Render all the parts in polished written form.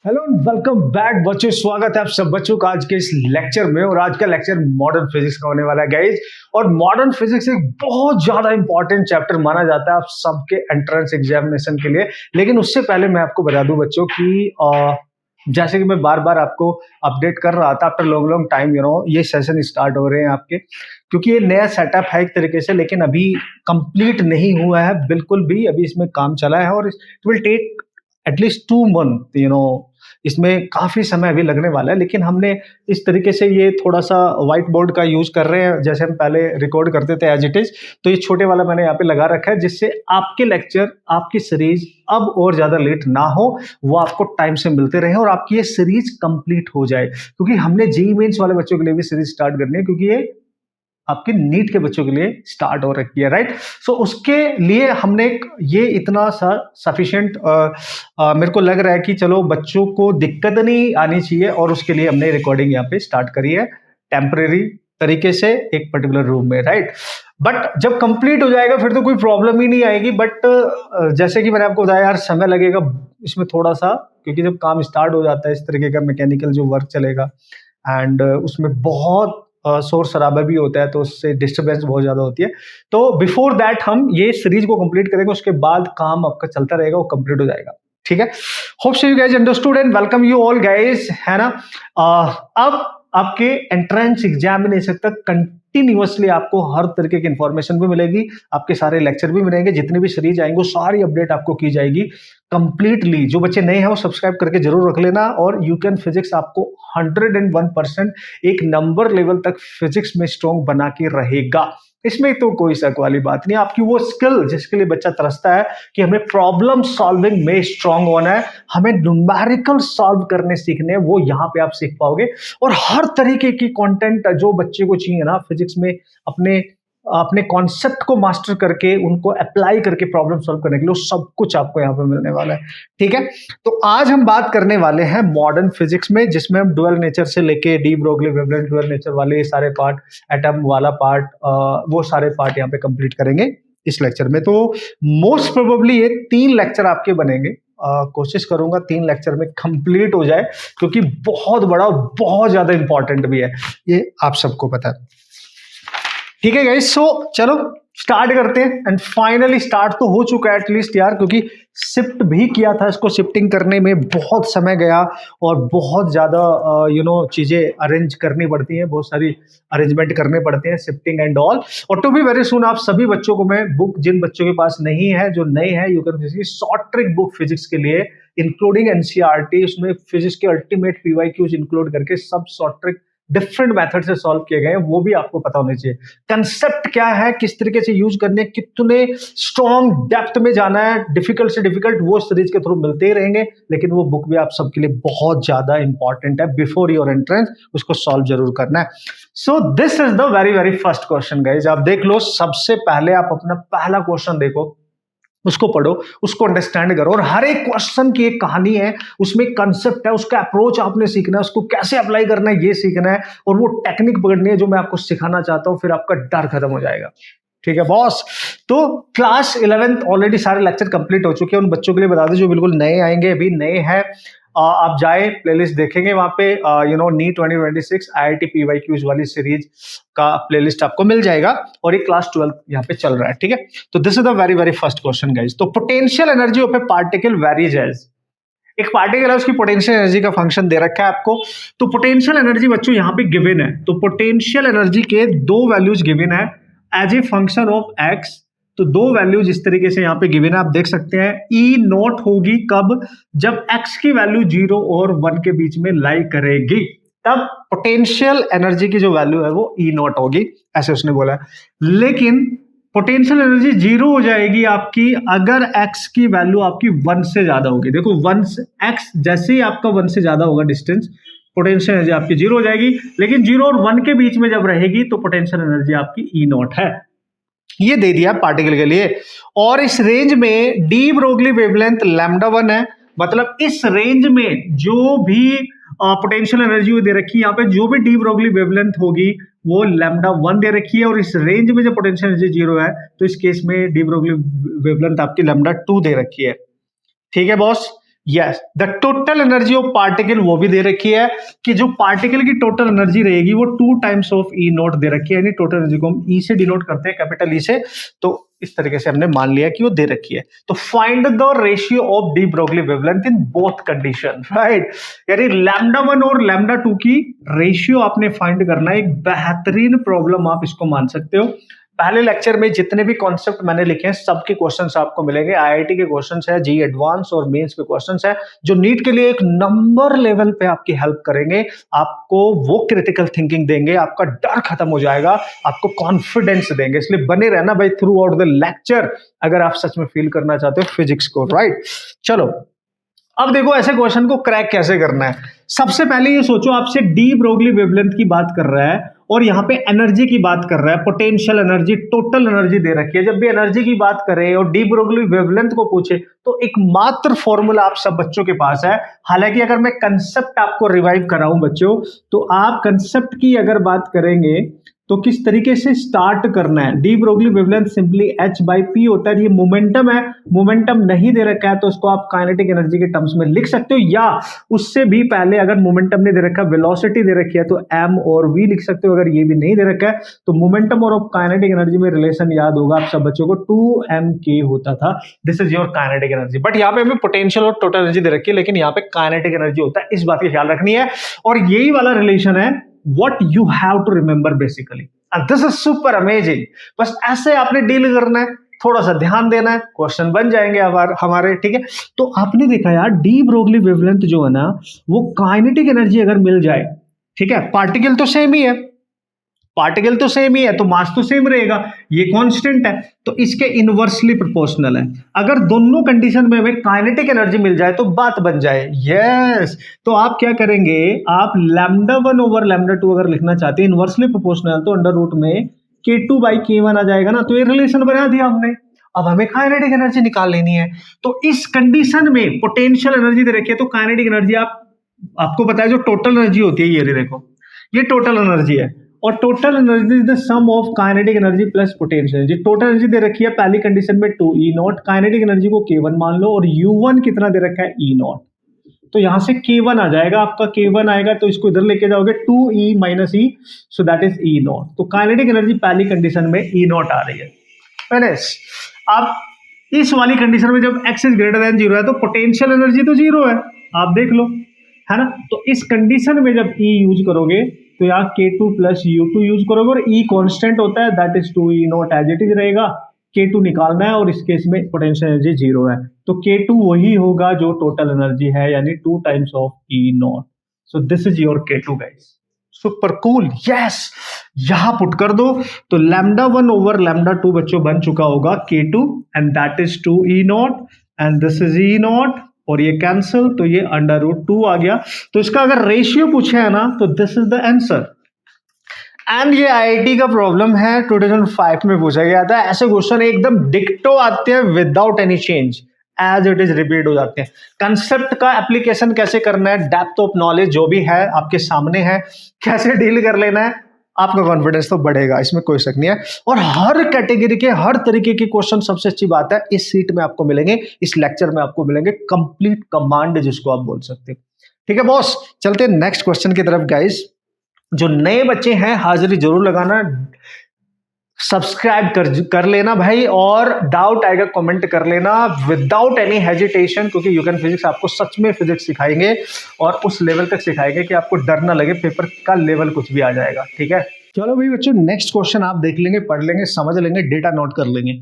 Hello welcome back बच्चों, स्वागत है आप सब बच्चों का आज के इस लेक्चर में। और आज का लेक्चर मॉडर्न फिजिक्स का होने वाला है गाइज। और मॉडर्न फिजिक्स एक बहुत ज्यादा इंपॉर्टेंट चैप्टर माना जाता है आप सबके एंट्रेंस एग्जामिनेशन के लिए। लेकिन उससे पहले मैं आपको बता दूं बच्चों कि जैसे कि मैं बार बार आपको अपडेट कर रहा था, आफ्टर लॉन्ग लॉन्ग टाइम ये सेशन स्टार्ट हो रहे हैं आपके, क्योंकि ये नया सेटअप है एक तरीके से, लेकिन अभी कंप्लीट नहीं हुआ है बिल्कुल भी। अभी इसमें काम चला है और it will take at least 2 month इसमें काफी समय अभी लगने वाला है। लेकिन हमने इस तरीके से ये थोड़ा सा व्हाइट बोर्ड का यूज कर रहे हैं, जैसे हम पहले रिकॉर्ड करते थे एज इट इज। तो ये छोटे वाला मैंने यहाँ पे लगा रखा है, जिससे आपके लेक्चर, आपकी सीरीज अब और ज्यादा लेट ना हो, वो आपको टाइम से मिलते रहे और आपकी ये सीरीज कंप्लीट हो जाए। क्योंकि हमने जेईई मेंस वाले बच्चों के लिए भी सीरीज स्टार्ट करनी है, क्योंकि ये आपके नीट के बच्चों के लिए स्टार्ट हो रखी है, राइट। सो उसके लिए हमने ये इतना सा सफिशिएंट मेरे को लग रहा है कि चलो बच्चों को दिक्कत नहीं आनी चाहिए, और उसके लिए हमने रिकॉर्डिंग यहाँ पे स्टार्ट करी है टेम्परेरी तरीके से एक पर्टिकुलर रूम में, राइट। बट जब कंप्लीट हो जाएगा फिर तो कोई प्रॉब्लम ही नहीं आएगी। बट जैसे कि मैंने आपको बताया यार, समय लगेगा इसमें थोड़ा सा, क्योंकि जब काम स्टार्ट हो जाता है इस तरीके का मैकेनिकल जो वर्क चलेगा, एंड उसमें बहुत शोर शराबा भी होता है, तो उससे डिस्टर्बेंस बहुत ज्यादा होती है। तो बिफोर दैट हम ये सीरीज को कंप्लीट करेंगे, उसके बाद काम आपका चलता रहेगा, वो कंप्लीट हो जाएगा, ठीक है। Hope so you guys understood and welcome you all guys, है ना। अब आपके एंट्रेंस एग्जामिनेशन तक कंटिन्यूअसली आपको हर तरीके की इंफॉर्मेशन भी मिलेगी, आपके सारे लेक्चर भी मिलेंगे, जितनी भी सीरीज आएंगे वो सारी अपडेट आपको की जाएगी कंप्लीटली। जो बच्चे नए हैं वो सब्सक्राइब करके जरूर रख लेना। और यू कैन फिजिक्स आपको 101% एक नंबर लेवल तक फिजिक्स में स्ट्रॉन्ग बना के रहेगा। इसमें तो कोई शक वाली बात नहीं। आपकी वो स्किल जिसके लिए बच्चा तरसता है कि हमें प्रॉब्लम सॉल्विंग में स्ट्रॉन्ग होना है, हमें न्यूमेरिकल सॉल्व करने सीखने हैं, वो यहाँ पे आप सीख पाओगे। और हर तरीके की कंटेंट जो बच्चे को चाहिए ना फिजिक्स में, अपने अपने कॉन्सेप्ट को मास्टर करके उनको अप्लाई करके प्रॉब्लम सॉल्व करने के लिए, वो सब कुछ आपको यहाँ पे मिलने वाला है, ठीक है। तो आज हम बात करने वाले हैं मॉडर्न फिजिक्स में, जिसमें हम डुअल नेचर से लेके डी ब्रोगली वेवलेंट डुअल नेचर वाले ये सारे पार्ट, एटम वाला पार्ट, वो सारे पार्ट यहाँ पे कंप्लीट करेंगे इस लेक्चर में। तो मोस्ट प्रोबेबली ये 3 लेक्चर आपके बनेंगे। कोशिश करूंगा 3 लेक्चर में कंप्लीट हो जाए, क्योंकि बहुत बड़ा और बहुत ज्यादा इंपॉर्टेंट भी है, ये आप सबको पता है, ठीक है गाइस। सो चलो स्टार्ट करते हैं। एंड फाइनली स्टार्ट तो हो चुका है एटलीस्ट यार, क्योंकि शिफ्ट भी किया था इसको, शिफ्टिंग करने में बहुत समय गया और बहुत ज्यादा चीजें अरेंज करनी पड़ती हैं, बहुत सारी अरेंजमेंट करने पड़ते हैं, शिफ्टिंग एंड ऑल। और टू बी वेरी सून आप सभी बच्चों को मैं बुक, जिन बच्चों के पास नहीं है, जो नए हैं, you can physics short trick book physics के लिए, इंक्लूडिंग एनसीईआरटी, उसमें फिजिक्स के अल्टीमेट पीवाईक्यूज इंक्लूड करके सब शॉर्ट ट्रिक डिफरेंट मेथड से सॉल्व किए गए हैं, वो भी आपको पता होने चाहिए। कंसेप्ट क्या है, किस तरीके से यूज करने, कितने स्ट्रॉन्ग डेप्थ में जाना है, डिफिकल्ट से डिफिकल्ट, वो सीरीज के थ्रू मिलते ही रहेंगे। लेकिन वो बुक भी आप सबके लिए बहुत ज्यादा इंपॉर्टेंट है, बिफोर योर एंट्रेंस उसको सॉल्व जरूर करना है। So this is the very very first question guys. आप देख लो, सबसे पहले आप अपना पहला क्वेश्चन देखो, उसको पढ़ो, उसको अंडरस्टैंड करो। और हर एक क्वेश्चन की एक कहानी है, उसमें एक कंसेप्ट है, उसका अप्रोच आपने सीखना है, उसको कैसे अप्लाई करना है ये सीखना है, और वो टेक्निक पकड़नी है जो मैं आपको सिखाना चाहता हूं, फिर आपका डर खत्म हो जाएगा, ठीक है बॉस। तो क्लास 11th ऑलरेडी सारे लेक्चर कंप्लीट हो चुके हैं। उन बच्चों के लिए बता दें जो बिल्कुल नए आएंगे, अभी नए हैं, आप जाए प्लेलिस्ट देखेंगे वहां पे, नीट 2026 IIT PYQs वाली सीरीज का प्लेलिस्ट आपको मिल जाएगा, और एक क्लास 12 यहाँ पे चल रहा है, ठीक है। तो this is the very very first question guys. तो potential energy of a particle varies as, एक पार्टिकल है उसकी पोटेंशियल एनर्जी का फंक्शन दे रखा है आपको। तो पोटेंशियल एनर्जी बच्चों यहाँ पे गिवन है, तो पोटेंशियल एनर्जी के 2 वैल्यूज गिवन है as a function of x. तो 2 वैल्यूज इस तरीके से यहाँ पे गिवन है, आप देख सकते हैं। ई नॉट होगी कब, जब एक्स की वैल्यू 0 और 1 के बीच में लाई करेगी, तब पोटेंशियल एनर्जी की जो वैल्यू है वो ई नॉट होगी, ऐसे उसने बोला है। लेकिन पोटेंशियल एनर्जी 0 हो जाएगी आपकी अगर एक्स की वैल्यू आपकी 1 से ज्यादा होगी। देखो 1 से एक्स, जैसे ही आपका 1 से ज्यादा होगा डिस्टेंस, पोटेंशियल एनर्जी आपकी 0 हो जाएगी। लेकिन 0 और 1 के बीच में जब रहेगी तो पोटेंशियल एनर्जी आपकी ई नॉट है। ये दे दिया पार्टिकल के लिए। और इस रेंज में डी ब्रोगली वेवलेंथ λ1 है, मतलब इस रेंज में जो भी पोटेंशियल एनर्जी दे रखी है, यहाँ पे जो भी डी ब्रोगली वेवलेंथ होगी वो λ1 दे रखी है। और इस रेंज में जब पोटेंशियल एनर्जी 0 है, तो इस केस में डी ब्रोगली वेवलेंथ आपकी λ2 दे रखी है, ठीक है boss. Yes, the total energy of particle वो भी दे रखी है कि जो पार्टिकल की टोटल एनर्जी रहेगी वो 2 times of E not they रखी है, यानी टोटल एनर्जी को हम ई से डिनोट करते हैं, कैपिटल ई से। तो इस तरीके से हमने मान लिया कि वो दे रखी है। तो find the ratio of D Broglie wavelength in both condition, right. यानी लैम्डा 1 और लैम्डा 2 की रेशियो आपने फाइंड करना है। एक बेहतरीन प्रॉब्लम आप इसको मान सकते हो। पहले लेक्चर में जितने भी कॉन्सेप्ट मैंने लिखे हैं सबके क्वेश्चंस आपको मिलेंगे। आईआईटी के क्वेश्चंस है, जी एडवांस और मेंस के क्वेश्चंस है, जो नीट के लिए एक नंबर लेवल पे आपकी हेल्प करेंगे, आपको वो क्रिटिकल थिंकिंग देंगे, आपका डर खत्म हो जाएगा, आपको कॉन्फिडेंस देंगे। इसलिए बने रहना भाई थ्रू आउट द लेक्चर, अगर आप सच में फील करना चाहते हो फिजिक्स को, राइट। चलो अब देखो ऐसे क्वेश्चन को क्रैक कैसे करना है। सबसे पहले ये सोचो, आपसे डी ब्रोगली वेवलेंथ की बात कर रहा है और यहाँ पे एनर्जी की बात कर रहा है, पोटेंशियल एनर्जी, टोटल एनर्जी दे रखी है। जब भी एनर्जी की बात करें और डी ब्रोगली वेवलेंथ को पूछे तो एक मात्र फॉर्मूला आप सब बच्चों के पास है। हालांकि अगर मैं कंसेप्ट आपको रिवाइव कराऊं बच्चों, तो आप कंसेप्ट की अगर बात करेंगे तो किस तरीके से स्टार्ट करना है। D Broglie wavelength simply h by P होता है। ये मोमेंटम है, मोमेंटम नहीं दे रखा है तो उसको आप काइनेटिक एनर्जी के टर्म्स में लिख सकते हो, या उससे भी पहले अगर मोमेंटम नहीं दे रखा, वेलोसिटी दे रखी है तो m और v लिख सकते हो। अगर ये भी नहीं दे रखा है तो मोमेंटम और काइनेटिक एनर्जी में रिलेशन याद होगा आप सब बच्चों को, 2mk होता था। This is your kinetic energy. But यहाँ पे हमें पोटेंशियल और टोटल एनर्जी दे रखी है, लेकिन यहाँ पे काइनेटिक एनर्जी होता है, इस बात की ख्याल रखनी है। और यही वाला रिलेशन है what you have to remember basically, and this is super amazing। बस ऐसे आपने डील करना है, थोड़ा सा ध्यान देना है, क्वेश्चन बन जाएंगे हमारे, ठीक है। तो आपने देखा यार, डी ब्रोगली वेवलेंथ जो है ना, वो काइनेटिक एनर्जी अगर मिल जाए, ठीक है, पार्टिकल तो सेम ही है, पार्टिकल तो सेम ही है तो मास तो सेम रहेगा, ये कांस्टेंट है, तो इसके इनवर्सली प्रोपोर्शनल है। अगर दोनों कंडीशन में हमें काइनेटिक एनर्जी मिल जाए तो बात बन जाए। यस, तो आप क्या करेंगे, आप लैम्डा 1 ओवर लैम्डा 2 अगर लिखना चाहते हैं इनवर्सली प्रोपोर्शनल, तो अंडर रूट में k2 बाई k1 आ जाएगा ना, तो ये रिलेशन बना दिया हमने। अब हमें काइनेटिक एनर्जी निकाल लेनी है। तो इस कंडीशन में पोटेंशियल एनर्जी दे रखी है, तो काइनेटिक एनर्जी आपको पता है जो टोटल एनर्जी होती है, ये देखो, ये टोटल एनर्जी है, और total energy is the sum of kinetic energy plus potential energy. Total energy दे रखी है पहली कंडीशन में 2E नॉट, काइनेटिक एनर्जी को K1 मान लो, और U1 कितना दे रखा है, E नॉट। तो यहां से K1 आ जाएगा, आपका K1 आएगा तो इसको इधर लेके जाओगे 2E minus E, so that is E not. तो काइनेटिक एनर्जी पहली कंडीशन में E नॉट आ रही है। अब इस वाली कंडीशन में जब x इज ग्रेटर देन 0 है तो पोटेंशियल एनर्जी तो 0 है, आप देख लो, है ना। तो इस कंडीशन में जब E यूज करोगे तो यहाँ K2 प्लस U2 यूज करोगे, और E कांस्टेंट होता है, that is 2E naught as it is रहेगा। K2 निकालना है और इस केस में पोटेंशियल एनर्जी 0 है, तो K2 वही होगा जो टोटल एनर्जी है, यानी 2 times of E not. So this is your K2 guys. Super cool, yes. यहां पुट कर दो तो लैम्डा 1 ओवर लैम्डा 2 बच्चों बन चुका होगा K2, and that is 2E not, and this is E not, और ये कैंसिल, तो ये अंडर रूट 2 आ गया। तो इसका अगर रेशियो पूछे है ना, तो this is the answer. And ये आईआईटी का प्रॉब्लम है, 2005 में पूछा गया था। ऐसे क्वेश्चन एकदम डिक्टो आते हैं without any change, as it is repeat हो जाते हैं। कंसेप्ट का एप्लीकेशन कैसे करना है, डेप्थ ऑफ नॉलेज जो भी है आपके सामने है, कैसे डील कर लेना है, आपका कॉन्फिडेंस तो बढ़ेगा, इसमें कोई शक नहीं है। और हर कैटेगरी के हर तरीके के क्वेश्चन, सबसे अच्छी बात है, इस सीट में आपको मिलेंगे, इस लेक्चर में आपको मिलेंगे, कंप्लीट कमांड जिसको आप बोल सकते हैं। ठीक है बॉस, चलते हैं नेक्स्ट क्वेश्चन की तरफ गाइस। जो नए बच्चे हैं हाजिरी जरूर लगाना, सब्सक्राइब कर लेना भाई, और डाउट आएगा कमेंट कर लेना विदाउट एनी हेजिटेशन, क्योंकि यू कैन फिजिक्स आपको सच में फिजिक्स सिखाएंगे और उस लेवल तक सिखाएंगे कि आपको डर ना लगे, पेपर का लेवल कुछ भी आ जाएगा। ठीक है, चलो भाई बच्चों, नेक्स्ट क्वेश्चन आप देख लेंगे, पढ़ लेंगे, समझ लेंगे, डेटा नोट कर लेंगे।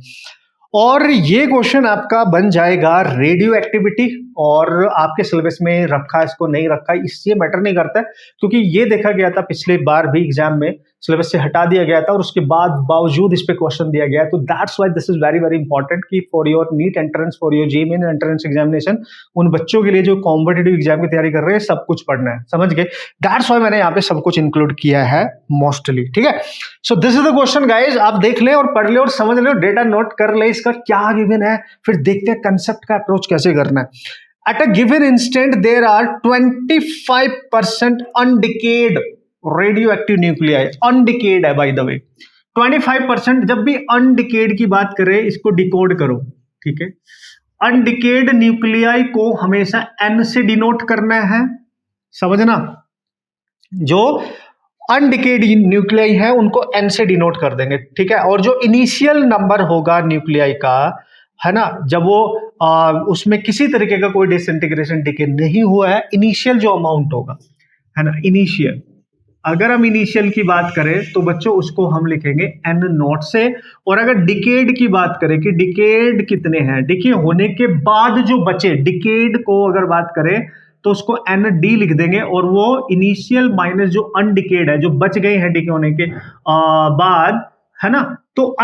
और ये क्वेश्चन आपका बन जाएगा रेडियो एक्टिविटी, और आपके सिलेबस में रखा है इसको नहीं रखा है इससे मैटर नहीं करता है, क्योंकि ये देखा गया था पिछले बार भी एग्जाम में सिलेबस से हटा दिया गया था, और उसके बाद बावजूद इस पे क्वेश्चन दिया गया है। तो that's why this is very very important कि for your NEET entrance, for your JEE main entrance examination, उन बच्चों के लिए जो कॉम्पिटिटिव एग्जाम की तैयारी कर रहे हैं, सब कुछ पढ़ना है, समझ गए। दैट्स व्हाई मैंने यहाँ पे सब कुछ इंक्लूड किया है मोस्टली। ठीक है, so this is the question guys, आप देख लें और पढ़ लें और समझ लें, डेटा नोट कर ले, इसका क्या गिवन है, फिर देखते हैं कंसेप्ट का अप्रोच कैसे करना है। At a given instant, there are 25% undecayed radioactive nuclei. Undecayed है by the way. 25%, जब भी undecayed की बात करें इसको डिकोड करो, ठीक है। अनडिकेड न्यूक्लियाई को हमेशा N से डिनोट करना है, समझना। जो अनडिकेड न्यूक्लियाई है उनको N से डिनोट कर देंगे, ठीक है। और जो इनिशियल नंबर होगा न्यूक्लियाई का, है ना, जब वो उसमें किसी तरीके का कोई डिसइंटीग्रेशन डिके नहीं हुआ है, इनिशियल जो अमाउंट होगा, है ना, इनिशियल, अगर हम इनिशियल की बात करें तो बच्चों उसको हम लिखेंगे N नॉट से। और अगर डिकेड की बात करें कि डिकेड कितने हैं, डिके होने के बाद जो बचे, डिकेड को अगर बात करें तो उसको ND लिख देंगे, और वो इनिशियल माइनस जो अनडिकेड है, जो बच गए हैं डिके होने के बाद, है ना, तो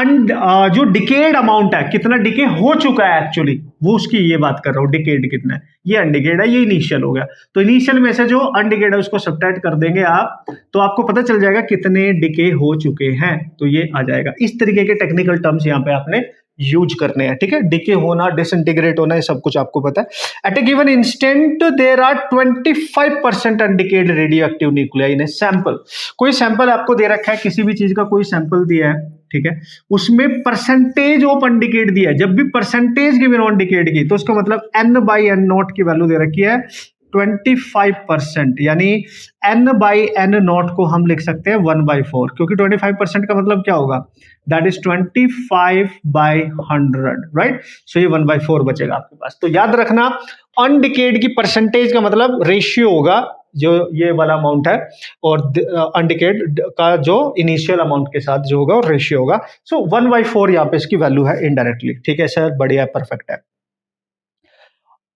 जो डिकेड अमाउंट है, कितना डिके हो चुका है एक्चुअली, वो उसकी ये बात कर रहा हूं, डिकेड कितना है, ये अनडिकेड है, ये इनिशियल हो गया। तो इनिशियल में से जो अनडिकेड है उसको सब्ट्रैक्ट कर देंगे आप, तो आपको पता चल जाएगा कितने डिके हो चुके हैं, तो ये आ जाएगा। इस तरीके के टेक्निकल टर्म्स यहाँ पे आपने यूज करने हैं, ठीक है। डिके होना, डिसइंटीग्रेट होना, ये सब कुछ आपको पता है। At a given instant there are 25% undecayed radioactive nuclei in a sample. कोई सैंपल आपको दे रखा है, किसी भी चीज का कोई सैंपल दिया है, ठीक है, उसमें परसेंटेज ऑफ अनडिकेड दिया है। जब भी परसेंटेज गिवन ऑन डिकेड की, तो उसका मतलब N/N0 की वैल्यू दे रखी है 25%, यानी N/N0 को हम लिख सकते हैं 1/4, क्योंकि 25% का मतलब क्या होगा, दैट इज 25/100, राइट। सो ये 1/4 बचेगा आपके पास। तो याद रखना, अनडिकेड की परसेंटेज का मतलब रेशियो होगा, जो ये वाला अमाउंट है, और अनडिकेड का जो इनिशियल अमाउंट के साथ जो होगा रेशियो होगा। सो 1/4 यहाँ पे इसकी वैल्यू है इनडायरेक्टली, ठीक है सर, बढ़िया, परफेक्ट है।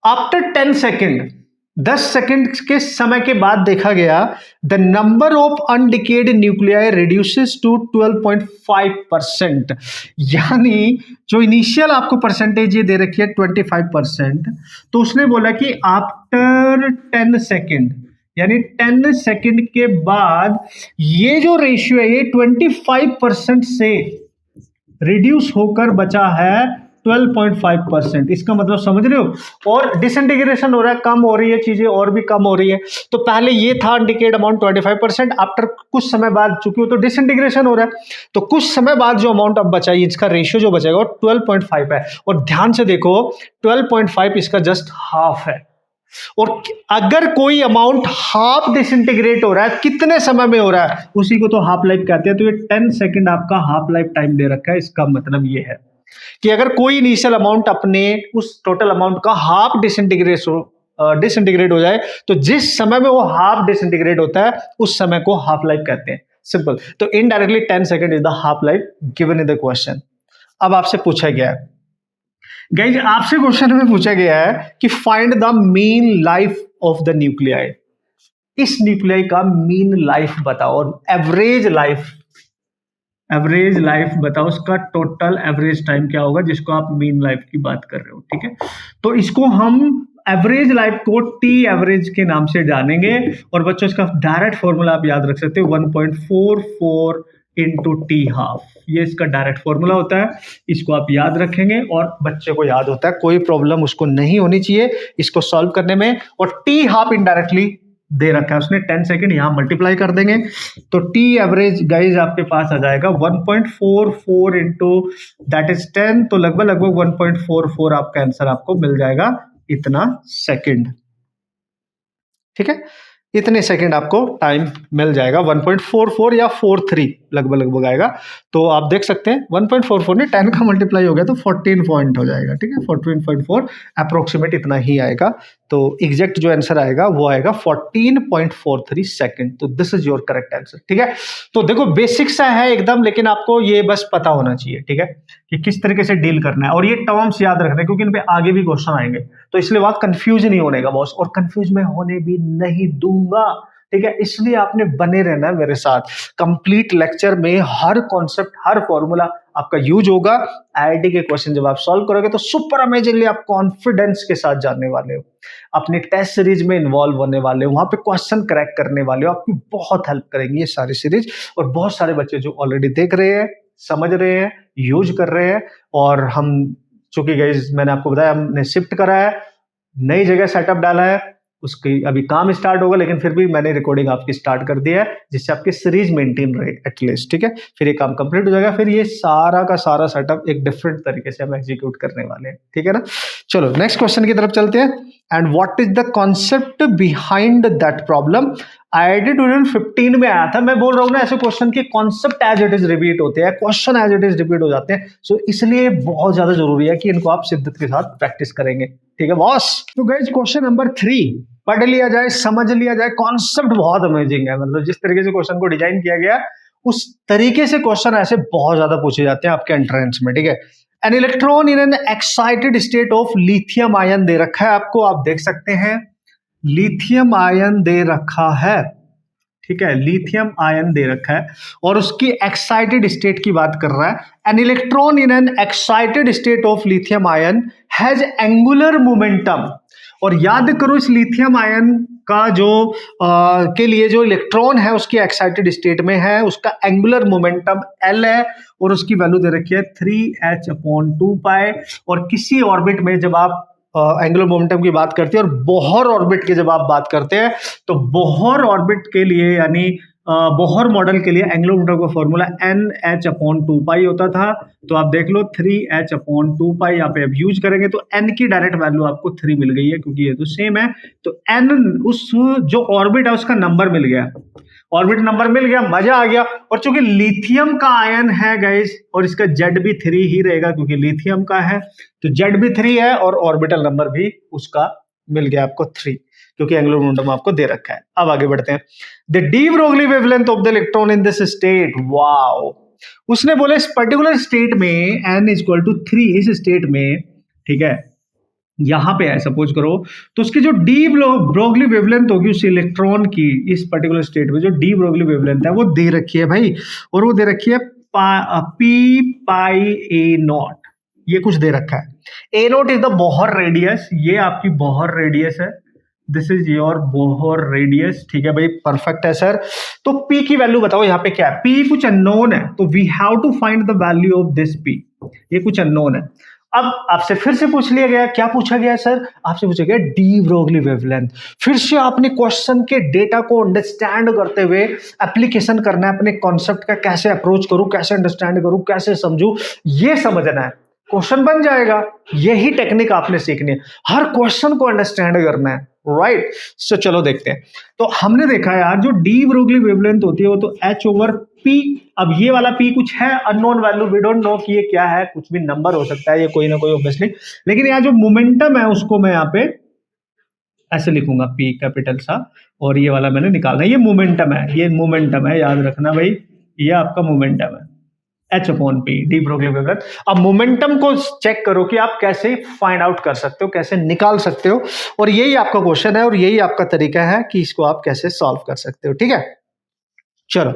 आफ्टर 10 सेकेंड, 10 सेकेंड के समय के बाद देखा गया, the number of undecayed nuclei reduces to 12.5%, यानी जो इनिशियल आपको परसेंटेज ये दे रखी है 25%, तो उसने बोला कि आफ्टर 10 सेकेंड, यानी 10 सेकेंड के बाद ये जो रेशियो है ये 25% से रिड्यूस होकर बचा है 12.5%। इसका मतलब समझ रहे हो, और डिसइंटीग्रेशन हो रहा है, कम हो रही है चीजें, और भी कम हो रही है। तो पहले ये था अनडिकेड अमाउंट 25%, आफ्टर कुछ समय बाद चूंकि वो तो डिसइंटीग्रेशन हो रहा है, तो कुछ समय बाद जो अमाउंट अब बचा, इसका रेशियो जो बचेगा वो 12.5 है। और ध्यान से देखो, 12.5 इसका जस्ट हाफ है। और अगर कोई अमाउंट हाफ डिसइंटीग्रेट हो रहा है, कितने समय में हो रहा है, उसी को तो हाफ लाइफ कहते हैं। तो ये 10 सेकेंड आपका हाफ लाइफ टाइम दे रखा है। इसका मतलब ये है कि अगर कोई इनिशियल अमाउंट अपने उस टोटल अमाउंट का हाफ डिसइंटीग्रेट हो जाए, तो जिस समय में वो हाफ डिसइंटीग्रेट होता है उस समय को हाफ लाइफ कहते हैं, सिंपल। तो indirectly 10 second is the half life given in the question. अब आपसे पूछा गया है गाइस, आपसे क्वेश्चन में पूछा गया है कि find the mean life of the nuclei. इस न्यूक्लियाई का मीन लाइफ बताओ, और एवरेज लाइफ बताओ, उसका टोटल एवरेज टाइम क्या होगा, जिसको आप मीन लाइफ की बात कर रहे हो, ठीक है। तो इसको हम एवरेज लाइफ को टी एवरेज के नाम से जानेंगे। और बच्चों इसका डायरेक्ट फॉर्मूला आप याद रख सकते हो, 1.44 इंटू टी हाफ, ये इसका डायरेक्ट फॉर्मूला होता है। इसको आप याद रखेंगे और बच्चे को याद होता है, कोई प्रॉब्लम उसको नहीं होनी चाहिए इसको सॉल्व करने में। और टी हाफ इनडायरेक्टली दे रखा है उसने, 10 सेकेंड यहां मल्टीप्लाई कर देंगे, तो टी एवरेज गाइज आपके पास आ जाएगा 1.44 इंटू दैट इज 10, तो लगभग 1.44 आपका आंसर आपको मिल जाएगा, इतना सेकेंड, ठीक है। इतने सेकंड आपको टाइम मिल जाएगा, 1.44 या 43 लगभग आएगा। तो आप देख सकते हैं 1.44 ने 10 का मल्टीप्लाई हो गया तो 14 पॉइंट हो जाएगा, ठीक है, 14.4 अप्रोक्सीमेट इतना ही आएगा। तो एग्जैक्ट जो आंसर आएगा वो आएगा 14.43 सेकंड। तो this is your correct answer, ठीक है। तो देखो बेसिक सा है एकदम, लेकिन आपको ये बस पता होना चाहिए, ठीक है, कि किस तरीके से डील करना है। और ये टर्म्स याद रखना है क्योंकि इन पे आगे भी क्वेश्चन आएंगे, तो इसलिए बात कंफ्यूज नहीं होने का बॉस, और कंफ्यूज में होने भी नहीं दूंगा, ठीक है। इसलिए आपने बने रहना है मेरे साथ। कंप्लीट लेक्चर में हर कॉन्सेप्ट, हर फॉर्मूला आपका यूज होगा। आईआईटी के क्वेश्चन जब आप सॉल्व करोगे तो सुपर अमेजिंगली आप कॉन्फिडेंस के साथ जानने वाले हो, अपनी टेस्ट सीरीज में इन्वॉल्व होने वाले हो, वहां पे क्वेश्चन क्रैक करने वाले हो। आपकी बहुत हेल्प करेंगी ये सारी सीरीज, और बहुत सारे बच्चे जो ऑलरेडी देख रहे हैं, समझ रहे हैं, यूज कर रहे हैं। और हम चूंकि गाइस मैंने आपको बताया हमने शिफ्ट करा है, नई जगह सेटअप डाला है, उसकी अभी काम स्टार्ट होगा, लेकिन फिर भी मैंने रिकॉर्डिंग आपकी स्टार्ट कर दिया है जिससे आपकी सीरीज मेंटेन रहे एटलीस्ट, ठीक है। फिर ये काम कंप्लीट हो जाएगा, फिर ये सारा का सारा सेटअप एक डिफरेंट तरीके से हम एग्जीक्यूट करने वाले हैं, ठीक है ना। चलो नेक्स्ट क्वेश्चन की तरफ चलते हैं। And what is the concept behind that problem. IIT 2015 में आया था। मैं बोल रहा हूँ ना, ऐसे क्वेश्चन के concept as it is repeat होते हैं, question as it is repeat हो जाते हैं, सो इसलिए बहुत ज्यादा जरूरी है कि इनको आप शिद्दत के साथ प्रैक्टिस करेंगे, ठीक है बॉस। तो गाइस क्वेश्चन नंबर 3 पढ़ लिया जाए, समझ लिया जाए, कॉन्सेप्ट बहुत अमेजिंग है, मतलब जिस तरीके से क्वेश्चन को डिजाइन किया गया उस तरीके से क्वेश्चन ऐसे बहुत ज्यादा पूछे जाते हैं आपके एंट्रेंस में, ठीक है। An electron in an excited state of lithium ion दे रखा है आपको, आप देख सकते हैं लिथियम आयन दे रखा है, ठीक है, लिथियम आयन दे रखा है और उसकी एक्साइटेड स्टेट की बात कर रहा है। An electron in an excited state of lithium ion has angular momentum. और याद करो इस लिथियम आयन का जो के लिए जो इलेक्ट्रॉन है उसकी एक्साइटेड स्टेट में है, उसका एंगुलर मोमेंटम L है और उसकी वैल्यू दे रखी है 3h/2π। और किसी ऑर्बिट में जब आप एंगुलर मोमेंटम की बात करते हैं और बोहर ऑर्बिट की जब आप बात करते हैं तो बोहर ऑर्बिट के लिए यानी बोहर मॉडल के लिए एंगुलर मोमेंटम का फॉर्मूला NH/2π होता था। तो आप देख लो 3h/2π यहाँ पे अब यूज करेंगे तो n की डायरेक्ट वैल्यू आपको 3 मिल गई है क्योंकि ये तो सेम है। तो n उस जो ऑर्बिट है उसका नंबर मिल गया, ऑर्बिट नंबर मिल गया, मजा आ गया। और चूंकि लिथियम का आयन है गाइस और इसका Z भी 3 ही रहेगा क्योंकि लिथियम का है, तो Z भी 3 है और ऑर्बिटल नंबर भी उसका मिल गया आपको 3 क्योंकि एंगुलर मोमेंटम आपको दे रखा है। अब आगे बढ़ते हैं। The de Broglie wavelength of the electron in this state, wow, उसने बोला इस पर्टिकुलर स्टेट में n=3, इस स्टेट में, ठीक है, यहां पे है सपोज करो, तो उसकी जो डी ब्रोगली वेवलेंथ होगी उस इलेक्ट्रॉन की इस पर्टिकुलर स्टेट में जो डी ब्रोगली वेवलेंथ है वो दे रखी है भाई, और वो दे रखी है p πa0, ये कुछ दे रखा है। a0 is the Bohr radius, ये आपकी बोहर रेडियस है, this is your Bohr radius, ठीक है भाई, परफेक्ट है सर। तो p की वैल्यू बताओ यहाँ पे क्या है, p कुछ अननोन है तो we have to find the value of this p, ये कुछ अननोन है। अब आपसे फिर से पूछ लिया गया, क्या पूछा गया सर, आपसे पूछा गया डी ब्रोगली वेवलेंथ। फिर से आपने क्वेश्चन के डेटा को अंडरस्टैंड करते हुए एप्लीकेशन करना है, अपने कॉन्सेप्ट का कैसे अप्रोच करूं, कैसे अंडरस्टैंड करूं, कैसे समझूं, ये समझना है, क्वेश्चन बन जाएगा। यही टेक्निक आपने सीखनी है, हर क्वेश्चन को अंडरस्टैंड करना है, राइट। सो चलो देखते हैं। तो हमने देखा यार जो डी ब्रोगली वेवलेंथ होती है वो तो h/p। अब ये वाला p कुछ है unknown value, we don't know कि ये क्या है, कुछ भी नंबर हो सकता है, ये कोई ना कोई ऑब्वियसली, लेकिन यहाँ जो मोमेंटम है उसको मैं यहाँ पे ऐसे लिखूंगा p कैपिटल सा, और ये वाला मैंने निकालना है, ये मोमेंटम है, ये मोमेंटम है, याद रखना भाई, ये आपका मोमेंटम है h/p, डी ब्रोगली वेवलेंथ। अब मोमेंटम को चेक करो कि आप कैसे फाइंड आउट कर सकते हो, कैसे निकाल सकते हो, और यही आपका क्वेश्चन है और यही आपका तरीका है कि इसको आप कैसे सॉल्व कर सकते हो, ठीक है। चलो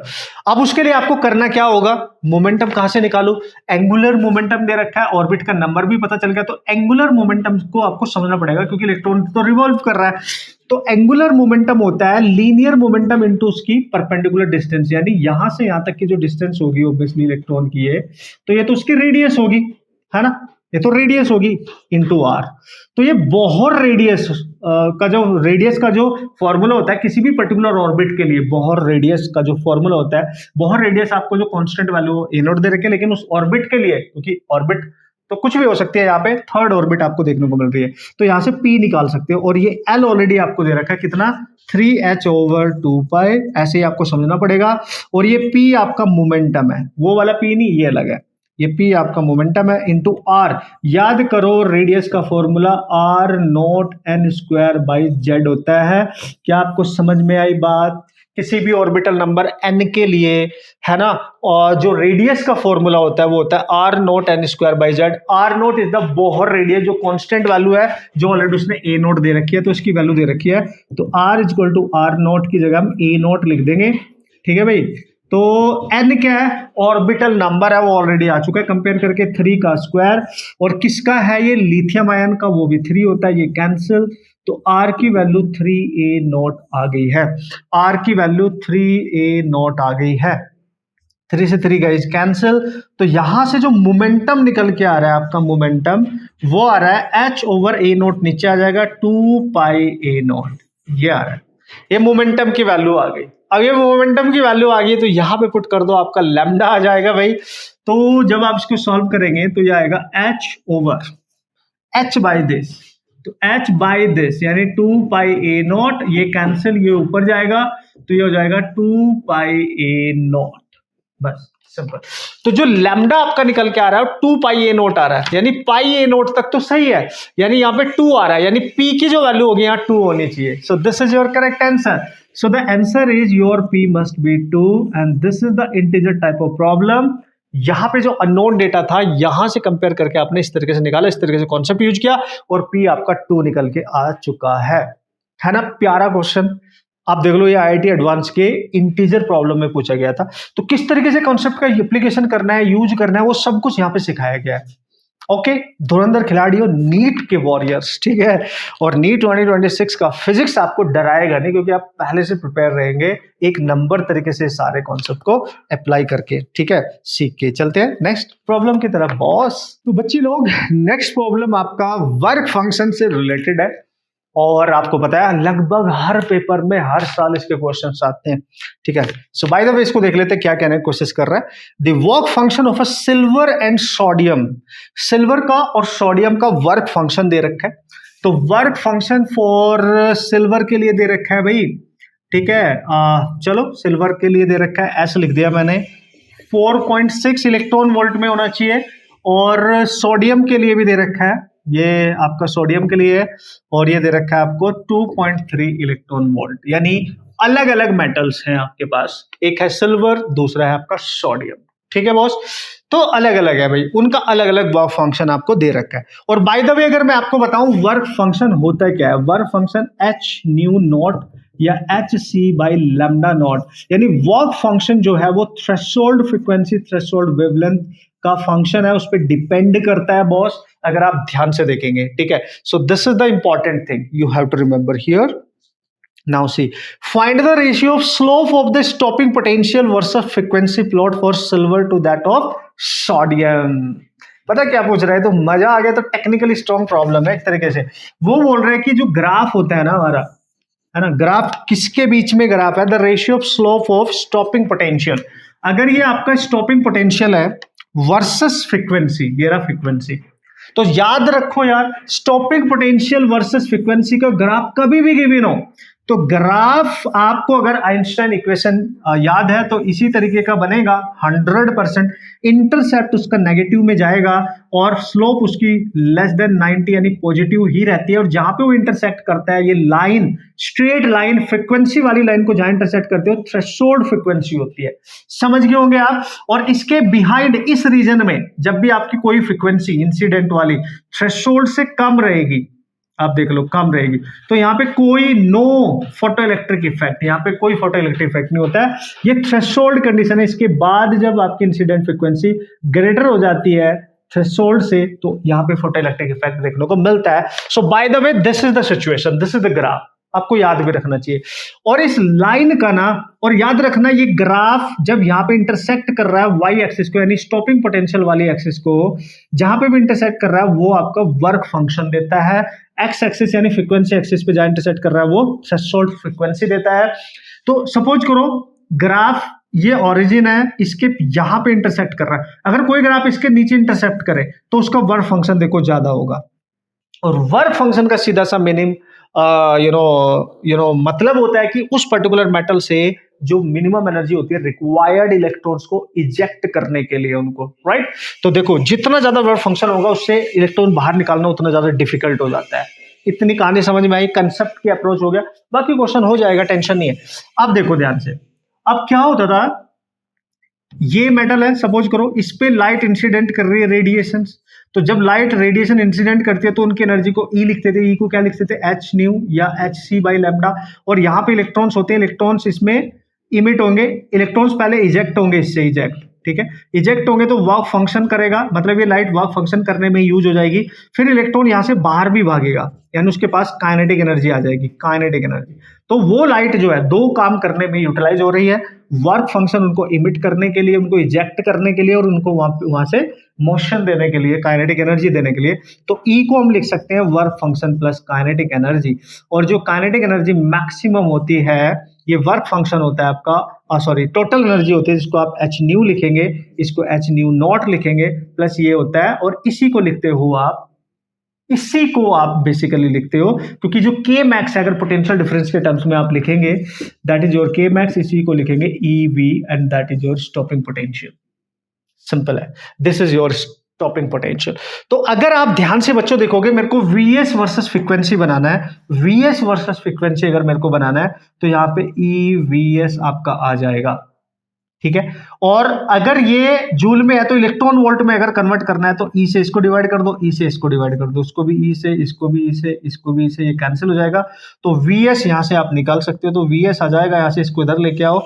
अब उसके लिए आपको करना क्या होगा, मोमेंटम कहां से निकालू, एंगुलर मोमेंटम दे रखा है, ऑर्बिट का नंबर भी पता चल गया, तो एंगुलर मोमेंटम को आपको समझना पड़ेगा क्योंकि इलेक्ट्रॉन तो रिवॉल्व कर रहा है। तो एंगुलर मोमेंटम होता है लीनियर मोमेंटम इनटू उसकी परपेंडिकुलर डिस्टेंस, यानी यहां से यहां तक की जो डिस्टेंस होगी ऑब्वियसली इलेक्ट्रॉन की है, तो ये तो उसकी रेडियस होगी, है ना, ये तो रेडियस होगी इनटू r। तो ये बोहर रेडियस का जो फॉर्मूला होता है किसी भी पर्टिकुलर ऑर्बिट के लिए, बोहर रेडियस का जो फॉर्मूला होता है, बोहर रेडियस आपको जो कांस्टेंट वैल्यू a0 दे रखी है, लेकिन उस ऑर्बिट के लिए, क्योंकि ऑर्बिट तो कुछ भी हो सकती है, यहाँ पे थर्ड ऑर्बिट आपको देखने को मिल रही है, तो यहाँ से p निकाल सकते हो, और ये l ऑलरेडी आपको दे रखा है कितना, 3h/2π, ऐसे ही आपको समझना पड़ेगा। और ये p आपका मोमेंटम है, वो वाला p नहीं, ये अलग है, ये p आपका मोमेंटम है इनटू r। याद करो रेडियस का फॉर्मूला r0n² होता है। क्या आपको समझ में आई बात, किसी भी ऑर्बिटल नंबर n के लिए, है ना, और जो रेडियस का फॉर्मूला होता है वो होता है r0n²z। r0 is the Bohr radius, जो कांस्टेंट वैल्यू है, जो ऑलरेडी उसने a0 दे रखी है, तो इसकी वैल्यू दे रखी है, तो r=r0 की जगह हम a0 लिख देंगे, ठीक है भाई। तो n क्या है, ऑर्बिटल नंबर है, वो ऑलरेडी आ चुका है कंपेयर करके, 3 का स्क्वायर, और किसका है ये, लिथियम आयन का, वो भी 3 होता है, ये कैंसिल, तो r की वैल्यू 3a0 आ गई है, r की वैल्यू 3a0 आ गई है, 3 से 3 गाइस कैंसिल। तो यहां से जो मोमेंटम निकल के आ रहा है आपका मोमेंटम, वो आ रहा है h/a0, नीचे आ जाएगा 2πa0, ये आ रहा है, ये मोमेंटम की वैल्यू आ गई। अब ये मोमेंटम की वैल्यू आ गई तो यहाँ पे पुट कर दो, आपका लैम्डा आ जाएगा भाई। तो जब आप इसको सॉल्व करेंगे तो ये आएगा h over h by this, तो h बाई दिस यानी 2 पाई a नॉट, ये कैंसिल, ये ऊपर जाएगा तो ये हो जाएगा 2 पाई a नॉट, बस सिंपल। तो जो लैम्डा आपका निकल के आ रहा है 2 पाई a नोट आ रहा है, यानी पाई a नोट तक तो सही है, यानी यहाँ पे 2 आ रहा है, यानी p की जो वैल्यू होगी यहाँ 2 होनी चाहिए। सो this is your correct answer. So the answer is your p must be 2 and this is the integer type of problem. यहाँ पे जो अननोन डेटा था यहां से कंपेयर करके आपने इस तरीके से निकाला, इस तरीके से कॉन्सेप्ट यूज किया और p आपका 2 निकल के आ चुका है ना। प्यारा क्वेश्चन, आप देख लो ये IIT एडवांस के इंटीजर प्रॉब्लम में पूछा गया था। तो किस तरीके से कॉन्सेप्ट का एप्लीकेशन करना है, यूज करना है, वो सब कुछ यहाँ पे सिखाया गया है। ओके, धुरंधर खिलाड़ियों, नीट के वॉरियर्स, ठीक है। और नीट 2026 का फिजिक्स आपको डराएगा नहीं, क्योंकि आप पहले से प्रिपेयर रहेंगे एक नंबर तरीके से सारे कॉन्सेप्ट को अप्लाई करके, ठीक है। सीख के चलते हैं नेक्स्ट प्रॉब्लम की तरफ बॉस। तो बच्चे लोग, नेक्स्ट प्रॉब्लम आपका वर्क फंक्शन से रिलेटेड है और आपको पता है लगभग हर पेपर में हर साल इसके क्वेश्चंस आते हैं, ठीक है। सो बाय द वे इसको देख लेते हैं क्या कहने की कोशिश कर रहा है। The work function of a silver and sodium, silver का और सोडियम का वर्क फंक्शन दे रखा है। तो वर्क फंक्शन फॉर सिल्वर के लिए दे रखा है भाई, ठीक है। चलो सिल्वर के लिए दे रखा है, ऐसे लिख दिया मैंने, 4.6 इलेक्ट्रॉन वोल्ट में होना चाहिए। और सोडियम के लिए भी दे रखा है, ये आपका सोडियम के लिए है, और ये दे रखा है आपको 2.3 इलेक्ट्रॉन वोल्ट। यानी अलग अलग मेटल्स हैं आपके पास, एक है सिल्वर, दूसरा है आपका सोडियम, ठीक है बॉस। तो अलग अलग है भाई, उनका अलग अलग वर्क फंक्शन आपको दे रखा है। और बाय द वे अगर मैं आपको बताऊं वर्क फंक्शन होता है क्या है, work function h new not या hc बाई लैम्डा नॉट, यानी वर्क फंक्शन जो है वो थ्रेशोल्ड फ्रीक्वेंसी, थ्रेशोल्ड वेवलेंथ का फंक्शन है, उस पर डिपेंड करता है बॉस, अगर आप ध्यान से देखेंगे, ठीक है। So this is the important thing you have to remember here. Now see, find the ratio of slope of the stopping potential versus frequency plot for silver to that of sodium. पता क्या पूछ रहे हैं, तो मजा आ गया। तो technically strong problem है एक तरीके से। वो बोल रहे हैं कि जो ग्राफ होता है ना हमारा, है ना, ग्राफ किसके बीच में ग्राफ है, the ratio of slope of stopping potential. अगर ये आपका स्टॉपिंग पोटेंशियल है वर्सेस फ्रीक्वेंसी, ये रहा फ्रीक्वेंसी, तो याद रखो यार, स्टॉपिंग पोटेंशियल वर्सेस फ्रीक्वेंसी का ग्राफ कभी भी गिवन हो तो ग्राफ आपको, अगर आइंस्टाइन इक्वेशन याद है, तो इसी तरीके का बनेगा 100%। इंटरसेप्ट उसका नेगेटिव में जाएगा और स्लोप उसकी लेस देन 90 यानी पॉजिटिव ही रहती है। और जहां पे वो इंटरसेक्ट करता है, ये लाइन, स्ट्रेट लाइन, फ्रीक्वेंसी वाली लाइन को जहां इंटरसेक्ट करते हो, थ्रेशोल्ड फ्रीक्वेंसी होती है। समझ गए होंगे आप। और इसके बिहाइंड, इस रीजन में जब भी आपकी कोई फ्रीक्वेंसी इंसिडेंट वाली थ्रेशोल्ड से कम रहेगी, आप देख लो कम रहेगी, तो यहाँ पे कोई नो फोटो इलेक्ट्रिक इफेक्ट, यहाँ पे कोई फोटो इलेक्ट्रिक इफेक्ट नहीं होता है। ये थ्रेशोल्ड कंडीशन है। इसके बाद जब आपकी इंसिडेंट फ्रीक्वेंसी ग्रेटर हो जाती है थ्रेशोल्ड से, तो यहाँ पे फोटो इलेक्ट्रिक इफेक्ट देखने को मिलता है। So by the way this is the situation, this is the graph, आपको याद भी रखना चाहिए। और इस लाइन का ना, और याद रखना ये ग्राफ जब यहाँ पे इंटरसेक्ट कर रहा है वाई एक्सिस को, यानी स्टॉपिंग पोटेंशियल वाली एक्सिस को, जहां पे भी इंटरसेक्ट कर रहा है वो आपका वर्क फंक्शन देता है। एक्स एक्सिस यानी फ्रीक्वेंसी एक्सिस पे जहां इंटरसेक्ट कर रहा है वो थ्रेशोल्ड फ्रीक्वेंसी देता है। तो सपोज करो ग्राफ, ये ओरिजिन है, इसके यहां पे इंटरसेक्ट कर रहा है, अगर कोई ग्राफ इसके नीचे इंटरसेक्ट करे तो उसका वर्क फंक्शन देखो ज्यादा होगा। और वर्क फंक्शन का सीधा सा मीनिंग मतलब होता है कि उस पर्टिकुलर मेटल से जो मिनिमम एनर्जी होती है रिक्वायर्ड इलेक्ट्रॉन्स को इजेक्ट करने के लिए उनको, राइट। तो देखो जितना ज्यादा वर्क फंक्शन होगा उससे इलेक्ट्रॉन बाहर निकालना उतना ज्यादा डिफिकल्ट हो जाता है। इतनी कहानी समझ में आई, कंसेप्ट की अप्रोच हो गया, बाकी क्वेश्चन हो जाएगा, टेंशन नहीं है। अब देखो ध्यान से, अब क्या होता था, ये मेटल है, सपोज करो इस पे लाइट इंसिडेंट कर रही है, रेडिएशन। तो जब लाइट रेडिएशन इंसिडेंट करती है तो उनकी एनर्जी को ई लिखते थे, ई को क्या लिखते थे, एच न्यू या एच सी बाई लैम्डा। और यहाँ पे इलेक्ट्रॉन्स होते हैं, इलेक्ट्रॉन्स इसमें इमिट होंगे, इलेक्ट्रॉन्स पहले इजेक्ट होंगे, इससे इजेक्ट, ठीक है। इजेक्ट होंगे तो वर्क फंक्शन करेगा, मतलब ये लाइट वर्क फंक्शन करने में यूज हो जाएगी, फिर इलेक्ट्रॉन यहाँ से बाहर भी भागेगा, यानी उसके पास काइनेटिक एनर्जी आ जाएगी, काइनेटिक एनर्जी। तो वो लाइट जो है दो काम करने में यूटिलाइज हो रही है, वर्क फंक्शन उनको इमिट करने के लिए, उनको इजेक्ट करने के लिए, और उनको वहां से मोशन देने के लिए, काइनेटिक एनर्जी देने के लिए। तो ई को हम लिख सकते हैं work function plus kinetic energy, और जो काइनेटिक एनर्जी मैक्सिमम होती है ये वर्क फंक्शन होता है आपका, सॉरी टोटल एनर्जी होती है, जिसको आप एच न्यू लिखेंगे, इसको एच न्यू नॉट लिखेंगे, प्लस ये होता है, और इसी को लिखते हो आप, इसी को आप बेसिकली लिखते हो, क्योंकि जो के मैक्स है अगर पोटेंशियल डिफरेंस के टर्म्स में आप लिखेंगे, that is your K max, इसी को लिखेंगे E V, and that is your stopping potential. Simple है, this is your stopping potential. तो अगर आप ध्यान से बच्चों देखोगे, मेरे को वीएस वर्सेस फ्रीक्वेंसी बनाना है, वीएस वर्सेस फ्रीक्वेंसी अगर मेरे को बनाना है तो यहाँ पे ई वीएस आपका आ जाएगा, ठीक है। और अगर ये जूल में है तो इलेक्ट्रॉन वोल्ट में अगर कन्वर्ट करना है तो ई से इसको डिवाइड कर दो, ई से इसको डिवाइड कर दो, उसको भी ई से, इसको भी ई से, इसको भी ई से, ये कैंसिल हो जाएगा। तो वीएस यहां से आप निकाल सकते हो, तो वीएस आ जाएगा, यहां से इसको इधर लेके आओ,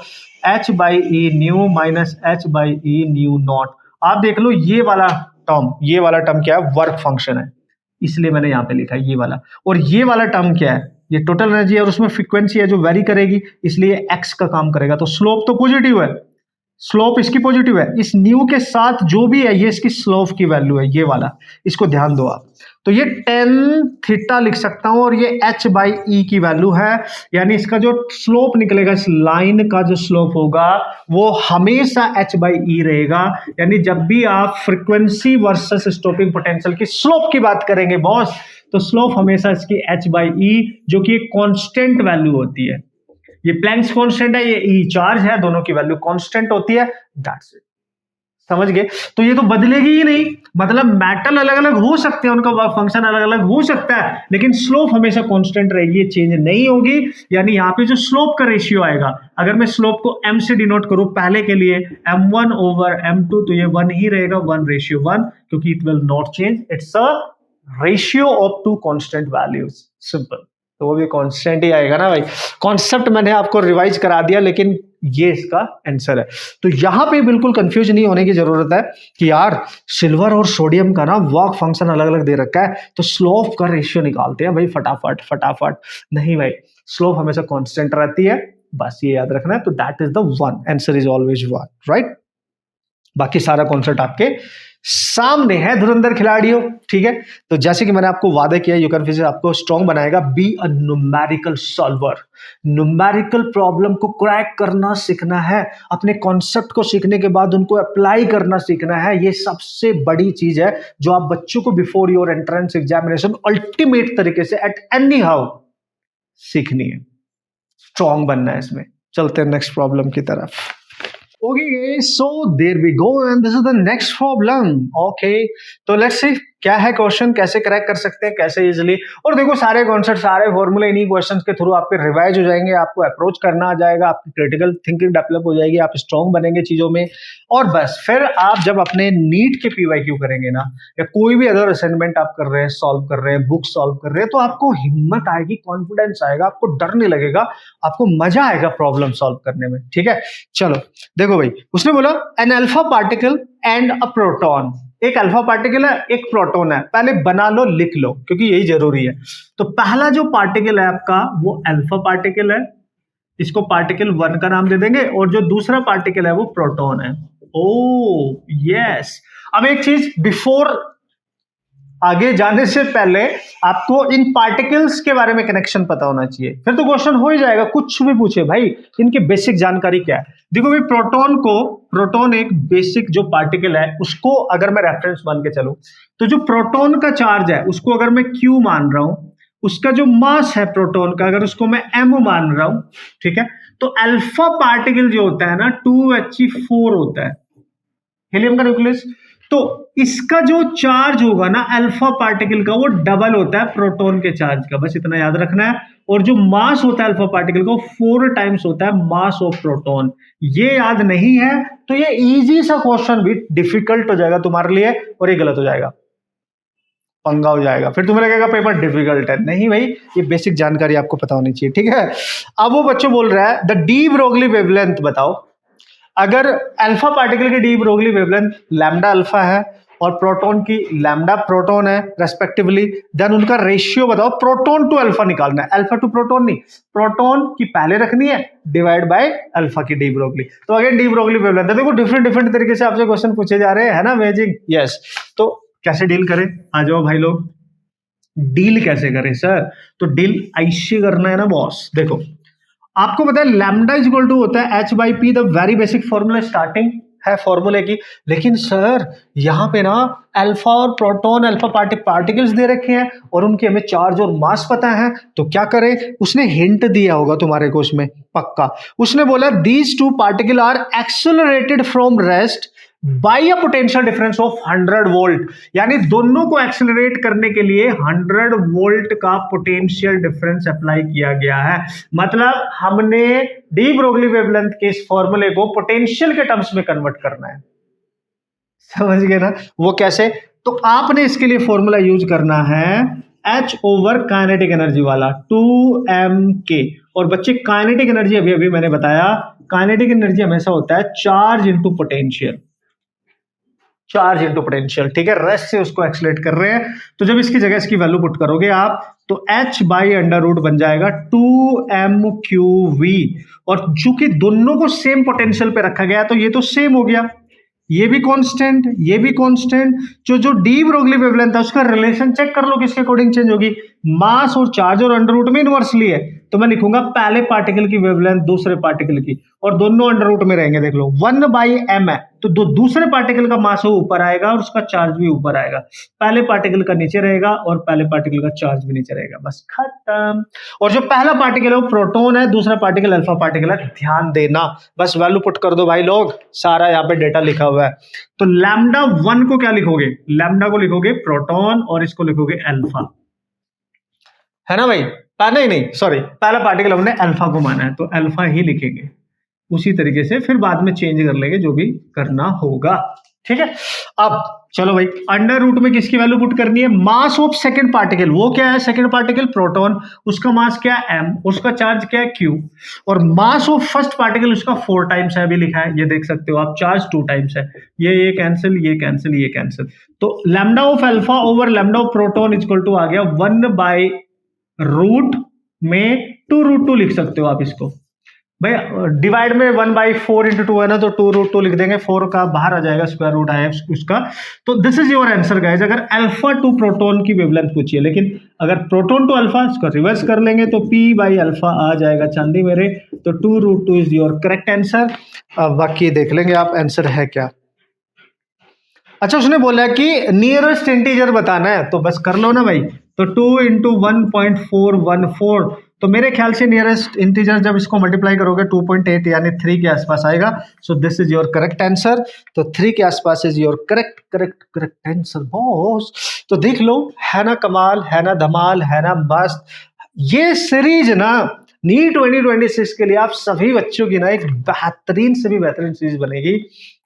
H by E new minus H by E new not. आप देख लो ये वाला टर्म क्या है, वर्क फंक्शन है, इसलिए मैंने यहां पे लिखा है ये वाला। और ये वाला टर्म क्या है, ये टोटल एनर्जी है, और उसमें फ्रीक्वेंसी है जो वेरी करेगी, इसलिए एक्स का काम करेगा। तो स्लोप तो पॉजिटिव है, स्लोप इसकी पॉजिटिव है, इस न्यू के साथ जो भी है ये इसकी स्लोप की वैल्यू है, ये वाला, इसको ध्यान दो आप। तो ये टेन थीटा लिख सकता हूं, और ये एच बाई ई की वैल्यू है, यानी इसका जो स्लोप निकलेगा, इस लाइन का जो स्लोप होगा वो हमेशा एच बाई ई रहेगा। यानी जब भी आप फ्रीक्वेंसी वर्सेस स्टॉपिंग पोटेंशियल की स्लोप की बात करेंगे बॉस, तो स्लोप हमेशा इसकी एच बाई ई, जो कि एक कांस्टेंट वैल्यू होती है, ये प्लैंक्स कांस्टेंट है, ये ई चार्ज है, दोनों की वैल्यू कांस्टेंट होती है, दैट्स इट। समझ गए? तो ये तो बदलेगी ही नहीं, मतलब मेटल अलग अलग हो सकते हैं, उनका वर्क फंक्शन अलग अलग हो सकता है, लेकिन स्लोप हमेशा कांस्टेंट रहेगी, ये चेंज नहीं होगी। यानी यहाँ पे जो स्लोप का रेशियो आएगा, अगर मैं स्लोप को m से डिनोट करूं पहले के लिए, m1 ओवर m2, तो ये 1 ही रहेगा, 1:1, क्योंकि it will not change, it's a ratio of two constant values, simple. तो वो भी कांस्टेंट ही आएगा ना भाई। कॉन्सेप्ट मैंने आपको रिवाइज करा दिया, लेकिन ये इसका आंसर है। तो यहां पे बिल्कुल कंफ्यूज नहीं होने की जरूरत है कि यार सिल्वर और सोडियम का ना वर्क फंक्शन अलग अलग दे रखा है, तो स्लोप का रेशियो निकालते हैं भाई फटाफट। नहीं भाई, स्लोप हमेशा कांस्टेंट रहती है, बस ये याद रखना है। तो that is the one, answer is always one, right. बाकी सारा कॉन्सेप्ट आपके सामने है धुरंधर खिलाड़ियों, ठीक है। तो जैसे कि मैंने आपको वादा किया, यूकन फिजिक्स आपको स्ट्रॉन्ग बनाएगा। Be a numerical solver, numerical problem को क्रैक करना सीखना है, अपने कॉन्सेप्ट को सीखने के बाद उनको अप्लाई करना सीखना है। ये सबसे बड़ी चीज है जो आप बच्चों को before your entrance examination ultimate तरीके से एट एनी हाउ सीखनी है, स्ट्रॉन्ग बनना है इसमें। चलते हैं नेक्स्ट प्रॉब्लम की तरफ। Okay, so there we go, and this is the next problem. Okay, तो let's see क्या है क्वेश्चन, कैसे क्रैक कर सकते हैं, कैसे इजीली। और देखो सारे कॉन्सेप्ट, सारे फॉर्मूले इन्हीं क्वेश्चंस के थ्रू आपके रिवाइज हो जाएंगे, आपको अप्रोच करना आ जाएगा, आपकी क्रिटिकल थिंकिंग डेवलप हो जाएगी, आप स्ट्रॉन्ग बनेंगे चीजों में। और बस फिर आप जब अपने नीट के पीवाईक्यू करेंगे ना, या कोई भी अदर असाइनमेंट आप कर रहे हैं, सॉल्व कर रहे हैं, बुक सॉल्व कर रहे हैं, तो आपको हिम्मत आएगी, कॉन्फिडेंस आएगा, आपको डर नहीं लगेगा, आपको मजा आएगा प्रॉब्लम सॉल्व करने में, ठीक है। चलो देखो भाई, उसने बोला an alpha particle and a proton, एक अल्फा पार्टिकल है, एक प्रोटॉन है। पहले बना लो, लिख लो, क्योंकि यही जरूरी है। तो पहला जो पार्टिकल है आपका वो अल्फा पार्टिकल है, इसको पार्टिकल 1 का नाम दे देंगे, और जो दूसरा पार्टिकल है वो प्रोटॉन है। ओ यस। अब एक चीज, बिफोर आगे जाने से पहले आपको इन पार्टिकल्स के बारे में कनेक्शन पता होना चाहिए, फिर तो क्वेश्चन हो ही जाएगा, कुछ भी पूछे भाई इनकी बेसिक जानकारी क्या है। देखो भाई, प्रोटॉन एक बेसिक जो पार्टिकल है, उसको अगर मैं रेफरेंस मान के चलूं, तो जो प्रोटॉन का चार्ज है उसको अगर मैं Q मान रहा हूं, उसका जो मास है प्रोटॉन का अगर उसको मैं M मान रहा हूं, ठीक है। तो अल्फा पार्टिकल जो होता है ना 2He4 होता है, हीलियम का न्यूक्लियस। तो इसका जो चार्ज होगा ना अल्फा पार्टिकल का, वो डबल होता है प्रोटॉन के चार्ज का, बस इतना याद रखना है। और जो मास होता है अल्फा पार्टिकल का, 4 टाइम्स होता है मास ऑफ प्रोटॉन। ये याद नहीं है तो ये इजी सा क्वेश्चन भी डिफिकल्ट हो जाएगा तुम्हारे लिए, और ये गलत हो जाएगा, पंगा हो जाएगा, फिर तुम्हें लगेगा पेपर डिफिकल्ट है। नहीं भाई, ये बेसिक जानकारी आपको पता होनी चाहिए, ठीक है। अब वो बच्चों बोल रहा है द डी ब्रोगली वेवलेंथ बताओ अगर अल्फा पार्टिकल की D Broglie wavelength lambda alpha है और प्रोटॉन की लैम्डा प्रोटॉन है रेस्पेक्टिवली, देन उनका रेशियो बताओ, प्रोटॉन टू अल्फा निकालना है, अल्फा टू प्रोटॉन नहीं, प्रोटॉन की पहले रखनी है डिवाइड बाय अल्फा की डी ब्रोगली। तो अगेन डी ब्रोगली वेवलेंथ है, देखो डिफरेंट डिफरेंट तरीके से आपसे क्वेश्चन पूछे जा रहे हैं, है ना अमेजिंग। यस, तो कैसे डील करें, आ जाओ भाई लोग। डील कैसे करें सर, तो डील ऐसे करना है ना बॉस। देखो आपको पता है लैम्डा इज इक्वल टू होता है H by P, the very basic formula starting है फॉर्मूले की। लेकिन सर यहाँ पे ना अल्फा और प्रोटॉन अल्फा पार्टिकल्स दे रखे हैं और उनके हमें चार्ज और मास पता है, तो क्या करें, उसने हिंट दिया होगा तुम्हारे को उसमें पक्का, उसने बोला these two particle are accelerated from rest by a potential difference of 100 volt, यानी दोनों को एक्सेलरेट करने के लिए 100 वोल्ट का पोटेंशियल डिफरेंस अप्लाई किया गया है। मतलब हमने डी ब्रोगली वेवलेंथ के इस फॉर्मूले को पोटेंशियल के टर्म्स में कन्वर्ट करना है, समझ गए ना। वो कैसे, तो आपने इसके लिए फॉर्मूला यूज करना है H ओवर काइनेटिक एनर्जी वाला 2mk। और बच्चे काइनेटिक एनर्जी अभी अभी मैंने बताया, काइनेटिक एनर्जी हमेशा होता है charge into potential, charge into potential, ठीक है, रेस्ट से उसको एक्सलेट कर रहे हैं। तो जब इसकी जगह इसकी वैल्यू पुट करोगे आप, तो h बाई अंडर रूट बन जाएगा 2mqv, और चूंकि दोनों को सेम पोटेंशियल पे रखा गया तो ये तो सेम हो गया, ये भी कांस्टेंट ये भी कांस्टेंट। जो डी ब्रोगली वेवलेंथ है उसका रिलेशन चेक कर लो किसके अकॉर्डिंग चेंज होगी, मास और चार्ज और अंडर रूट में इनवर्सली है, तो मैं लिखूंगा पहले पार्टिकल की वेवलेंथ दूसरे पार्टिकल की, और दोनों अंडर रूट में रहेंगे। देख लो 1/m है, तो दूसरे पार्टिकल का मास ऊपर आएगा और उसका चार्ज भी ऊपर आएगा, पहले पार्टिकल का नीचे रहेगा और पहले पार्टिकल का चार्ज भी नीचे रहेगा, बस खत्म। और जो पहला पार्टिकल है वो प्रोटॉन है, दूसरा पार्टिकल अल्फा पार्टिकल है, ध्यान देना, बस वैल्यू पुट कर दो भाई लोग, सारा यहाँ पे डेटा लिखा हुआ है। तो लैम्डा 1 को क्या लिखोगे, लैम्डा को लिखोगे प्रोटॉन और इसको लिखोगे अल्फा, है ना भाई। नहीं सॉरी, पहला पार्टिकल हमने अल्फा को माना है तो अल्फा ही लिखेंगे, उसी तरीके से फिर बाद में चेंज कर लेंगे जो भी करना होगा, ठीक है। अब चलो भाई, अंडर रूट में किसकी वैल्यू पुट करनी है, मास ऑफ सेकंड पार्टिकल, वो क्या है सेकंड पार्टिकल प्रोटॉन, उसका मास क्या है m, उसका चार्ज क्या है q, और मास ऑफ फर्स्ट पार्टिकल उसका 4 टाइम्स है, अभी लिखा है ये देख सकते हो आप, चार्ज 2 टाइम्स है, ये कैंसिल ये कैंसिल ये कैंसिल, तो lambda of alpha over lambda of proton equal to आ गया 1/रूट में 2√2 लिख सकते हो आप इसको भाई, डिवाइड में 1/4 इंटू 2 है ना, तो 2√2 लिख देंगे, 4 का बाहर आ जाएगा, स्क्वायर रूट आया उसका। तो this is your answer guys, अगर अल्फा टू प्रोटॉन की वेवलेंथ पूछिए, लेकिन अगर प्रोटॉन टू अल्फा इसका रिवर्स कर लेंगे तो p बाई अल्फा आ जाएगा चांदी मेरे, तो 2√2 इज योर करेक्ट आंसर। अब बाकी देख लेंगे आप आंसर है क्या। अच्छा, उसने बोला कि नियरेस्ट इंटीजर बताना है, तो बस कर लो ना भाई, तो 2 इंटू 1.414, तो मेरे ख्याल से नियरेस्ट इंटीजर जब इसको मल्टीप्लाई करोगे 2.8 यानी 3 के आसपास आएगा, सो this is your correct answer. तो 3 के आसपास is your correct answer boss. तो देख लो, है ना कमाल, है ना धमाल, है ना मस्त। ये सीरीज ना नीट 2026 के लिए आप सभी बच्चों की ना एक बेहतरीन से भी बेहतरीन सीरीज बनेगी,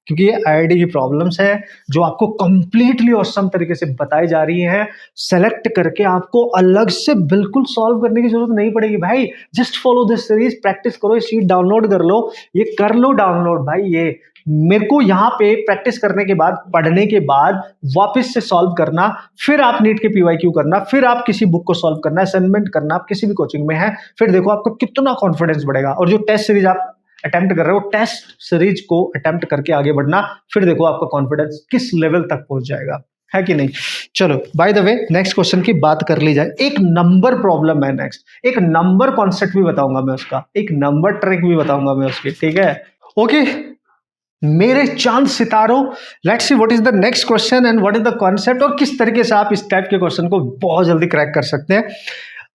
क्योंकि ये आईआईटी की प्रॉब्लम्स है जो आपको कंप्लीटली ऑसम तरीके से बताई जा रही हैं, सेलेक्ट करके आपको अलग से बिल्कुल सॉल्व करने की जरूरत नहीं पड़ेगी भाई। Just follow this series, practice करो, ये शीट डाउनलोड कर लो, ये कर लो डाउनलोड भाई। ये मेरे को यहाँ पे प्रैक्टिस करने के बाद, पढ़ने के बाद वापस से सॉल्व करना, फिर आप नीट के पीवाईक्यू करना, फिर आप किसी बुक को सॉल्व करना, असाइनमेंट करना, आप किसी भी कोचिंग में है, फिर देखो आपको कितना कॉन्फिडेंस बढ़ेगा। और जो टेस्ट सीरीज आप अटेम्प्ट कर रहे हो, टेस्ट सीरीज को अटेम्प्ट करके आगे बढ़ना, फिर देखो आपका कॉन्फिडेंस किस लेवल तक पहुंच जाएगा, है कि नहीं। चलो bye the way, next question की बात कर ली जाए। एक नंबर प्रॉब्लम है नेक्स्ट, एक नंबर कॉन्सेप्ट भी बताऊंगा मैं उसका, एक नंबर ट्रिक भी बताऊंगा मैं उसकी, ठीक है। ओके मेरे चांद सितारों, let's see what is the next question and what is the concept, और किस तरीके से आप इस टाइप के क्वेश्चन को बहुत जल्दी क्रैक कर सकते हैं।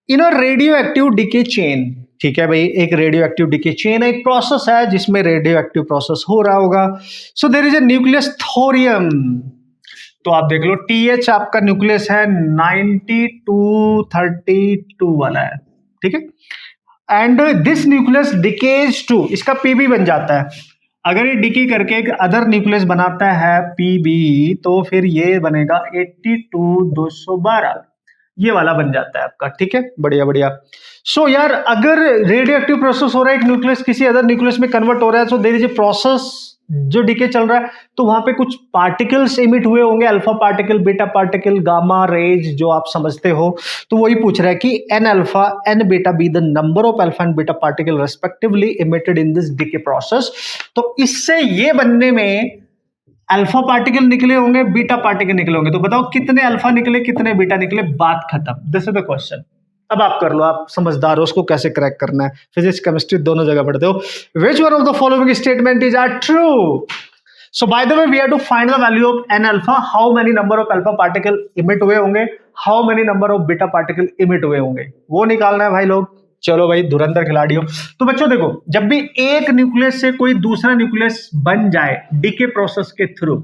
In a radioactive decay chain, ठीक है भाई, एक रेडियो एक्टिव डीके चेन है, एक प्रोसेस है जिसमें रेडियो एक्टिव प्रोसेस हो रहा होगा। So there is a nucleus thorium, तो आप देख लो TH आपका न्यूक्लियस है 9232 वाला है, ठीक है। And this nucleus decays to, इसका पीबी बन जाता है, अगर ये डिके करके एक अदर न्यूक्लियस बनाता है पीबी, तो फिर ये बनेगा 82212, ये वाला बन जाता है आपका, ठीक है, बढ़िया बढ़िया। सो यार अगर रेडियो एक्टिव प्रोसेस हो रहा है, एक न्यूक्लियस किसी अदर न्यूक्लियस में कन्वर्ट हो रहा है, so there is a process जो डीके चल रहा है, तो वहां पे कुछ पार्टिकल्स इमिट हुए होंगे, alpha particle, beta particle, gamma rays, जो आप समझते हो। तो वही पूछ रहा है कि N alpha N beta be the number of alpha and beta particle respectively emitted in this decay process. तो इससे ये बनने में अल्फा पार्टिकल निकले होंगे, बीटा पार्टिकल निकले होंगे, तो बताओ कितने अल्फा निकले कितने बीटा निकले, बात खत्म। This is the question. अब आप कर लो, आप समझदार हो, उसको कैसे क्रैक करना है, फिजिक्स केमिस्ट्री दोनों जगह पढ़ते हो। Which one of the following statement is are true? So by the way we have to find the value of N alpha, how many number of alpha particle emit हुए होंगे, how many number of beta particle emit हुए होंगे, वो निकालना है भाई लोग। चलो भाई धुरंधर खिलाड़ी हो। तो बच्चों देखो, जब भी एक न्यूक्लियस से कोई दूसरा न्यूक्लियस बन जाए डीके प्रोसेस के थ्रू,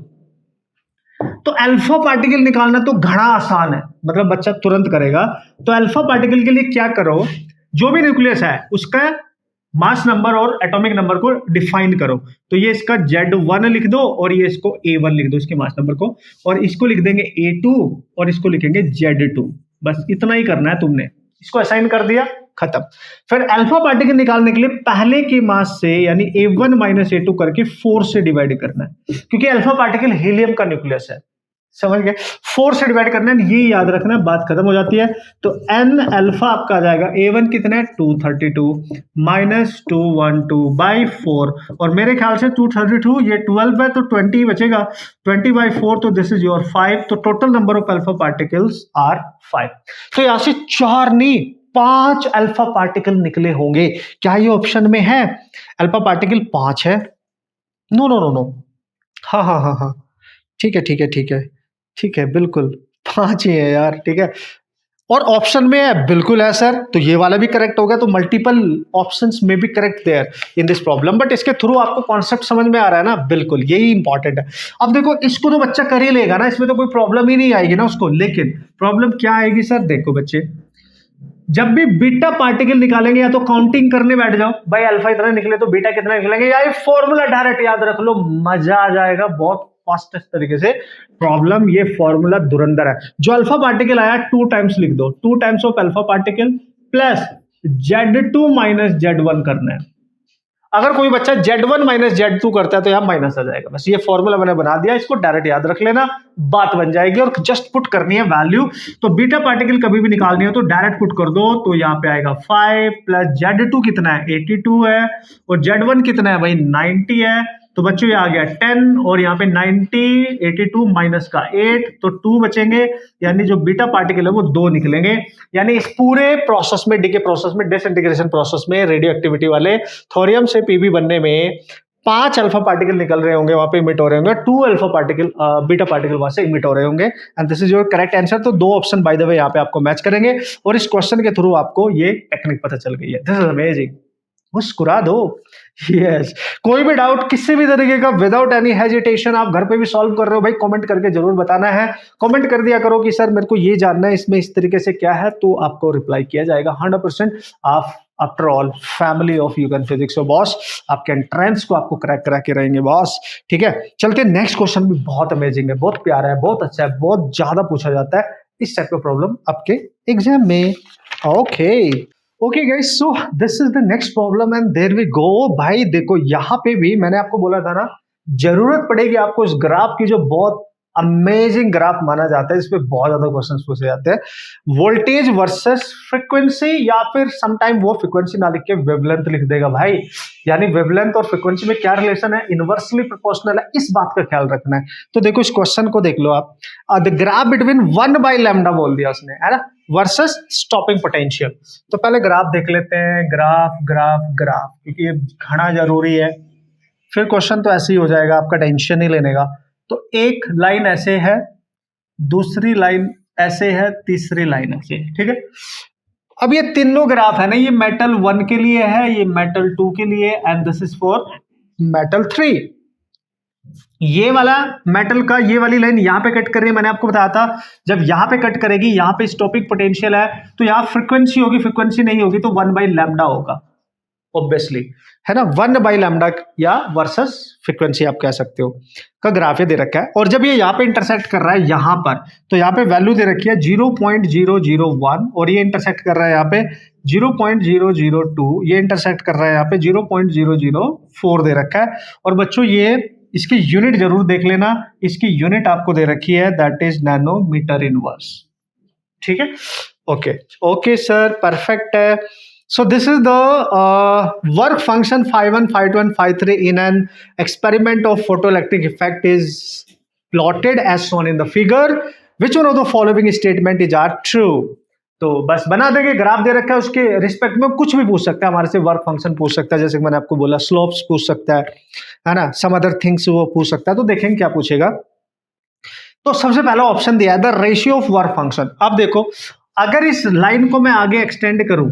तो अल्फा पार्टिकल निकालना तो घना आसान है, मतलब बच्चा तुरंत करेगा। तो अल्फा पार्टिकल के लिए क्या करो, जो भी न्यूक्लियस है उसका मास नंबर और एटॉमिक नंबर को डिफाइन करो। तो ये इसका Z1 लिख दो और ये इसको A1 लिख दो, इसके मास नंबर को, और इसको लिख देंगे A2 और इसको लिखेंगे Z2। बस इतना ही करना है तुमने, इसको असाइन कर दिया, खत्म। फिर अल्फा पार्टिकल निकालने के लिए पहले के मास से यानी A1 माइनस A2 करके 4 से डिवाइड करना है, क्योंकि अल्फा पार्टिकल हीलियम का न्यूक्लियस है, समझ गए। 4 से डिवाइड करना है, ये याद रखना है, बात खत्म हो जाती है। तो n अल्फा आपका आ जाएगा A1 कितना है 232 माइनस 212 बाई 4, और मेरे ख्याल से 232 ये 12 है तो 20 बचेगा, 20 बाई 4, तो दिस इज योर 5। तो total number of alpha particles are 5। तो यहां से 4 नहीं 5 अल्फा पार्टिकल निकले होंगे। क्या ये ऑप्शन में है? अल्फा पार्टिकल 5 है? नो नो नो नो, हाँ हाँ हाँ हाँ, ठीक है ठीक है ठीक है ठीक है, बिल्कुल 5 ही है यार, ठीक है। और ऑप्शन में है, बिल्कुल है सर, तो ये वाला भी करेक्ट होगा। तो मल्टीपल ऑप्शंस में भी correct there in this problem, but इसके थ्रू आपको कॉन्सेप्ट समझ में आ रहा है ना, बिल्कुल यही इंपॉर्टेंट है। अब देखो इसको तो बच्चा कर ही लेगा ना, इसमें तो कोई प्रॉब्लम ही नहीं आएगी ना उसको। लेकिन प्रॉब्लम क्या आएगी सर? देखो बच्चे, जब भी बीटा पार्टिकल निकालेंगे या तो काउंटिंग करने बैठ जाओ, भाई अल्फा इतना निकले तो बीटा कितना निकलेंगे, या ये फॉर्मूला डायरेक्ट याद रख लो, मजा आ जाएगा बहुत फास्टेस्ट तरीके से। प्रॉब्लम ये फॉर्मूला धुरंधर है। जो अल्फा पार्टिकल आया 2 टाइम्स लिख दो, 2 times of alpha particle plus Z2 minus Z1 करना है। अगर कोई बच्चा Z1 माइनस Z2 करता है तो यहां माइनस आ जाएगा। बस ये फॉर्मूला मैंने बना दिया, इसको डायरेक्ट याद रख लेना, बात बन जाएगी। और जस्ट पुट करनी है वैल्यू। तो बीटा पार्टिकल कभी भी निकालनी हो तो डायरेक्ट पुट कर दो। तो यहाँ पे आएगा 5 प्लस Z2 कितना है 82 है, और Z1 कितना है भाई 90 है। तो बच्चों ये आ गया 10, और यहाँ पे 90 82 माइनस का 8, तो 2 बचेंगे, यानी जो बीटा पार्टिकल है वो 2 निकलेंगे। यानी इस पूरे प्रोसेस में, डीके प्रोसेस में, डिसइंटीग्रेशन प्रोसेस में, रेडियो एक्टिविटी वाले थोरियम से पीबी बनने में 5 अल्फा पार्टिकल निकल रहे होंगे, वहां पे इमिट हो रहे होंगे, 2 अल्फा पार्टिकल बीटा पार्टिकल वहां से इमिट हो रहे होंगे। And this is your correct answer. तो 2 ऑप्शन बाय द वे यहाँ पे आपको मैच करेंगे, और इस क्वेश्चन के थ्रू आपको ये टेक्निक पता चल गई है। दिस इज अमेजिंग, मुस्कुरा दो। यस, कोई भी डाउट किसी भी तरीके का विदाउट एनी हेजिटेशन आप घर पे भी सॉल्व कर रहे हो भाई, कमेंट करके जरूर बताना है। कमेंट कर दिया करो कि सर मेरे को ये जानना है इसमें इस तरीके से क्या है, तो आपको रिप्लाई किया जाएगा 100%। आप after all family of Yukon physics हो बॉस, आपके एंट्रेंस को आपको क्रैक करा के रहेंगे बॉस, ठीक है। चलते नेक्स्ट क्वेश्चन भी बहुत अमेजिंग है, बहुत प्यारा है, बहुत अच्छा है, बहुत ज्यादा पूछा जाता है इस टाइप का प्रॉब्लम आपके एग्जाम में। Okay guys, so this is the next problem and there we go. भाई देखो यहाँ पे भी मैंने आपको बोला था ना, जरूरत पड़ेगी आपको इस ग्राफ की, जो बहुत अमेजिंग ग्राफ माना जाता है, इस पे बहुत ज्यादा क्वेश्चंस पूछे जाते हैं। वोल्टेज वर्सेस फ्रीक्वेंसी, या फिर समटाइम वो फ्रीक्वेंसी ना लिख के वेवलेंथ लिख देगा भाई, यानी वेवलेंथ और फ्रीक्वेंसी में क्या रिलेशन है, इनवर्सली प्रोपोर्शनल है, इस बात का ख्याल रखना है। तो देखो इस क्वेश्चन को देख लो आप, द ग्राफ बिटवीन 1/λ बोल दिया उसने, है ना, वर्सेस स्टॉपिंग पोटेंशियल। तो पहले ग्राफ देख लेते हैं, ग्राफ ग्राफ ग्राफ, क्योंकि ये घना जरूरी है। फिर क्वेश्चन तो ऐसे ही हो जाएगा, आपका टेंशन ही लेने का। तो एक लाइन ऐसे है, दूसरी लाइन ऐसे है, तीसरी लाइन ऐसे है, ठीक है। अब ये तीनों ग्राफ है ना, ये मेटल 1 के लिए है, ये मेटल 2 के लिए, and this is for metal 3। ये वाला मेटल का ये वाली लाइन यहाँ पे कट कर रही है, मैंने आपको बताया था जब यहाँ पे कट करेगी, यहाँ पे स्टॉपिंग पोटेंशियल है, तो यहाँ फ्रीक्वेंसी होगी, फ्रीक्वेंसी नहीं होगी तो 1/λ होगा। ऑब्वियसली, है ना, 1/λ या वर्सेस फ्रीक्वेंसी आप कह सकते हो का ग्राफ ये दे रखा है। और जब ये यहाँ पे इंटरसेक्ट कर रहा है यहाँ पर, तो यहाँ पे वैल्यू दे रखी है 0.001 और ये इंटरसेक्ट कर रहा है यहाँ पे 0.002, ये इंटरसेक्ट कर रहा है यहाँ पे 0.004 दे रखा है। और बच्चों ये इसकी यूनिट जरूर देख लेना, इसकी यूनिट आपको दे रखी है, दैट इज नैनोमीटर इनवर्स। ठीक है, ओके ओके सर, परफेक्ट है। So this is the work function phi 1, phi 2 and phi 3 in an experiment of photoelectric effect is plotted as shown in the figure. Which one of the following statement is are true? तो बस बना देंगे, graph दे रखा है, उसके respect में कुछ भी पूछ सकता है हमारे से, वर्क फंक्शन पूछ सकता है, जैसे कि मैंने आपको बोला स्लोप्स पूछ सकता है ना, सम अदर थिंग्स वो पूछ सकता है। तो देखेंगे क्या पूछेगा। तो सबसे पहला ऑप्शन दिया है the ratio of work function. अब देखो, अगर इस लाइन को मैं आगे एक्सटेंड करूं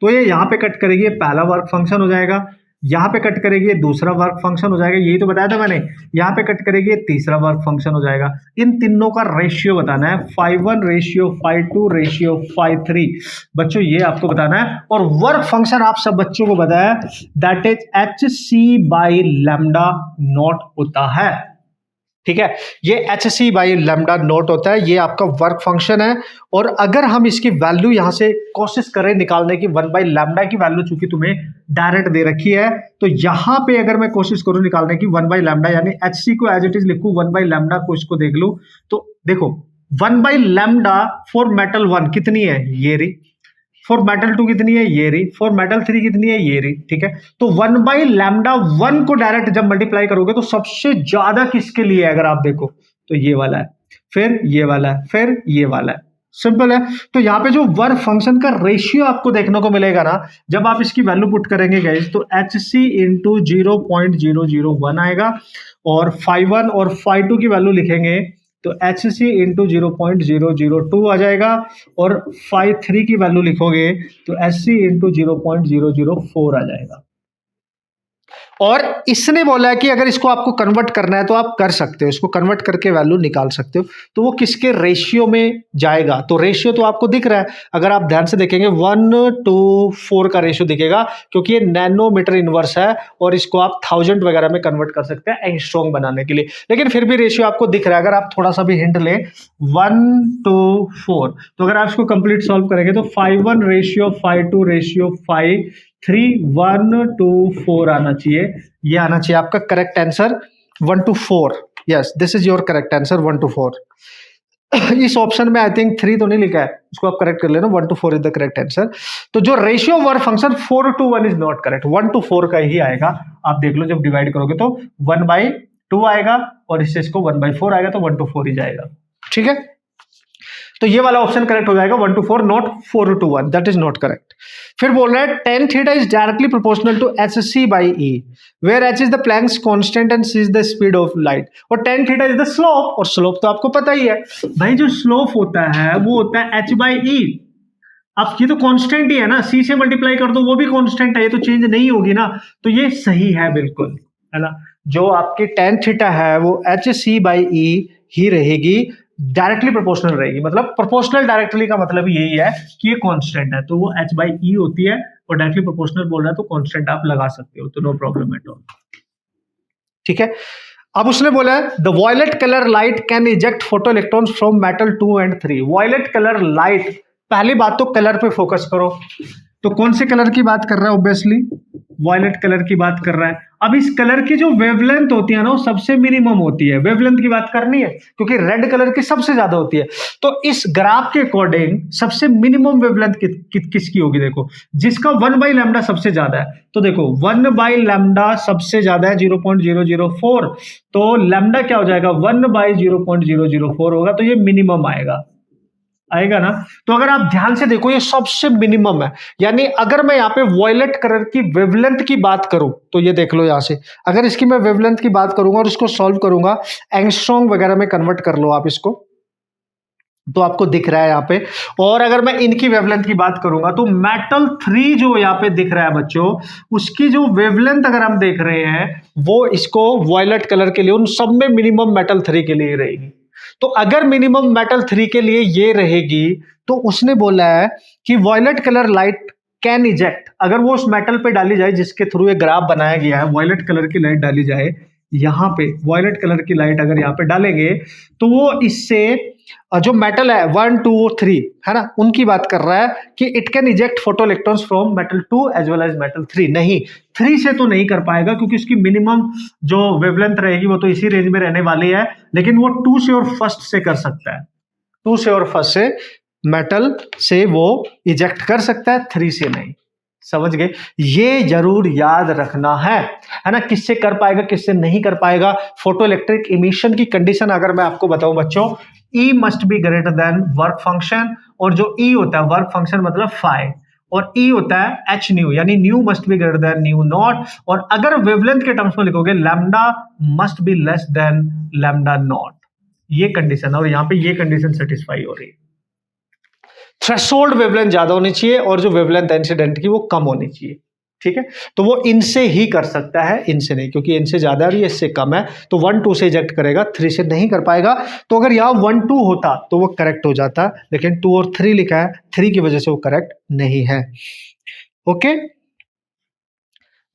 तो ये यहाँ पे कट करेगी, ये पहला वर्क फंक्शन हो जाएगा, यहाँ पे कट करेगी, ये दूसरा वर्क फंक्शन हो जाएगा, यही तो बताया था मैंने, यहाँ पे कट करेगी, ये तीसरा वर्क फंक्शन हो जाएगा। इन तीनों का रेशियो बताना है, phi 1 ratio, phi 2 ratio, phi 3, बच्चों ये आपको बताना है। और वर्क फंक्शन आप सब बच्चों को बताया, दैट इज hc/λ नॉट होता है। ठीक है, ये hc/λ नॉट होता है, ये आपका वर्क फंक्शन है। और अगर हम इसकी वैल्यू यहां से कोशिश करें निकालने की, 1/λ की वैल्यू चूंकि तुम्हें डायरेक्ट दे रखी है, तो यहां पे अगर मैं कोशिश करूं निकालने की 1/λ, यानी hc को एज इट इज लिखूं, 1/λ को इसको देख लूं, तो देखो 1/λ फॉर मेटल 1 कितनी है, ये रही, फॉर मेटल 2 कितनी है, ये रही, फॉर मेटल 3 कितनी है, ये रही। ठीक है, तो 1/λ1 को डायरेक्ट जब मल्टीप्लाई करोगे तो सबसे ज्यादा किसके लिए है, अगर आप देखो तो ये वाला है, फिर ये वाला है, फिर ये वाला है। सिंपल है। तो यहाँ पे जो वर्क फंक्शन का रेशियो आपको देखने को मिलेगा ना, जब आप इसकी वैल्यू पुट करेंगे गाइस, तो hc इंटू 0.001 आएगा, और phi 1 और phi 2 की वैल्यू लिखेंगे तो hc इंटू 0.002 आ जाएगा, और phi 3 की वैल्यू लिखोगे तो hc इंटू 0.004 आ जाएगा। और इसने बोला है कि अगर इसको आपको कन्वर्ट करना है तो आप कर सकते हो, इसको कन्वर्ट करके वैल्यू निकाल सकते हो। तो वो किसके रेशियो में जाएगा, तो रेशियो तो आपको दिख रहा है, अगर आप ध्यान से देखेंगे 1:4 का रेशियो दिखेगा, क्योंकि ये नैनोमीटर इनवर्स है, और इसको आप 1000 वगैरह में कन्वर्ट कर सकते हैं एंगस्ट्रॉम बनाने के लिए। लेकिन फिर भी रेशियो आपको दिख रहा है, अगर आप थोड़ा सा भी हिंट लें 1:4, तो अगर आप इसको कंप्लीट सॉल्व करेंगे तो phi 1 ratio, phi 2 ratio, phi 3 1:4 आना चाहिए, ये आना चाहिए आपका correct answer 1:4। Yes, this is your correct answer 1:4। इस ऑप्शन में आई थिंक 3 तो नहीं लिखा है, इसको आप करेक्ट कर लेना, 1:4 इज द करेक्ट आंसर। तो जो ratio work function 4:1 is not correct, 1:4 का ही आएगा। आप देख लो जब डिवाइड करोगे तो 1/2 आएगा, और इससे इसको 1/4 आएगा, तो 1:4 ही जाएगा। ठीक है, तो ये वाला ऑप्शन करेक्ट हो जाएगा 1:4, not 4:1, that is not correct. फिर बोल रहा है tan theta is directly proportional to hc/e, where h is the Planck's constant and c is the speed of light. और tan theta is the slope, और slope तो आपको पता ही है भाई, जो स्लोप होता है वो होता है h/e। अब ये तो कांस्टेंट ही है ना, c से मल्टीप्लाई कर दो वो भी कांस्टेंट है, ये तो चेंज नहीं होगी ना, तो ये सही है बिल्कुल, है ना। जो आपकी tan थीटा है वो hc/e ही रहेगी, डायरेक्टली प्रोपोर्शनल रहेगी। मतलब प्रोपोर्शनल डायरेक्टली का मतलब यही है कि ये कांस्टेंट है, तो वो h/e होती है, और डायरेक्टली प्रोपोर्शनल बोल रहा है तो कांस्टेंट आप लगा सकते हो, तो नो प्रॉब्लम एट ऑल। ठीक है, अब उसने बोला है the violet colour light can eject photo electrons from metal 2 and 3। Violet colour light, पहली बात तो कलर पे फोकस करो, तो कौन से कलर की बात कर रहा है, ऑब्वियसली वॉयलेट कलर की बात कर रहा है। अब इस कलर की जो वेवलेंथ होती है ना, वो सबसे मिनिमम होती है, वेवलेंथ की बात करनी है, क्योंकि रेड कलर की सबसे ज्यादा होती है। तो इस ग्राफ के अकॉर्डिंग सबसे मिनिमम वेवलेंथ किसकी होगी, देखो जिसका 1/λ सबसे ज्यादा है, तो देखो 1/λ सबसे ज्यादा है 0.004, तो लैम्डा क्या हो जाएगा 1/0.004 होगा, तो ये मिनिमम आएगा ना। तो अगर आप ध्यान से देखो ये सबसे मिनिमम है, यानी अगर मैं यहाँ पे वॉयलेट कलर की वेवलेंथ की बात करूं, तो ये देख लो यहाँ से, अगर इसकी मैं वेवलेंथ की बात करूंगा और इसको सॉल्व करूंगा, एंगस्ट्रॉम वगैरह में कन्वर्ट कर लो आप इसको, तो आपको दिख रहा है यहाँ पे। और अगर मैं इनकी वेवलेंथ की बात करूंगा तो मेटल 3 जो यहाँ पे दिख रहा है बच्चों, उसकी जो वेवलेंथ अगर हम देख रहे हैं वो इसको वॉयलेट कलर के लिए, उन सब में मिनिमम मेटल 3 के लिए रहेगी। तो अगर मिनिमम मेटल 3 के लिए ये रहेगी, तो उसने बोला है कि violet colour light can eject, अगर वो उस मेटल पे डाली जाए जिसके थ्रू ये ग्राफ बनाया गया है, वॉयलेट कलर की लाइट डाली जाए यहाँ पे, वॉयलेट कलर की लाइट अगर यहाँ पे डालेंगे तो वो इससे जो मेटल है 1 2 3 है ना, उनकी बात कर रहा है कि it can eject photo electrons from metal 2 as well as metal 3। नहीं, 3 से तो नहीं कर पाएगा क्योंकि उसकी मिनिमम जो वेवलेंथ रहेगी वो तो इसी रेंज में रहने वाली है, लेकिन वो 2 से और फर्स्ट से कर सकता है, 2 से और फर्स्ट से मेटल से वो इजेक्ट कर सकता है, 3 से नहीं। समझ गए? ये जरूर याद रखना है ना, किससे कर पाएगा किससे नहीं कर पाएगा। फोटो इलेक्ट्रिक इमिशन की कंडीशन अगर मैं आपको बताऊं बच्चों, E must be greater then work function, और जो E होता है वर्क फंक्शन मतलब फाई, और E होता है एच न्यू, यानी new must be greater then new not. और अगर वेवलेंथ के टर्म्स में लिखोगे lambda must be less than lambda naught, ये कंडीशन है, और यहाँ पे ये कंडीशन सेटिस्फाई हो रही है। थ्रेशोल्ड वेवलेंथ ज्यादा होनी चाहिए और जो वेवलेंथ इंसिडेंट की वो कम होनी चाहिए, ठीक है। तो वो इनसे ही कर सकता है, इनसे नहीं, क्योंकि इनसे ज्यादा है, इससे कम है, तो 1 2 से इजेक्ट करेगा, 3 से नहीं कर पाएगा। तो अगर यहाँ 1 2 होता तो वो करेक्ट हो जाता, लेकिन 2 और 3 लिखा है, 3 की वजह से वो करेक्ट नहीं है। ओके,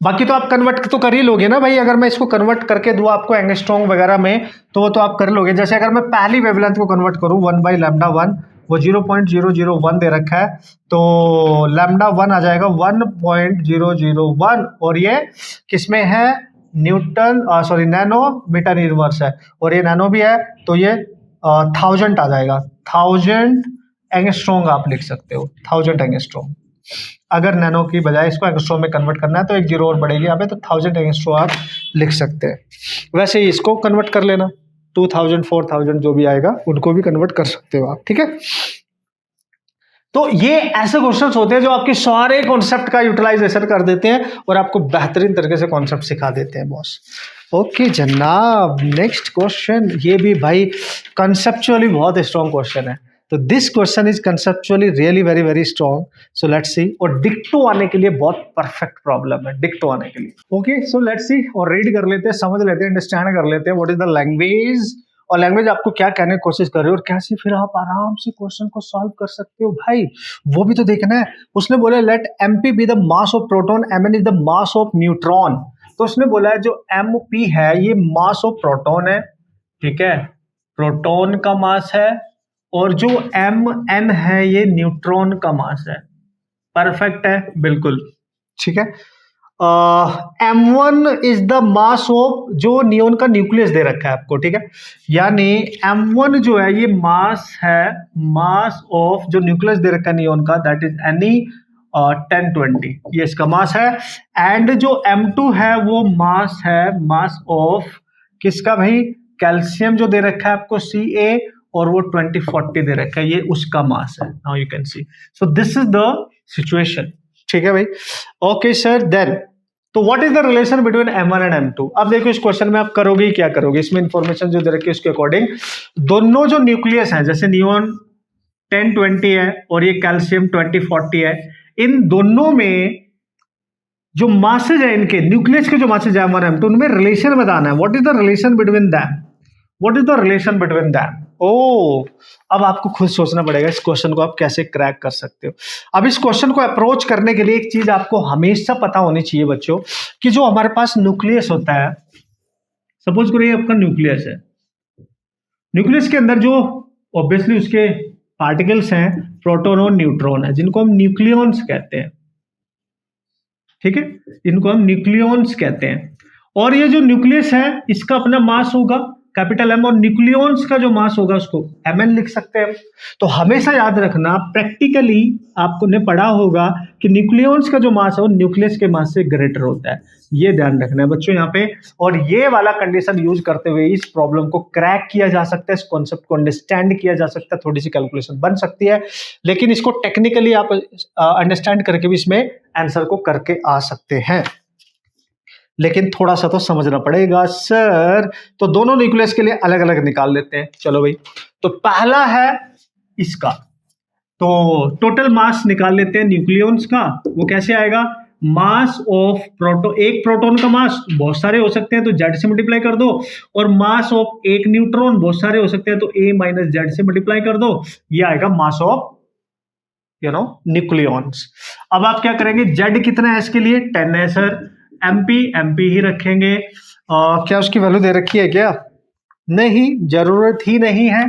बाकी तो आप कन्वर्ट तो कर ही लोगे ना भाई, अगर मैं इसको कन्वर्ट करके दूं आपको एंगस्ट्रॉम वगैरह में तो वो तो आप कर लोगे। जैसे अगर मैं पहली वेवलेंथ को कन्वर्ट करूं 1/λ1, वो 0.001 दे रखा है, तो λ1 आ जाएगा 1.001, और ये किसमें है, newton sorry nanometre inverse है, और ये नैनो भी है, तो ये 1000 आ जाएगा, 1000 एंगस्ट्रॉम आप लिख सकते हो, 1000 एंगस्ट्रॉम। अगर नैनो की बजाय इसको एंगस्ट्रॉम में कन्वर्ट करना है तो एक जीरो और बढ़ेगी यहाँ पे, तो 1000 एंगस्ट्रॉम आप लिख सकते हैं। वैसे ही इसको कन्वर्ट कर लेना, 2000 4000 जो भी आएगा उनको भी कन्वर्ट कर सकते हो आप, ठीक है। तो ये ऐसे क्वेश्चंस होते हैं जो आपके सारे कॉन्सेप्ट का यूटिलाइजेशन कर देते हैं और आपको बेहतरीन तरीके से कॉन्सेप्ट सिखा देते हैं बॉस। ओके जनाब, नेक्स्ट क्वेश्चन, ये भी भाई कंसेप्चुअली बहुत स्ट्रॉन्ग क्वेश्चन है। तो this question is conceptually really very very strong, so let's सी। और डिक्टो आने के लिए बहुत परफेक्ट प्रॉब्लम है, डिक्टो आने के लिए। ओके सो लेट्स सी, और रीड कर लेते हैं, समझ लेते हैं, अंडरस्टैंड कर लेते हैं व्हाट इज द लैंग्वेज, और लैंग्वेज आपको क्या कहने की कोशिश कर रही है और कैसे फिर आप आराम से क्वेश्चन को सॉल्व कर सकते हो भाई, वो भी तो देखना है। उसने बोला let MP be the mass of proton, MN is the mass of neutron. तो उसने बोला है जो एमपी है ये मास ऑफ प्रोटॉन है, ठीक है, प्रोटॉन का मास है, और जो एम एन है ये न्यूट्रॉन का मास है। परफेक्ट है, बिल्कुल ठीक है। M1 is the mass of, जो नियोन का न्यूक्लियस दे रखा है आपको, ठीक है, यानी M1 जो है ये मास है, मास ऑफ जो न्यूक्लियस दे रखा है नियोन का, दैट इज Ne 1020, ये इसका मास है। एंड जो M2 है वो मास है, मास ऑफ किसका भाई, कैल्शियम जो दे रखा है आपको Ca, और वो 2040 दे रखा है, ये उसका मास है। Now you can C, so this is the situation, ठीक है भाई। ओके सर, देन तो what is the relation between M1 and M2। अब देखो इस क्वेश्चन में आप करोगे क्या करोगे, इसमें इंफॉर्मेशन जो दे रखी है उसके अकॉर्डिंग दोनों जो न्यूक्लियस है, जैसे नियोन 1020 है और ये कैल्शियम 2040 है, इन दोनों में जो मासेज है, इनके न्यूक्लियस के जो मासेज है M1 M2, उनमें रिलेशन बताना है। What is the relation between them, what is the relation between them. Oh, अब आपको खुद सोचना पड़ेगा इस क्वेश्चन को आप कैसे क्रैक कर सकते हो। अब इस क्वेश्चन को अप्रोच करने के लिए एक चीज आपको हमेशा पता होनी चाहिए बच्चों, कि जो हमारे पास न्यूक्लियस होता है, सपोज करो ये आपका न्यूक्लियस है, न्यूक्लियस के अंदर जो ऑब्वियसली उसके पार्टिकल्स हैं, प्रोटॉन और न्यूट्रॉन है, जिनको हम न्यूक्लियॉन्स कहते हैं, ठीक है, इनको हम न्यूक्लियॉन्स कहते हैं। और ये जो न्यूक्लियस है इसका अपना मास होगा कैपिटल M, और न्यूक्लियॉन्स का जो मास होगा उसको Mn लिख सकते हैं। तो हमेशा याद रखना, प्रैक्टिकली आपको ने पढ़ा होगा कि न्यूक्लियॉन्स का जो मास है वो न्यूक्लियस के मास से ग्रेटर होता है, ये ध्यान रखना है बच्चों यहाँ पे। और ये वाला कंडीशन यूज करते हुए इस प्रॉब्लम को क्रैक किया जा सकता है, इस कॉन्सेप्ट को अंडरस्टैंड किया जा सकता है, थोड़ी सी कैलकुलेशन बन सकती है, लेकिन इसको टेक्निकली आप अंडरस्टैंड करके भी इसमें आंसर को करके आ सकते हैं, लेकिन थोड़ा सा तो समझना पड़ेगा सर। तो दोनों न्यूक्लियस के लिए अलग अलग निकाल लेते हैं, चलो भाई। तो पहला है इसका, तो टोटल मास निकाल लेते हैं न्यूक्लियॉन्स का, वो कैसे आएगा, मास ऑफ प्रोटॉन, एक प्रोटॉन का मास बहुत सारे हो सकते हैं तो Z से मल्टीप्लाई कर दो, और मास ऑफ एक न्यूट्रॉन बहुत सारे हो सकते हैं तो A - Z से मल्टीप्लाई कर दो, ये आएगा मास ऑफ न्यूक्लियॉन्स। अब आप क्या करेंगे, जेड कितना है इसके लिए 10 है सर, एमपी ही रखेंगे। क्या उसकी वैल्यू दे रखी है क्या, नहीं, जरूरत ही नहीं है।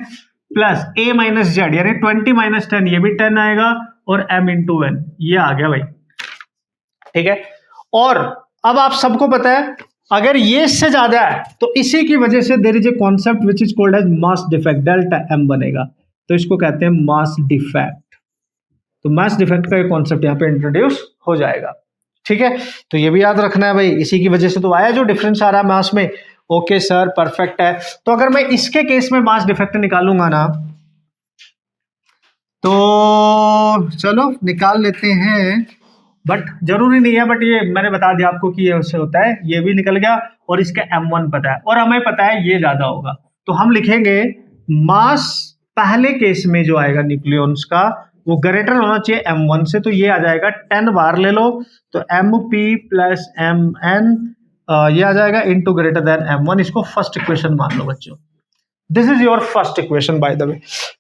प्लस ए माइनस जेड यानी 20 माइनस 10, ये भी 10 आएगा, और m इंटू एन, ये आ गया भाई, ठीक है। और अब आप सबको पता है अगर ये इससे ज्यादा है तो इसी की वजह से there is a concept which is called as mass defect, delta m बनेगा, तो इसको कहते हैं मास डिफेक्ट। तो मास डिफेक्ट का कॉन्सेप्ट यहाँ पे इंट्रोड्यूस हो जाएगा, ठीक है। तो ये भी याद रखना है भाई, इसी की वजह से तो आया जो डिफरेंस आ रहा है मास में। ओके सर, परफेक्ट है। तो अगर मैं इसके केस में मास डिफेक्ट निकालूंगा ना, तो चलो निकाल लेते हैं, बट जरूरी नहीं है, बट ये मैंने बता दिया आपको कि ये उससे होता है, ये भी निकल गया, और इसका m1 पता है, और हमें पता है ये ज्यादा होगा, तो हम लिखेंगे मास पहले केस में जो आएगा न्यूक्लियॉन्स का वो ग्रेटर होना चाहिए m1 से, तो ये आ जाएगा 10 बार ले लो, तो mp प्लस mn ये आ जाएगा इनटू ग्रेटर देन m1। इसको फर्स्ट इक्वेशन मान लो बच्चों, this is your first equation by the way.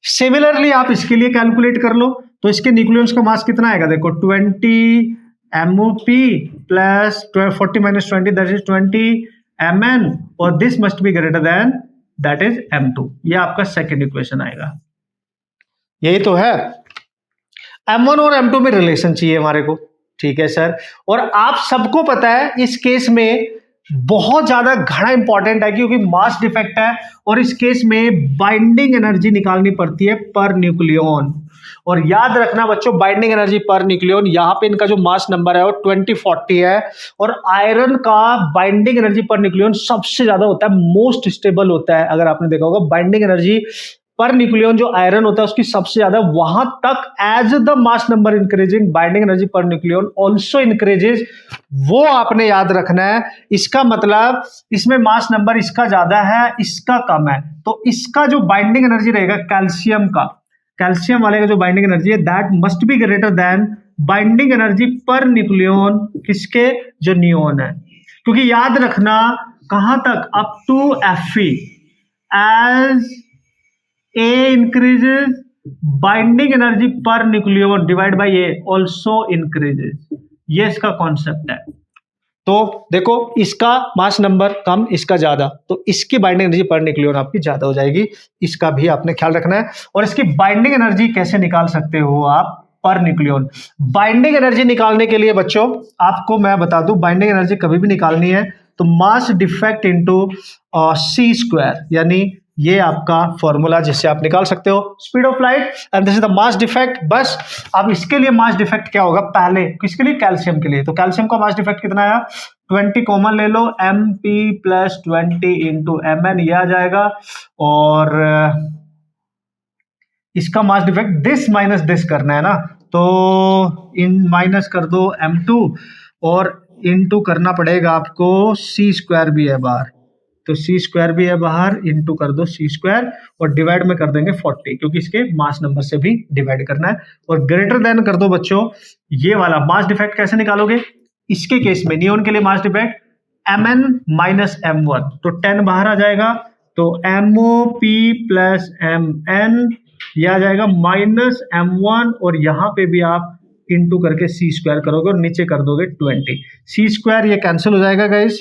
Similarly आप इसके लिए कैलकुलेट कर लो, तो इसके न्यूक्लियॉन्स का मास कितना आएगा, देखो 20 MOP plus 40 minus 20 that is 20 MN, और this must be greater then that is M2। ये आपका सेकेंड इक्वेशन आएगा, यही तो है। M1 और M2 में रिलेशन चाहिए हमारे को, ठीक है सर। और आप सबको पता है इस केस में बहुत ज्यादा घना इंपॉर्टेंट है, क्योंकि मास डिफेक्ट है, और इस केस में बाइंडिंग एनर्जी निकालनी पड़ती है पर न्यूक्लियॉन। और याद रखना बच्चों, बाइंडिंग एनर्जी पर न्यूक्लियॉन, यहाँ पे इनका जो मास नंबर है वो 2040 है, और आयरन का बाइंडिंग एनर्जी पर न्यूक्लियॉन सबसे ज्यादा होता है, मोस्ट स्टेबल होता है। अगर आपने देखा होगा बाइंडिंग एनर्जी पर न्यूक्लियॉन जो आयरन होता है उसकी सबसे ज्यादा, वहां तक as the mass number increasing binding energy per nucleon also increases, वो आपने याद रखना है। इसका मतलब इसमें मास नंबर इसका ज्यादा है, इसका कम है, तो इसका जो बाइंडिंग एनर्जी रहेगा कैल्शियम का, कैल्शियम वाले का जो बाइंडिंग एनर्जी है that must be greater than binding energy per nucleon किसके, जो नियोन है। क्योंकि याद रखना कहां तक, up to Fe, as A increases binding energy per nucleon divided by A also increases, ये इसका कॉन्सेप्ट है। तो देखो इसका मास नंबर कम, इसका ज्यादा, तो इसकी बाइंडिंग एनर्जी पर न्यूक्लियन आपकी ज्यादा हो जाएगी, इसका भी आपने ख्याल रखना है। और इसकी बाइंडिंग एनर्जी कैसे निकाल सकते हो आप पर न्यूक्लियन। बाइंडिंग एनर्जी निकालने के लिए बच्चों आपको मैं बता दूं, बाइंडिंग एनर्जी कभी भी निकालनी है तो मास डिफेक्ट इंटू C², यानी ये आपका फॉर्मूला जिससे आप निकाल सकते हो speed of light, and this is the mass defect. बस अब इसके लिए मास डिफेक्ट क्या होगा, पहले किसके लिए, कैल्शियम के लिए, तो कैल्शियम का मास डिफेक्ट कितना आया, 20 कॉमन ले लो, MP प्लस 20 इंटू MN, ये आ जाएगा। और इसका mass defect this minus this करना है ना, तो इन माइनस कर दो M2, और इनटू करना पड़ेगा आपको C² भी है बाहर, तो C² भी है बाहर, इनटू कर दो C², और डिवाइड में कर देंगे 40, क्योंकि इसके मास नंबर से भी डिवाइड करना है, और ग्रेटर देन कर दो बच्चों। ये वाला मास डिफेक्ट कैसे निकालोगे, इसके केस में नियोन के लिए mass defect Mn minus M1, तो 10 बाहर आ जाएगा, तो MOP प्लस MN, यह आ जाएगा माइनस M1, और यहाँ पे भी आप इनटू करके C² करोगे और नीचे कर दोगे 20। C² ये कैंसिल हो जाएगा गाइस,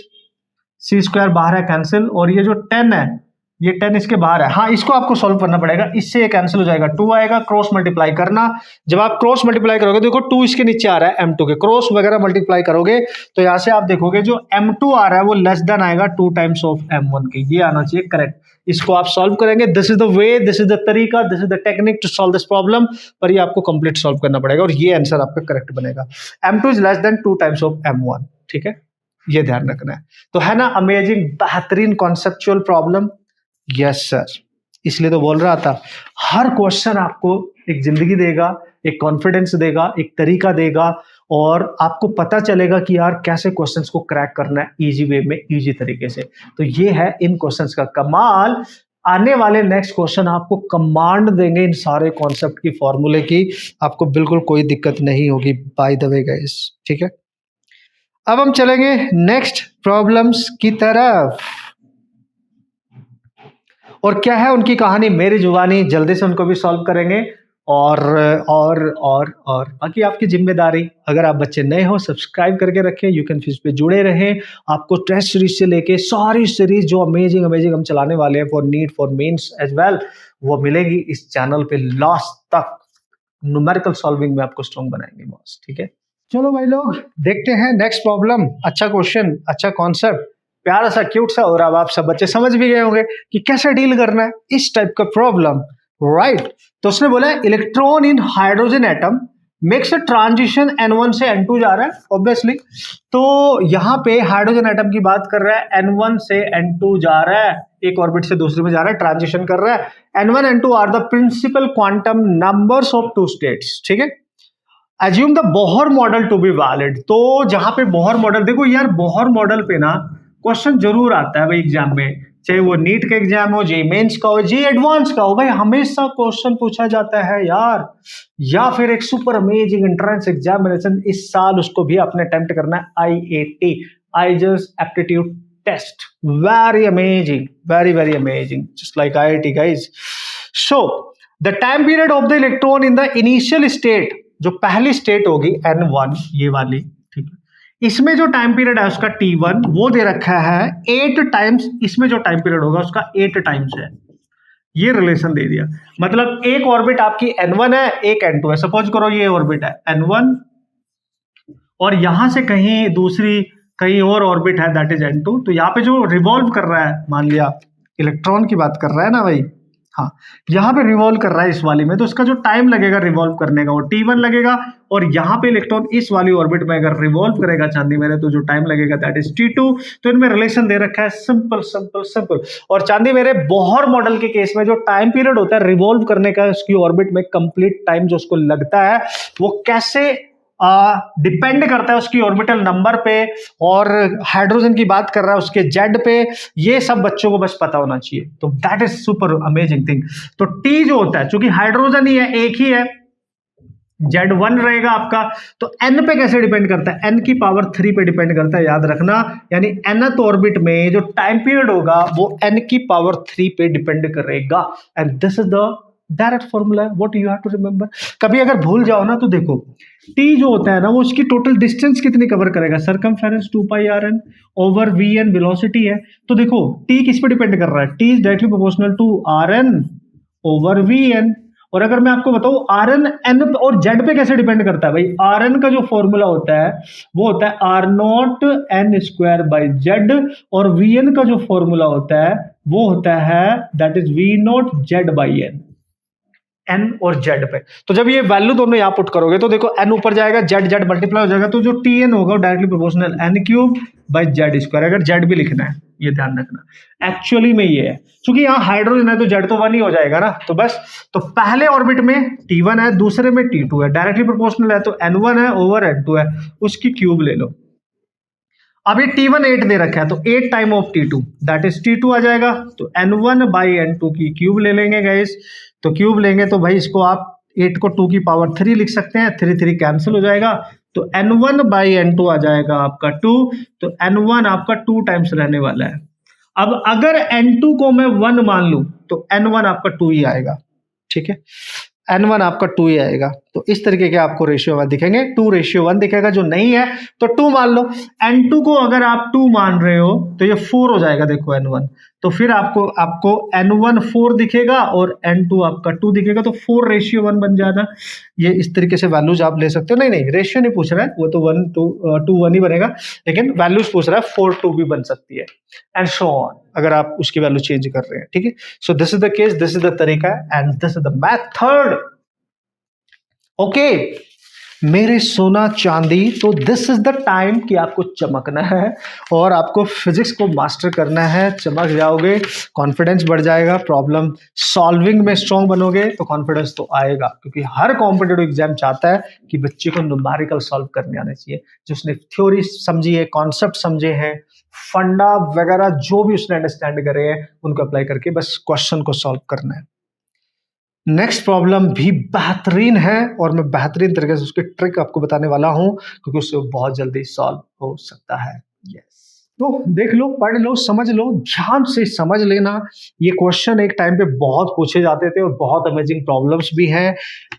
C² बाहर है कैंसिल, और ये जो 10 है ये 10 इसके बाहर है। हाँ, इसको आपको सॉल्व करना पड़ेगा, इससे ये कैंसिल हो जाएगा, 2 आएगा, क्रॉस मल्टीप्लाई करना। जब आप क्रॉस मल्टीप्लाई करोगे, देखो 2 इसके नीचे आ रहा है M2 के, क्रॉस वगैरह मल्टीप्लाई करोगे तो यहाँ से आप देखोगे जो M2 आ रहा है वो लेस देन आएगा 2 टाइम्स ऑफ M1 के, ये आना चाहिए करेक्ट। इसको आप सॉल्व करेंगे, this is the way, this is the तरीका, this is the technique to solve this problem, पर ये आपको कंप्लीट सॉल्व करना पड़ेगा, और ये आंसर आपका करेक्ट बनेगा। M2 is less than 2 times of M1, ठीक है, ये ध्यान रखना है। तो है ना अमेजिंग, बेहतरीन कॉन्सेप्चुअल प्रॉब्लम, यस सर, इसलिए तो बोल रहा था हर क्वेश्चन आपको एक जिंदगी देगा, एक कॉन्फिडेंस देगा, एक तरीका देगा, और आपको पता चलेगा कि यार कैसे क्वेश्चंस को क्रैक करना है इजी वे में, इजी तरीके से। तो ये है इन क्वेश्चंस का कमाल। आने वाले नेक्स्ट क्वेश्चन आपको कमांड देंगे इन सारे कॉन्सेप्ट की, फॉर्मूले की, आपको बिल्कुल कोई दिक्कत नहीं होगी बाय द वे गाइस, ठीक है। अब हम चलेंगे नेक्स्ट प्रॉब्लम्स की तरफ, और क्या है उनकी कहानी, मेरी जुबानी, जल्दी से उनको भी सॉल्व करेंगे। और बाकी आपकी जिम्मेदारी। अगर आप बच्चे नए हो सब्सक्राइब करके रखें, यू कैन फिश पे जुड़े रहें। आपको टेस्ट सीरीज से लेके सारी सीरीज जो अमेजिंग अमेजिंग हम चलाने वाले हैं for NEET for Mains as well, वो मिलेगी इस चैनल पे लास्ट तक। न्यूमेरिकल सॉल्विंग में आपको स्ट्रॉन्ग बनाएंगे बॉस, ठीक है। चलो भाई लोग देखते हैं नेक्स्ट प्रॉब्लम। अच्छा क्वेश्चन, अच्छा कॉन्सेप्ट, प्यारा सा क्यूट सा, और अब आप सब बच्चे समझ भी गए होंगे कि कैसे डील करना है इस टाइप का प्रॉब्लम, राइट। तो उसने बोला electron in hydrogen atom makes a transition N1 से N2 जा रहा है ऑब्वियसली। तो यहाँ पे हाइड्रोजन एटम की बात कर रहा है, N1 से N2 जा रहा है, एक ऑर्बिट से दूसरे में जा रहा है, ट्रांजिशन कर रहा है। N1 N2 are the principal quantum numbers of two states, ठीक है। Assume the Bohr model to be valid. तो जहां पे बोहर मॉडल, देखो यार बोहर मॉडल पे ना क्वेश्चन जरूर आता है भाई एग्जाम में, चाहे वो नीट का एग्जाम हो, जेईई मेंस का हो, जेईई एडवांस का हो, भाई हमेशा क्वेश्चन पूछा जाता है यार। या फिर एक सुपर अमेजिंग एंट्रेंस एग्जामिनेशन इस साल, उसको भी अपने अटेम्प्ट करना है, IAT, IISER's aptitude test. Very amazing, very very amazing, just like IIT guys. So the time period of the electron in the initial state, जो पहली स्टेट होगी N1 ये वाली, ठीक है, इसमें जो टाइम पीरियड है उसका T1 वो दे रखा है 8 टाइम्स, इसमें जो टाइम पीरियड होगा उसका 8 टाइम्स है। ये रिलेशन दे दिया, मतलब एक ऑर्बिट आपकी N1 है, एक N2 है। सपोज करो ये ऑर्बिट है N1 और यहां से कहीं दूसरी कहीं और ऑर्बिट है दैट इज N2। तो यहाँ पे जो रिवॉल्व कर रहा है, मान लिया इलेक्ट्रॉन की बात कर रहा है ना भाई, हाँ, यहाँ पे रिवॉल्व कर रहा है इस वाली में, तो उसका जो टाइम लगेगा रिवॉल्व करने का वो T1 लगेगा। और यहाँ पे इलेक्ट्रॉन इस वाली ऑर्बिट में अगर रिवॉल्व करेगा चांदी मेरे, तो जो टाइम लगेगा दैट इज T2। तो इनमें रिलेशन दे रखा है, सिंपल सिंपल सिंपल। और चांदी मेरे बोहर मॉडल के केस में जो टाइम पीरियड होता है रिवॉल्व करने का उसकी ऑर्बिट में, कंप्लीट टाइम जो उसको लगता है, वो कैसे डिपेंड करता है उसकी ऑर्बिटल नंबर पे, और हाइड्रोजन की बात कर रहा है उसके जेड पे। ये सब बच्चों को बस पता होना चाहिए, तो that is super amazing thing. तो टी जो होता है, चूंकि हाइड्रोजन ही है, एक ही है, Z1 रहेगा आपका, तो n पे कैसे डिपेंड करता है, n की पावर 3 पे डिपेंड करता है, याद रखना। यानी nth ऑर्बिट में जो टाइम पीरियड होगा वो n की पावर 3 पे डिपेंड करेगा। And this is the direct formula, what you have to remember. कभी अगर भूल जाओ ना तो देखो, t जो होता है ना वो उसकी टोटल डिस्टेंस कितनी कवर करेगा, circumference 2πrn over vn velocity है। तो देखो t किस पे डिपेंड कर रहा है, t is directly proportional to rn over vn। और अगर मैं आपको बताऊं rn n और z पे कैसे डिपेंड करता है, भाई rn का जो फॉर्मूला होता है वो होता है r0 n square by z, और vn का जो फॉर्मूला होता है वो होता है that is v0 z by n, n और z पे। तो जब ये वैल्यू दोनों यहां पुट करोगे तो देखो n ऊपर जाएगा, z मल्टीप्लाई हो जाएगा, तो जो tn होगा directly proportional n cube by z square. अगर z भी लिखना है, ये ध्यान रखना, एक्चुअली में ये है, क्योंकि यहाँ हाइड्रोजन है तो z तो 1 ही हो जाएगा ना। तो बस, तो पहले ऑर्बिट में T1 है, दूसरे में T2 है, डायरेक्टली प्रोपोर्शनल है, तो N1 है ओवर N2 है, उसकी क्यूब ले लो। अब ये T1 8 दे रखा है, तो 8 time of T2 that is T2 आ जाएगा, तो N1 बाई N2 की क्यूब ले लेंगे गाइस। तो क्यूब लेंगे तो भाई इसको आप 8 को 2 की पावर 3 लिख सकते हैं, 3 3 कैंसिल हो जाएगा, तो N1 बाई N2 आ जाएगा आपका 2, तो N1 आपका 2 टाइम्स रहने वाला है। अब अगर N2 को मैं 1 मान लूं तो N1 आपका 2 ही आएगा, ठीक है, N1 आपका 2 ही आएगा। तो इस तरीके के आपको रेशियो 1 दिखेंगे, 2:1 दिखेगा, जो नहीं है तो 2 मान लो। N2 को अगर आप 2 मान रहे हो तो ये 4 हो जाएगा, देखो N1, तो फिर आपको N1 4 दिखेगा और N2 आपका 2 दिखेगा, तो 4:1 बन जाना। ये इस तरीके से वैल्यूज आप ले सकते हो। नहीं रेशियो नहीं पूछ रहा है, वो तो 2:1 ही बनेगा, लेकिन वैल्यूज पूछ रहा है 4:2 भी बन सकती है, एंड सो ऑन, अगर आप उसकी वैल्यू चेंज कर रहे हैं, ठीक है। So this is the case, this is the तरीका, and this is the method. Okay मेरे सोना चांदी, तो दिस इज द टाइम कि आपको चमकना है और आपको फिजिक्स को मास्टर करना है। चमक जाओगे, कॉन्फिडेंस बढ़ जाएगा, प्रॉब्लम सॉल्विंग में स्ट्रांग बनोगे तो कॉन्फिडेंस तो आएगा, क्योंकि हर कॉम्पिटेटिव एग्जाम चाहता है कि बच्चे को न्यूमेरिकल सॉल्व करने आने चाहिए, जो उसने थ्योरी समझी है, कॉन्सेप्ट समझे हैं, फंडा वगैरह जो भी उसने अंडरस्टैंड करे हैं, उनको अप्लाई करके बस क्वेश्चन को सॉल्व करना है। नेक्स्ट प्रॉब्लम भी बेहतरीन है और मैं बेहतरीन तरीके से उसकी ट्रिक आपको बताने वाला हूं, क्योंकि उससे बहुत जल्दी सॉल्व हो सकता है। यस, तो देख लो, पढ़ लो, समझ लो, ध्यान से समझ लेना। ये क्वेश्चन एक टाइम पे बहुत पूछे जाते थे और बहुत अमेजिंग प्रॉब्लम्स भी हैं।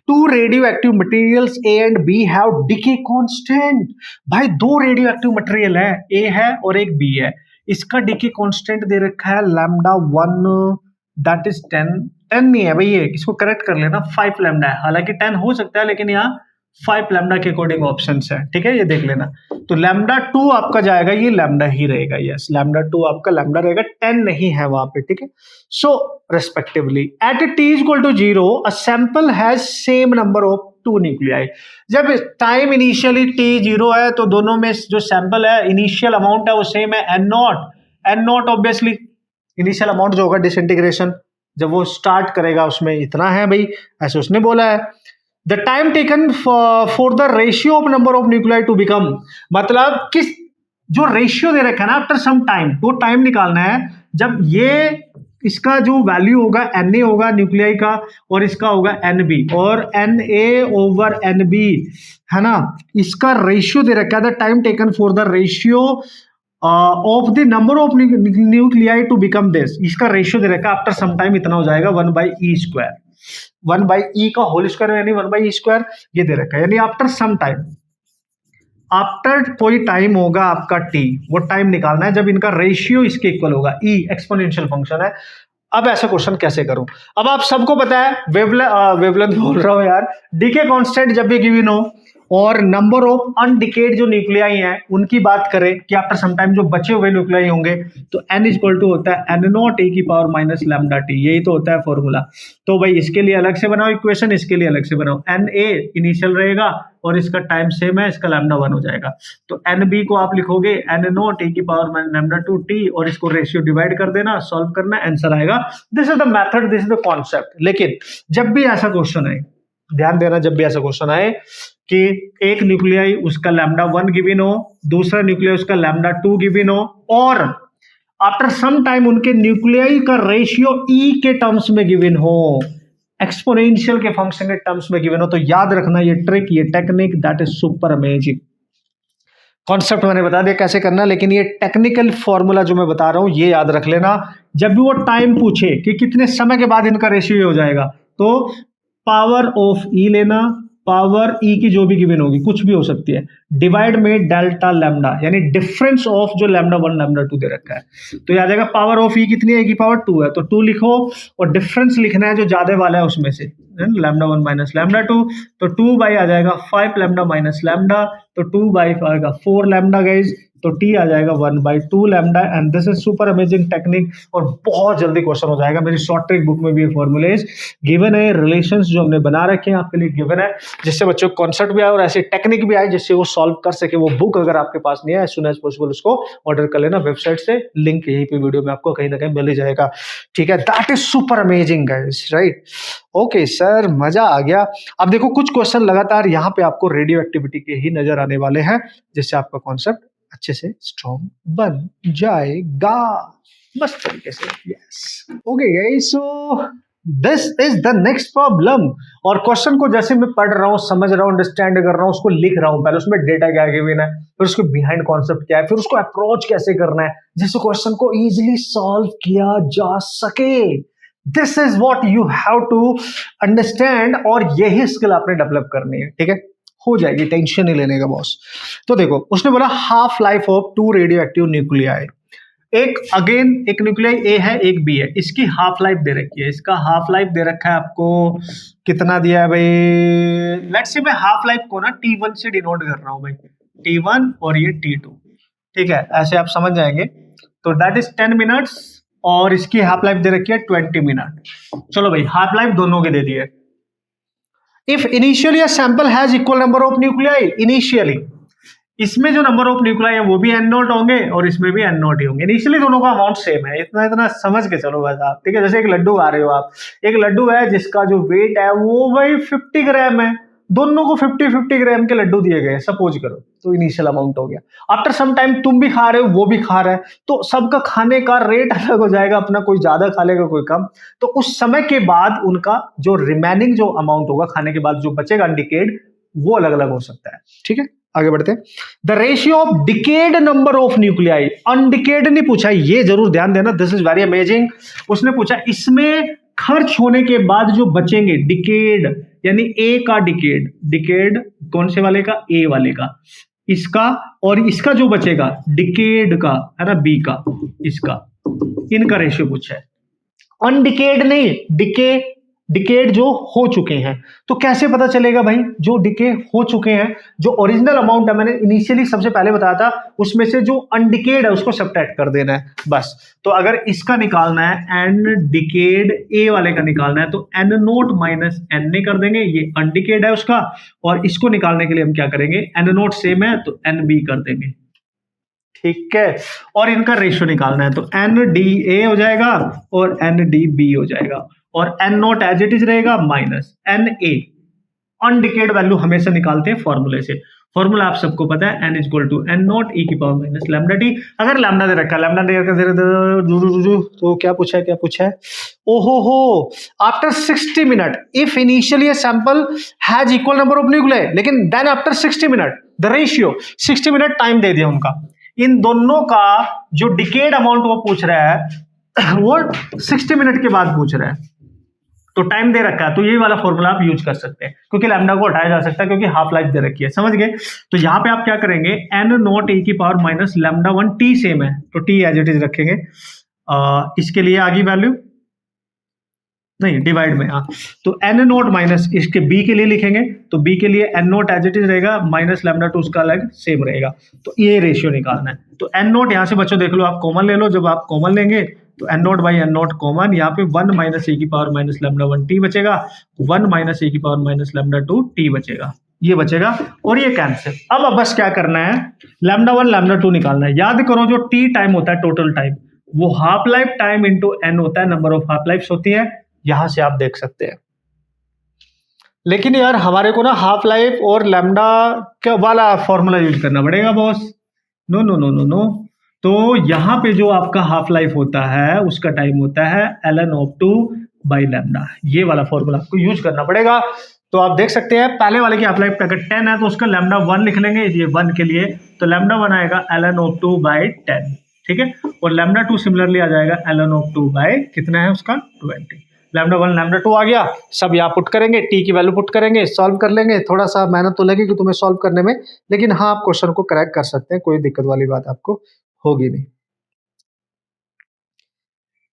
Two radioactive materials A and B have decay constant. भाई दो रेडियो एक्टिव मटेरियल है, ए है और एक बी है। इसका डिके कांस्टेंट दे रखा है लैम्डा 1, दैट इज 10। 10 नहीं है भाई, ये इसको करेक्ट कर लेना, 5 लैम्डा है। हालांकि 10 हो सकता है, लेकिन यहाँ 5 लैम्डा के अकॉर्डिंग ऑप्शन है, ठीक है, ये देख लेना। तो लैम्डा 2 आपका जाएगा, ये लैम्डा ही रहेगा, यस लैम्डा 2 आपका लैम्डा रहेगा, 10 नहीं है वहां पे, ठीक है। So respectively at t equal to 0 a sample has same number of 2 nuclei. जब टाइम इनिशियली t 0 है तो दोनों में जो सैंपल है, इनिशियल अमाउंट है वो सेम है, n0 ऑब्वियसली इनिशियल अमाउंट जो होगा डिसइंटीग्रेशन जब वो स्टार्ट करेगा उसमें इतना है भाई, ऐसे उसने बोला है। The time taken for the ratio of number of nuclei to become, मतलब किस जो रेशियो दे रखा है ना आफ्टर सम टाइम, वो टाइम निकालना है जब ये इसका जो वैल्यू होगा Na होगा न्यूक्लियाई का और इसका होगा Nb, और Na ओवर Nb है ना, इसका रेशियो दे रखा है। The time taken for the ratio of the number of nuclei to become this, इसका रेशियो दे रखा है आफ्टर सम टाइम इतना हो जाएगा 1/e², 1/e का होल स्क्वायर यानी 1/e², ये दे रखा है। यानी आफ्टर सम टाइम, आफ्टर कोई टाइम होगा आपका t, वो टाइम निकालना है जब इनका रेशियो इसके इक्वल होगा। e एक्सपोनेंशियल फंक्शन है। अब ऐसा क्वेश्चन कैसे करूं? अब आप सबको पता है वेवलेंथ बोल रहा हूं यार, डीके कांस्टेंट जब भी गिवन हो और नंबर ऑफ अनडिकेड जो न्यूक्लियाई हैं उनकी बात करें कि आफ्टर सम टाइम जो बचे हुए न्यूक्लियाई होंगे, तो n इक्वल टू होता है n0 e की पावर माइनस लैम्डा t, यही तो होता है फॉर्मूला। तो भाई इसके लिए अलग से बनाओ इक्वेशन, इसके लिए अलग से बनाओ। Na इनिशियल रहेगा और इसका टाइम सेम है, इसका लैम्डा 1 हो जाएगा। तो Nb को आप लिखोगे n0 e की पावर माइनस लैम्डा 2t और इसको रेशियो डिवाइड कर देना, सॉल्व करना, आंसर आएगा। This is the method, this is the concept. लेकिन जब भी ऐसा क्वेश्चन आए, ध्यान देना, जब भी ऐसा क्वेश्चन आए कि एक न्यूक्लियाई उसका लैम्डा 1 गिवन हो, दूसरा न्यूक्लियाई उसका लैम्डा 2 गिवन हो, और आफ्टर सम टाइम उनके न्यूक्लियाई का रेशियो e के टर्म्स में गिवन हो, एक्सपोनेंशियल के फंक्शन के टर्म्स में गिवन हो, तो याद रखना ये ट्रिक, ये technique, that is super amazing. Concept मैंने बता दिया कैसे करना, लेकिन ये टेक्निकल फॉर्मूला जो मैं बता रहा हूं ये याद रख लेना। जब भी वो टाइम पूछे कि कितने समय के बाद इनका रेशियो हो जाएगा, तो पावर ऑफ ई लेना, पावर ई की जो भी गिवन होगी, कुछ भी हो सकती है, डिवाइड में डेल्टा लैम्डा, यानी डिफरेंस ऑफ जो लैम्डा 1 लैम्डा 2 दे रखा है। तो याद आएगा पावर ऑफ ई कितनी है, e की पावर 2 है, तो 2 लिखो और डिफरेंस लिखना है जो ज्यादा वाला है उसमें से, लैम्डा 1 माइनस लैम्डा 2, तो 2 बाई आ जाएगा 5 लैम्डा माइनस लैम्डा, तो 2 बाई आएगा 4 लैम्डा गाइज, तो t आ जाएगा 1/2 lambda. And this is super amazing technique और बहुत जल्दी क्वेश्चन हो जाएगा। मेरी शॉर्ट ट्रिक बुक में भी फॉर्मूलेज गिवन है, रिलेशंस जो हमने बना रखे हैं आपके लिए गिवन है, जिससे बच्चों को कॉन्सेप्ट भी आए और ऐसी टेक्निक भी आए जिससे वो सॉल्व कर सके। वो बुक अगर आपके पास नहीं है, एज सुन एज पॉसिबल उसको ऑर्डर कर लेना वेबसाइट से, लिंक यहीं पे वीडियो में आपको कहीं ना कहीं मिल ही जाएगा, ठीक है। That is super amazing guys, right? Okay sir, मजा आ गया। अब देखो कुछ क्वेश्चन लगातार यहाँ पे आपको रेडियो एक्टिविटी के ही नजर आने वाले हैं, जिससे आपका कॉन्सेप्ट अच्छे से स्ट्रॉन्ग बन जाएगा मस्त तरीके से। Yes, okay guys, so this is the next problem. और क्वेश्चन को जैसे मैं पढ़ रहा हूँ, समझ रहा हूँ, अंडरस्टैंड कर रहा हूँ, उसको लिख रहा हूँ, पहले उसमें डेटा क्या गिवन है, फिर उसके बिहाइंड कॉन्सेप्ट क्या है, फिर उसको अप्रोच कैसे करना है जिससे क्वेश्चन को इजीली सॉल्व किया जा सके। This is what you have to understand, और यही स्किल आपने डेवलप करनी है, ठीक है। हो जाएगी, टेंशन नहीं लेने का बॉस। तो देखो उसने बोला half life of 2 radio active nuclei. एक न्यूक्लियाई ए है, एक बी है, इसकी हाफ लाइफ दे रखी है। इसका हाफ लाइफ दे रखा है आपको, कितना दिया है भाई, लेट्स से मैं हाफ लाइफ को ना T1 से डिनोट कर रहा हूं भाई, T1 और ये T2, ठीक है, ऐसे आप समझ जाएंगे। तो दैट इज 10 मिनट्स और इसकी हाफ लाइफ दे रखी है 20 मिनट। चलो भाई, हाफ लाइफ दोनों के दे दिए। If initially a sample has equal number of nuclei, initially इसमें जो नंबर ऑफ न्यूक्लियाई है वो भी n0 होंगे और इसमें भी n0 ही होंगे। इनिशियली दोनों का अमाउंट सेम है, इतना इतना समझ के चलो बस आप, ठीक है। जैसे एक लड्डू खा रहे हो आप, एक लड्डू है जिसका जो वेट है वो भाई 50 ग्राम है, दोनों को 50-50 ग्राम के लड्डू दिए गए, सपोज करो, तो इनिशियल अमाउंट हो गया। आफ्टर सम टाइम तुम भी खा रहे हो, वो भी खा रहा है, तो सबका खाने का रेट अलग हो जाएगा, अपना कोई ज्यादा खा लेगा, कोई कम। तो उस समय के बाद उनका जो रिमेनिंग जो अमाउंट होगा खाने के बाद जो बचेगा अनडिकेड, वो अलग अलग हो सकता है, ठीक है। आगे बढ़ते हैं। The ratio of decayed number of nuclei, undecayed नहीं पूछा, ये जरूर ध्यान देना, दिस इज वेरी अमेजिंग। उसने पूछा इसमें खर्च होने के बाद जो बचेंगे, डिकेड यानी ए का डिकेड, डिकेड कौन से वाले का, ए वाले का, इसका और इसका जो बचेगा डिकेड का है ना, बी का, इसका, इनका रेशियो पूछा है। अनडिकेड नहीं, डिकेड जो हो चुके हैं। तो कैसे पता चलेगा भाई, जो डिके हो चुके हैं, जो ओरिजिनल अमाउंट है मैंने इनिशियली सबसे पहले बताया था, उसमें से जो अनडिकेड है उसको सब्ट्रैक्ट कर देना है बस। तो अगर इसका निकालना है, एन डिकेड ए वाले का निकालना है, तो एन नोट माइनस एन ने कर देंगे, ये अनडिकेड है उसका, और इसको निकालने के लिए हम क्या करेंगे, एन नोट सेम है तो एन बी कर देंगे, ठीक है। और इनका रेशियो निकालना है, तो एन डी ए हो जाएगा और एन डी बी हो जाएगा, और N naught as it is रहेगा minus N A. Undecayed value हमेशा निकालते हैं फॉर्मूले से, फॉर्मूला आप सबको पता है, N is equal to N not e की पावर माइनस लैम्डा टी। अगर लैम्डा दे रखा है, लैम्डा दे रखा, तो क्या पूछा है, क्या पूछा है, ओहो हो, after 60 minute if initially a sample has equal number of nuclei, लेकिन then after 60 minute the ratio, 60 minute time दे दिया उनका, इन दोनों का जो डिकेड अमाउंट वो पूछ रहा है वो 60 मिनट के बाद पूछ रहा है, तो टाइम दे रखा है, तो ये वाला फॉर्मूला आप यूज कर सकते हैं, क्योंकि लैम्डा को हटाया जा सकता है क्योंकि हाफ लाइफ दे रखी है, समझ गए। तो यहाँ पे आप क्या करेंगे, एन नॉट ए की power minus lambda 1 T same है, तो टी एज इट इज रखेंगे, इसके लिए आगे वैल्यू नहीं डिवाइड में, हाँ, तो एन नोट माइनस इसके बी के लिए लिखेंगे, तो बी के लिए N naught as it is रहेगा, माइनस लैम्डा 2 उसका अलग सेम रहेगा, तो ये रेशियो निकालना है। तो एन नोट यहाँ से बच्चों देख लो, आप कॉमन ले लो, जब आप कॉमन लेंगे तो N naught by N naught common, यहाँ पे 1 माइनस ए की पावर माइनस लैम्डा 1 टी बचेगा, 1 माइनस ए की पावर माइनस लैम्डा 2 टी बचेगा, ये बचेगा, और ये कैंसिल। अब बस क्या करना है, लैम्डा 1 लैम्डा 2 निकालना है। याद करो जो टी टाइम होता है टोटल टाइम, वो half life time into N होता है, नंबर ऑफ हाफ लाइफ होती है, यहां से आप देख सकते हैं। लेकिन यार हमारे को ना हाफ लाइफ और लैम्डा का वाला फॉर्मूला यूज करना पड़ेगा boss, no no no no no. तो यहाँ पे जो आपका हाफ लाइफ होता है उसका टाइम होता है ln ऑफ 2 बाई लैम्डा, ये वाला फॉर्मूला आपको यूज करना पड़ेगा। तो आप देख सकते हैं पहले वाले की हाफ लाइफ अगर 10 है तो उसका लैम्डा 1 लिख लेंगे, ये 1 के लिए, तो लैम्डा 1 आएगा ln ऑफ 2 बाई 10, ठीक है, और लैम्डा 2 सिमिलरली आ जाएगा ln ऑफ 2 बाई कितना है उसका 20। लैम्डा 1 लैम्डा 2 आ गया, सब यहाँ पुट करेंगे, टी की वैल्यू पुट करेंगे, सॉल्व कर लेंगे। थोड़ा सा मेहनत तो लगेगी तुम्हें सॉल्व करने में, लेकिन हाँ आप क्वेश्चन को करेक्ट कर सकते हैं, कोई दिक्कत वाली बात आपको होगी नहीं।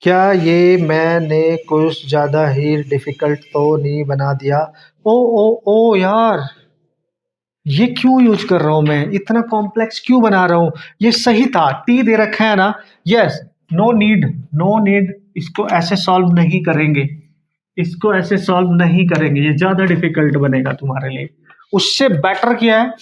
क्या ये मैंने कुछ ज्यादा ही डिफिकल्ट तो नहीं बना दिया? ओ यार, ये क्यों यूज कर रहा हूं मैं, इतना कॉम्प्लेक्स क्यों बना रहा हूं, ये सही था, टी दे रखा है ना, यस, नो नीड, इसको ऐसे सॉल्व नहीं करेंगे, इसको ऐसे सॉल्व नहीं करेंगे, ये ज्यादा डिफिकल्ट बनेगा तुम्हारे लिए। उससे बेटर क्या है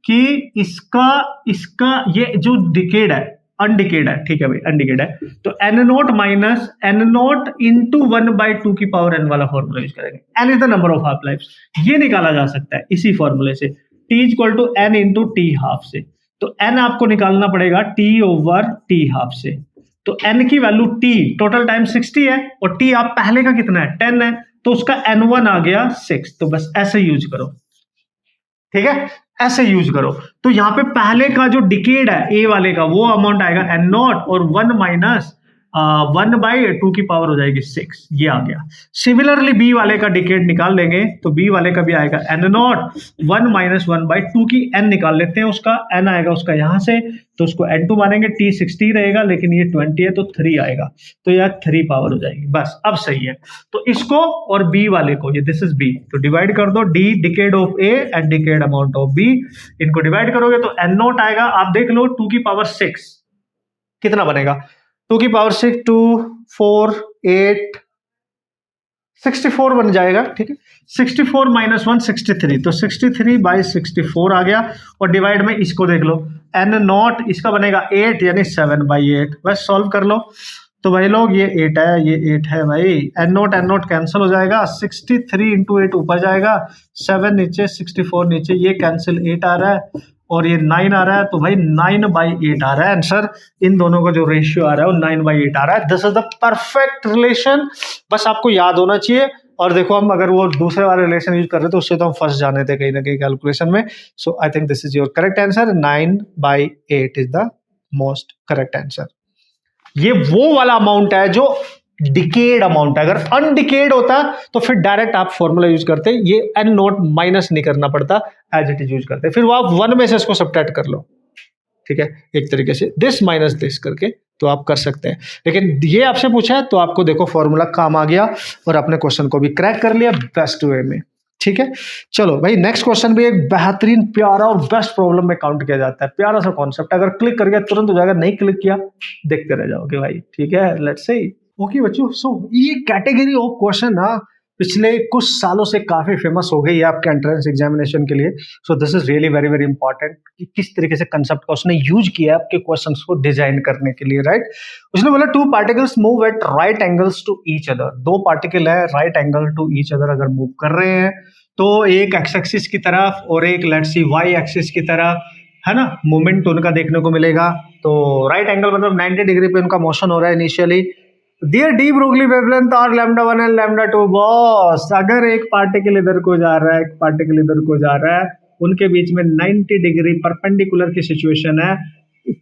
कि इसका ये जो डिकेड है, अनडिकेड है, ठीक है भाई, अनडिकेड है, तो N naught minus N naught into 1/2 की पावर एन वाला फॉर्मूला यूज करेंगे। N is the number of half life, ये निकाला जा सकता है इसी फॉर्मूले से, T is equal to N into T half से। तो एन आपको निकालना पड़ेगा टी ओवर टी हाफ से, तो एन की वैल्यू टी टोटल टाइम 60 है, और टी आप पहले का कितना है 10 है, तो उसका n1 आ गया 6। तो बस ऐसे यूज करो, ठीक है, ऐसे यूज करो। तो यहाँ पे पहले का जो डिकेड है ए वाले का, वो अमाउंट आएगा एन नॉट, और 1 माइनस 1/2 की पावर हो जाएगी 6, ये आ गया। सिमिलरली बी वाले का डिकेड निकाल लेंगे, तो बी वाले का भी आएगा एन नॉट 1 माइनस 1/2 की एन निकाल लेते हैं, उसका एन आएगा उसका यहाँ से, तो उसको n2 मानेंगे, टी 60 रहेगा लेकिन ये 20 है तो 3 आएगा, तो यार 3 पावर हो जाएगी, बस अब सही है। तो इसको और बी वाले को, ये दिस इज बी, तो डिवाइड कर दो, D decayed of A and decayed amount of B, इनको डिवाइड करोगे तो एन नॉट आएगा, आप देख लो 2 की पावर 6 कितना बनेगा, 2 की पावर 6 2 4 8 64 बन जाएगा, ठीक है, 64 माइनस 1 63, तो 63/64 आ गया, और डिवाइड में इसको देख लो, एन नॉट इसका बनेगा 8 यानी 7/8, बस सॉल्व कर लो। तो भाई लोग ये 8 है, ये 8 है भाई, एन नोट कैंसिल हो जाएगा, 63 इंटू 8 ऊपर जाएगा, 7 नीचे 64 नीचे, ये कैंसिल 8 आ रहा है, और ये 9 आ रहा है, तो भाई 9/8 आ रहा है आंसर। इन दोनों का जो रेशियो आ रहा है वो 9/8 आ रहा है। This is the perfect relation, बस आपको याद होना चाहिए। और देखो हम अगर वो दूसरे वाले रिलेशन यूज कर रहे थे उससे तो हम फंस जाने थे कहीं ना कहीं कैलकुलेशन में। So I think this is your correct answer. 9/8 is the most correct answer. ये वो वाला अमाउंट है जो डिकेड अमाउंट है। अगर अनडिकेड होता तो फिर डायरेक्ट आप फॉर्मूला यूज करते, ये एन नोट माइनस नहीं करना पड़ता, एज इट इज यूज करते, फिर वो आप 1 में से इसको सब्ट्रैक्ट कर लो, ठीक है, एक तरीके से दिस माइनस दिस करके तो आप कर सकते हैं। लेकिन ये आपसे पूछा है तो आपको देखो फॉर्मूला काम आ गया और अपने क्वेश्चन को भी क्रैक कर लिया बेस्ट वे में, ठीक है। चलो भाई नेक्स्ट क्वेश्चन भी एक बेहतरीन प्यारा और बेस्ट प्रॉब्लम में काउंट किया जाता है। प्यारा सा कॉन्सेप्ट, अगर क्लिक कर गया तुरंत हो जाएगा, नहीं क्लिक किया देखते रह जाओगे भाई, ठीक है। लेट्स से ओके बच्चों, सो ये कैटेगरी ऑफ क्वेश्चन ना पिछले कुछ सालों से काफी फेमस हो गई है आपके एंट्रेंस एग्जामिनेशन के लिए। सो this is really very very important कि किस तरीके से कंसेप्ट का उसने यूज किया है आपके क्वेश्चंस को डिजाइन करने के लिए, राइट। उसने बोला 2 particles move at right angles to each other. 2 particle है right angle to each other अगर मूव कर रहे हैं तो एक एक्स एक्सिस की तरफ और एक लेट्स सी वाई एक्सिस की तरफ, है ना, मोमेंट उनका देखने को मिलेगा। तो राइट एंगल मतलब 90 डिग्री पे उनका मोशन हो रहा है initially. There de Broglie wavelength और λ1 एंड λ2 बॉस। अगर एक पार्टिकल इधर को जा रहा है, एक पार्टिकल इधर को जा रहा है, उनके बीच में 90 डिग्री परपेंडिकुलर की सिचुएशन है।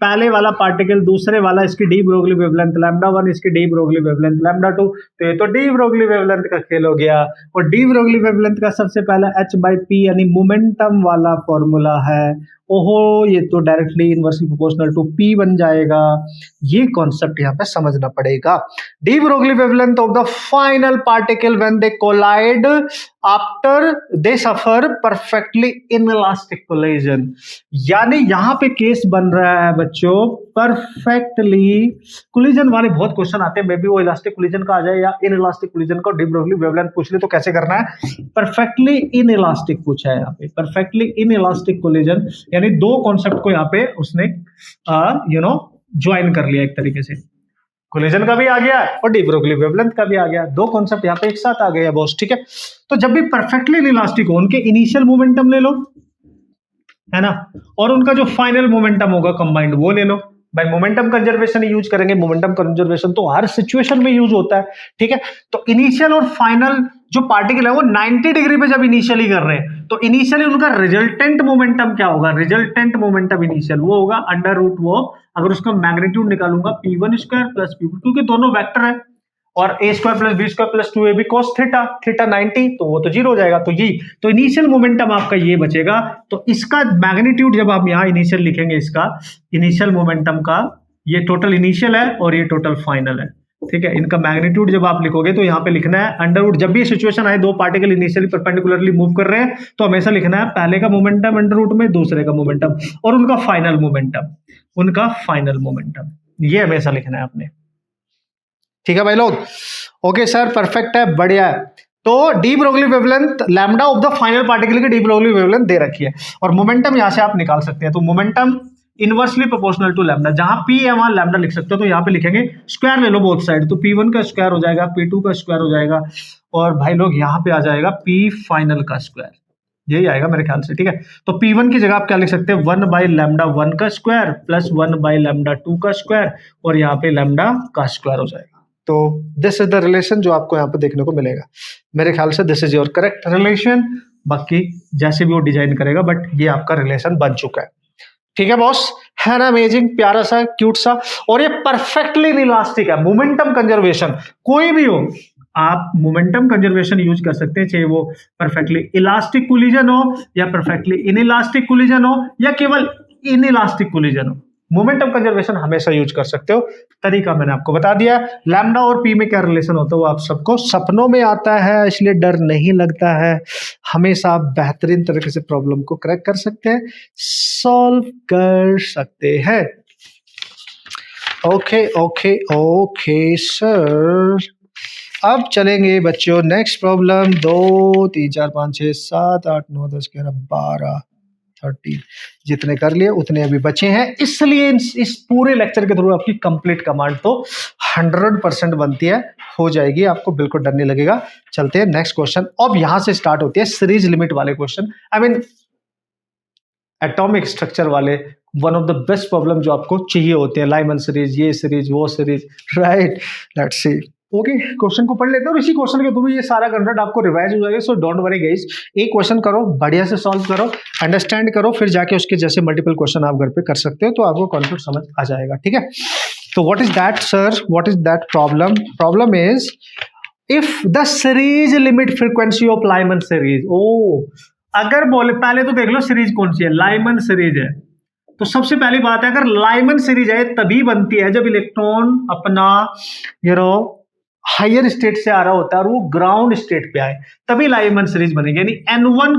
पहले वाला पार्टिकल दूसरे वाला इसकी डी ब्रोगली वेवलेंथ λ1, इसकी डी ब्रोगली वेवलेंथ λ2, तो ये तो डी ब्रोगली वेवलेंथ का खेल हो गया। और डी ब्रोगली वेवलेंथ का सबसे पहला h/p यानी मोमेंटम वाला फॉर्मूला है। ओहो, ये तो directly inversely proportional to p बन जाएगा। ये कॉन्सेप्ट यहाँ पे समझना पड़ेगा। De Broglie wavelength of the final particle when they collide after they suffer perfectly inelastic collision. यानी यहाँ पे केस बन रहा है बच्चों परफेक्टली कोलिजन वाले बहुत क्वेश्चन आते हैं, मे बी वो इलास्टिक कोलिजन का आ जाए या इनइलास्टिक कोलिजन का। डी ब्रोगली वेवलेंथ पूछ ले तो कैसे करना है, परफेक्टली इनइलास्टिक पूछा है यहाँ पे, परफेक्टली इनइलास्टिक कोलिजन, यानी 2 कॉन्सेप्ट को यहाँ पे उसने ज्वाइन कर लिया एक तरीके से। कोलिजन का भी आ गया और डी ब्रोगली वेवलेंथ का भी आ गया, 2 कॉन्सेप्ट यहाँ पे एक साथ आ गए बॉस, ठीक है। तो जब भी परफेक्टली इनइलास्टिक हो उनके इनिशियल मोमेंटम ले लो, है ना, और उनका जो फाइनल मोमेंटम होगा कंबाइंड वो ले लो। भाई मोमेंटम कंजर्वेशन यूज करेंगे, मोमेंटम कंजर्वेशन तो हर सिचुएशन में यूज होता है, ठीक है। तो इनिशियल और फाइनल जो पार्टिकल है वो 90 डिग्री पे जब इनिशियली कर रहे हैं तो इनिशियली उनका रिजल्टेंट मोमेंटम क्या होगा, रिजल्टेंट मोमेंटम इनिशियल वो होगा √, अगर उसका मैग्नीट्यूड निकालूंगा p1² प्लस p2, क्योंकि दोनों वेक्टर है, और a² plus b² plus 2ab cos theta, theta 90, तो वो तो 0 हो जाएगा। तो ये तो इनिशियल मोमेंटम आपका ये बचेगा। तो इसका मैग्नीट्यूड जब आप यहाँ इनिशियल लिखेंगे, इसका इनिशियल मोमेंटम का ये टोटल इनिशियल है और ये टोटल फाइनल है, ठीक है। इनका मैग्नीट्यूड जब आप लिखोगे तो यहाँ पे लिखना है √। जब भी सिचुएशन आए 2 पार्टिकल इनिशियली परपेंडिकुलरली मूव कर रहे हैं तो हमेशा लिखना है पहले का मोमेंटम √ में, दूसरे का मोमेंटम और उनका फाइनल मोमेंटम, उनका फाइनल मोमेंटम, ये हमेशा लिखना है आपने, ठीक है भाई लोग। ओके सर, परफेक्ट है, बढ़िया है। तो D Broglie wavelength lambda of the final particle की डी ब्रोगली वेवलेंथ दे रखी है और मोमेंटम यहां से आप निकाल सकते हैं। तो momentum inversely proportional to lambda, जहां p है वहां लैम्डा लिख सकते हो, तो यहाँ पे लिखेंगे स्क्वायर ले लो बोथ साइड, तो p1 का स्क्वायर हो जाएगा, p2 का स्क्वायर हो जाएगा, और भाई लोग यहाँ पे आ जाएगा p फाइनल का स्क्वायर, यही आएगा मेरे ख्याल से, ठीक है। तो p1 की जगह आप क्या लिख सकते हैं, 1/λ1 का स्क्वायर प्लस 1/λ2 का स्क्वायर, और यहाँ पे लैम्डा का स्क्वायर हो जाएगा। तो दिस इज द रिलेशन जो आपको यहाँ पे देखने को मिलेगा। मेरे ख्याल से this is your correct relation, बाकी जैसे भी वो डिजाइन करेगा, बट ये आपका रिलेशन बन चुका है, ठीक है बॉस, है ना। अमेजिंग, प्यारा सा, क्यूट सा, और ये परफेक्टली इलास्टिक है। मोमेंटम कंजर्वेशन कोई भी हो, आप मोमेंटम कंजर्वेशन यूज कर सकते हैं, चाहे वो परफेक्टली इलास्टिक कोलिजन हो या परफेक्टली इनइलास्टिक कोलिजन हो या केवल इनइलास्टिक कोलिजन हो, मोमेंटम कंजर्वेशन हमेशा यूज कर सकते हो। तरीका मैंने आपको बता दिया। लैम्डा और p में क्या रिलेशन होता है वो आप सबको सपनों में आता है, इसलिए डर नहीं लगता है। हमेशा आप बेहतरीन तरीके से प्रॉब्लम को क्रैक कर सकते हैं, सॉल्व कर सकते हैं। ओके ओके ओके सर, अब चलेंगे बच्चों नेक्स्ट प्रॉब्लम। 2 3 4 5 6 7 8 9 10 11 12 13 जितने कर लिए उतने अभी बचे हैं, इसलिए इस पूरे लेक्चर के थ्रू आपकी कंप्लीट कमांड तो 100% बनती है, हो जाएगी, आपको बिल्कुल डर नहीं लगेगा। चलते हैं नेक्स्ट क्वेश्चन। अब यहां से स्टार्ट होती है सीरीज लिमिट वाले question. I mean atomic structure वाले one of the best problem जो आपको चाहिए होते हैं, लाइमन सीरीज, ये सीरीज, वो series, right. Let's see. Okay, question को पढ़ लेते हैं और इसी क्वेश्चन के थ्रू ये सारा कंसेप्ट आपको रिवाइज हो जाएगा। सो डोंट वरी गाइस, एक क्वेश्चन करो, बढ़िया से सॉल्व करो, अंडरस्टैंड करो, फिर जाके उसके जैसे मल्टीपल क्वेश्चन आप घर पे कर सकते हो, तो आपको कॉन्सेप्ट समझ आ जाएगा, ठीक है। तो what is that sir, what is that problem? Problem is if the series limit frequency of Lyman series. ओ, अगर बोले, पहले तो देख लो सीरीज कौन सी है, लाइमन सीरीज है। तो सबसे पहली बात है, अगर लाइमन सीरीज है तभी बनती है जब इलेक्ट्रॉन अपना हायर स्टेट से आ रहा होता है और वो ग्राउंड स्टेट पे आए, तभी लाइमन सीरीज बनेगी। यानी N1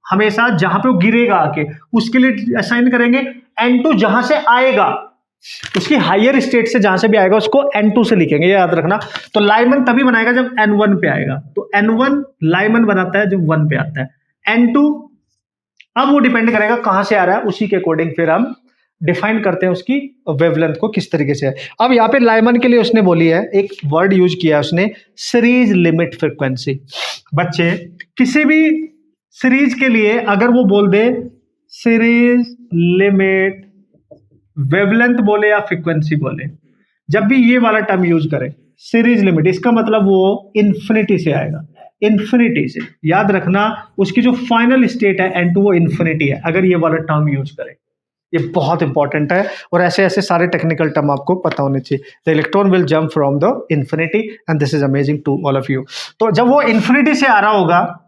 हमेशा जहां पे वो गिरेगा आके, उसके लिए असाइन करेंगे। N2 जहां से आएगा, उसकी हायर स्टेट से जहां से भी आएगा, उसको N2 से लिखेंगे, ये याद रखना। तो लाइमन तभी बनाएगा जब N1 पे आएगा। तो N1 लाइमन बनाता है जब 1 पे आता है। N2 अब वो डिपेंड करेगा कहां से आ रहा है, उसी के अकॉर्डिंग फिर हम डिफाइन करते हैं उसकी वेवलेंथ को किस तरीके से है। अब यहाँ पे लाइमन के लिए उसने बोली है, एक वर्ड यूज किया है उसने, सीरीज लिमिट फ्रीक्वेंसी। बच्चे किसी भी सीरीज के लिए अगर वो बोल दे सीरीज लिमिट वेवलेंथ बोले या फ्रीक्वेंसी बोले, जब भी ये वाला टर्म यूज करे सीरीज लिमिट, इसका मतलब वो इन्फिनिटी से आएगा, इन्फिनिटी से। याद रखना, उसकी जो फाइनल स्टेट है N2 वो इन्फिनिटी है, अगर ये वाला टर्म यूज करे। ये बहुत इंपॉर्टेंट है और ऐसे ऐसे सारे टेक्निकल टर्म आपको पता होने चाहिए। The electron will jump from the infinity and this is amazing to all of you. तो जब वो इन्फिनिटी से आ रहा होगा,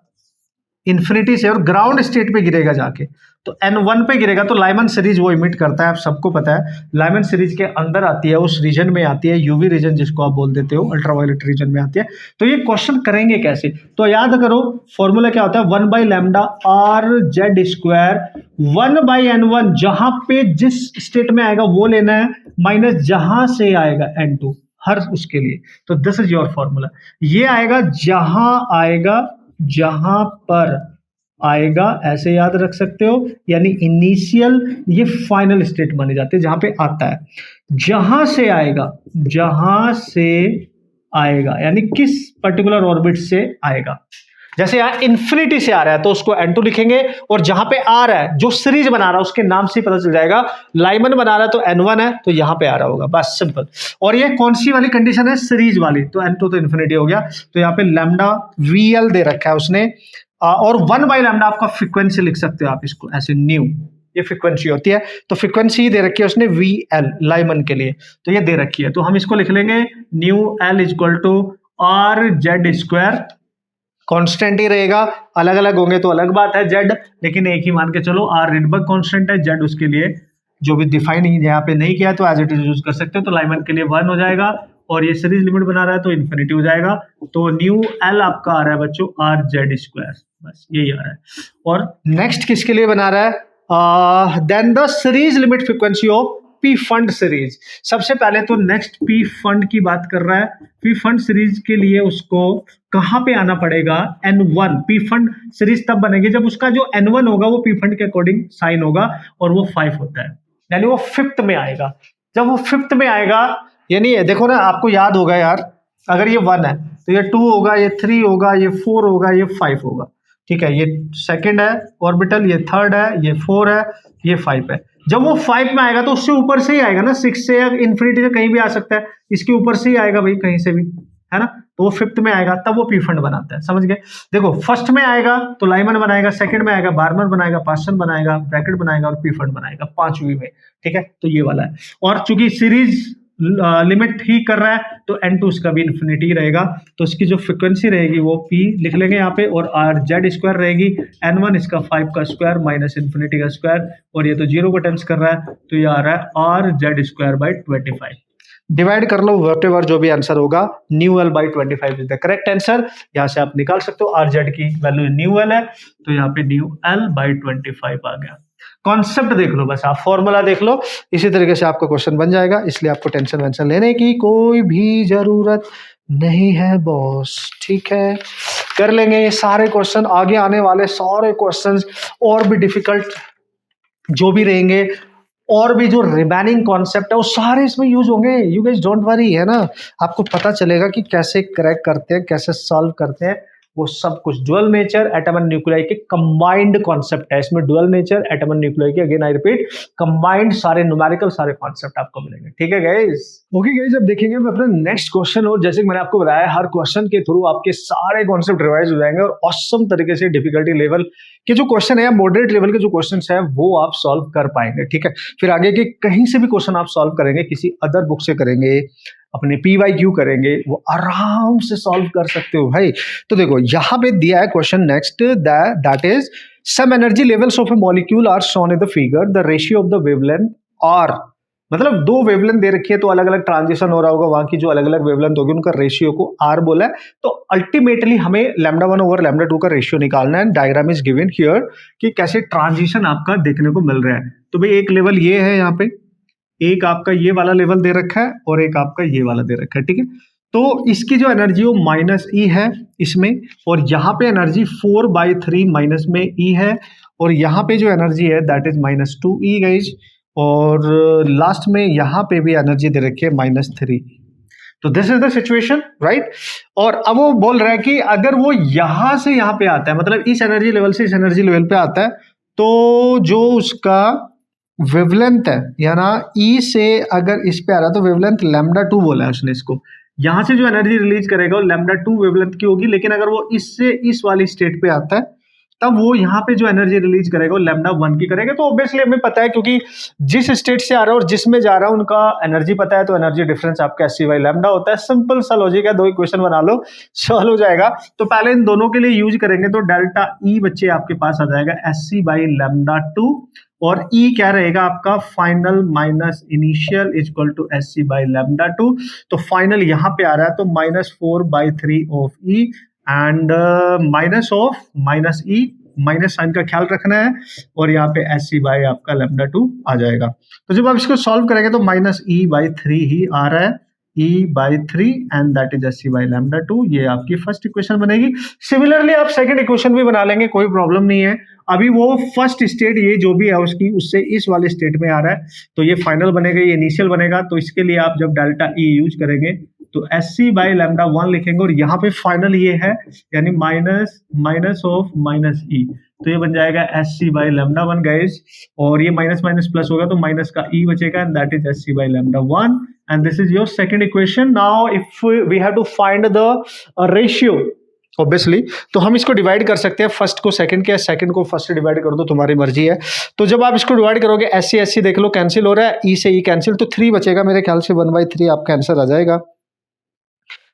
इन्फिनिटी से, और ग्राउंड स्टेट पे गिरेगा जाके, तो N1 पे गिरेगा, तो लाइमन सीरीज वो इमिट करता है। आप सबको पता है लाइमन सीरीज के अंदर आती है, उस रीजन में आती है, यूवी रीजन जिसको आप बोल देते हो, अल्ट्रावायलेट रीजन में आती है। तो ये क्वेश्चन करेंगे कैसे, तो याद करो फॉर्मूला क्या होता है, 1/λ RZ², 1/N1 जहां पे जिस स्टेट में आएगा वो लेना है, माइनस जहां से आएगा N2 हर उसके लिए। तो दिस इज योर फॉर्मूला। ये आएगा जहां पर आएगा, ऐसे याद रख सकते हो, यानी इनिशियल, ये फाइनल स्टेट माने जाते हैं जहां पे आता है। जहां से आएगा यानी किस पर्टिकुलर ऑर्बिट से आएगा। जैसे यहाँ इन्फिनिटी से आ रहा है तो उसको N2 लिखेंगे, और जहां पे आ रहा है, जो सीरीज बना रहा है उसके नाम से पता चल जाएगा। लाइमन बना रहा है तो N1 है, तो यहां पे आ रहा होगा, बस सिंपल। और ये कौन सी वाली कंडीशन है, सीरीज वाली, तो N2 तो इन्फिनिटी हो गया। तो यहाँ पे लैम्डा VL दे रखा है उसने, और 1/λ आपका फ्रीक्वेंसी लिख सकते हो आप इसको ऐसे, न्यू, ये फ्रीक्वेंसी होती है। तो फ्रीक्वेंसी दे रखी है उसने VL लाइमन के लिए, तो ये दे रखी है। तो हम इसको लिख लेंगे न्यू L = RZ²। कांस्टेंट ही रहेगा, अलग अलग होंगे तो अलग बात है Z, लेकिन एक ही मान के चलो। R रिडबर्ग कांस्टेंट है, Z उसके लिए जो भी डिफाइन यहाँ पे नहीं किया है तो एज इट इज यूज कर सकते हो। तो लाइमन के लिए 1 हो जाएगा, और ये सीरीज लिमिट बना रहा है तो इन्फिनिटी हो जाएगा। तो न्यू L आपका आ रहा है बच्चों RZ², बस यही आ रहा है। और नेक्स्ट किसके लिए बना रहा है, then the series limit frequency of P Pfund series. सबसे पहले तो नेक्स्ट P फंड की बात कर रहा है। P फंड सीरीज के लिए उसको कहां पे आना पड़ेगा, N1। P फंड सीरीज तब बनेगी जब उसका जो N1 होगा वो P फंड के अकॉर्डिंग साइन होगा, और वो 5 होता है, यानी वो 5th में आएगा। जब वो 5th में आएगा, यानी देखो ना, आपको याद होगा यार, अगर ये 1 है तो ये 2 होगा, ये 3 होगा, ये 4 होगा, ये 5 होगा, ठीक है। ये सेकंड है ऑर्बिटल, ये थर्ड है, ये 4 है, ये 5 है। जब वो 5 में आएगा तो उससे ऊपर से ही आएगा ना, 6 से या इन्फिनिटी से कहीं भी आ सकता है, इसके ऊपर से ही आएगा भाई, कहीं से भी, है ना। तो वो 5th में आएगा, तब वो P फंड बनाता है, समझ गए। देखो फर्स्ट में आएगा तो लाइमन बनाएगा, सेकंड में आएगा बार्मर बनाएगा, पास्टन बनाएगा, ब्रैकेट बनाएगा, और P फंड बनाएगा 5वीं में, ठीक है। तो ये वाला है, और चूंकि सीरीज लिमिट ही कर रहा है तो N2 उसका भी इन्फिनिटी रहेगा। तो इसकी जो फ्रीक्वेंसी रहेगी वो P लिख लेंगे यहाँ पे, और RZ² रहेगी, N1 इसका 5 का स्क्वायर माइनस इन्फिनिटी का स्क्वायर, और ये तो 0 को टेंस कर रहा है, तो ये आ रहा है RZ²/25। डिवाइड कर लो, व्हाटएवर जो भी आंसर होगा, new L by 25 is the correct answer. यहाँ से आप निकाल सकते हो, RZ की वैल्यू न्यू L है, तो यहाँ पे न्यू L by 25 आ गया। कॉन्सेप्ट देख लो, बस आप फॉर्मूला देख लो, इसी तरीके से आपका क्वेश्चन बन जाएगा। इसलिए आपको टेंशन वेंशन लेने की कोई भी जरूरत नहीं है बॉस, ठीक है। कर लेंगे ये सारे क्वेश्चन, आगे आने वाले सारे क्वेश्चंस और भी डिफिकल्ट जो भी रहेंगे, और भी जो रिमेनिंग कॉन्सेप्ट है वो सारे इसमें यूज होंगे। यू गाइस डोंट वरी, है ना। आपको पता चलेगा कि कैसे क्रैक करते हैं, कैसे सॉल्व करते हैं। वो सब कुछ dual nature, atom and nuclei के कंबाइंड कॉन्सेप्ट है। इसमें dual nature, atom and nuclei के, अगेन आई रिपीट, कंबाइंड सारे न्यूमेरिकल सारे कॉन्सेप्ट आपको मिलेंगे। ठीक है गाइस? ओके गाइस, अब देखेंगे हम अपना नेक्स्ट क्वेश्चन। और जैसे कि मैंने आपको बताया, हर क्वेश्चन के थ्रू आपके सारे कॉन्सेप्ट रिवाइज हो जाएंगे और ऑसम तरीके से डिफिकल्टी लेवल के जो क्वेश्चन है, मॉडरेट लेवल के जो क्वेश्चन है, वो आप सॉल्व कर पाएंगे। ठीक है? फिर आगे के कहीं से भी क्वेश्चन आप सॉल्व करेंगे, किसी अदर बुक से करेंगे, अपने PYQ करेंगे, वो आराम से सॉल्व कर सकते हो भाई। तो देखो यहाँ पे दिया है question next, that is some energy levels of a molecule are shown in the figure, the ratio of the wavelength are, मतलब दो वेवलेंथ दे रखी है तो अलग अलग ट्रांजिशन हो रहा होगा, वहां की जो अलग अलग वेवलेंथ होगी उनका रेशियो को आर बोला है। तो अल्टीमेटली हमें λ1 ओवर λ2 का रेशियो निकालना है। डायग्राम इज गिवन हियर कि कैसे ट्रांजिशन आपका देखने को मिल रहा है। तो भाई एक लेवल ये है, यहाँ पे एक आपका ये वाला लेवल दे रखा है और एक आपका ये वाला दे रखा है। ठीक है? तो इसकी जो एनर्जी वो -E है इसमें, और यहाँ पे एनर्जी 4/3 माइनस में E है, और यहाँ पे जो एनर्जी है दैट इज -2E गाइज, और लास्ट में यहाँ पे भी एनर्जी दे रखी है -3। तो this is the situation, right? और अब वो बोल रहा है कि अगर वो यहां से यहाँ पे आता है, मतलब इस एनर्जी लेवल से इस एनर्जी लेवल पे आता है, तो जो उसका वेवलेंथ है या ना E से अगर इस पे आ रहा है तो वेवलेंथ λ2 बोला है उसने इसको। यहां से जो एनर्जी रिलीज करेगा वो λ2 वेवलेंथ की होगी, लेकिन अगर वो इससे इस वाली स्टेट पे आता है तब वो यहाँ पे जो एनर्जी रिलीज करेगा वो λ1 की करेगा। तो ऑब्वियसली हमें पता है, क्योंकि जिस स्टेट से आ रहा है और जिसमें जा रहा है उनका एनर्जी पता है, तो एनर्जी डिफरेंस आपका SC/λ होता है। सिंपल सा लॉजिक है, दो इक्वेशन बना लो, सॉल्व हो जाएगा। तो पहले इन दोनों के लिए यूज करेंगे तो डेल्टा E बच्चे आपके पास आ जाएगा SC/λ2, और E क्या रहेगा आपका final minus initial equal to SC/λ2। तो फाइनल यहाँ पे आ रहा है तो -4/3 of E and minus of -E, minus sign का ख्याल रखना है, और यहाँ पे SC आपका λ2 आ जाएगा। तो जब आप इसको सॉल्व करेंगे तो -E/3 ही आ रहा है, E/3 and that is SC/λ2। ये आपकी फर्स्ट इक्वेशन बनेगी। सिमिलरली आप सेकंड इक्वेशन भी बना लेंगे, कोई प्रॉब्लम नहीं है। अभी वो फर्स्ट स्टेट ये जो भी है उसकी, उससे इस वाले स्टेट में आ रहा है, तो ये फाइनल बनेगा, ये इनिशियल बनेगा। तो इसके लिए आप जब डेल्टा E यूज करेंगे तो SC/λ1 लिखेंगे, और यहाँ पे फाइनल ये है, यानी माइनस ऑफ -E, तो ये बन जाएगा SC/λ1 गाइस, और ये माइनस माइनस प्लस होगा तो माइनस का E बचेगा, and that is SC/λ1, and this is your second equation. Now if we have to find the ratio, obviously तो हम इसको डिवाइड कर सकते हैं, फर्स्ट को सेकंड के, सेकंड को फर्स्ट डिवाइड कर दो, तुम्हारी मर्जी है। तो जब आप इसको डिवाइड करोगे SC देख लो कैंसिल हो रहा है, E से E कैंसिल, तो 3 बचेगा मेरे ख्याल से, 1/3 आपका आंसर आ जाएगा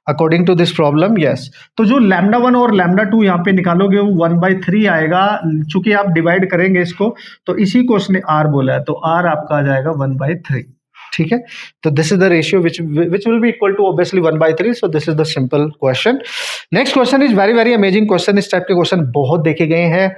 according to this problem. Yes, तो जो λ1 और λ2 यहाँ पे निकालोगे वो 1/3 आएगा, चूंकि आप डिवाइड करेंगे इसको, तो इसी को उसने R बोला है, तो R आपका आ जाएगा 1/3। ठीक है? तो this is the ratio which will be equal to obviously 1/3। So this is the simple question. Next question is very very amazing question. इस टाइप के क्वेश्चन बहुत देखे गए हैं।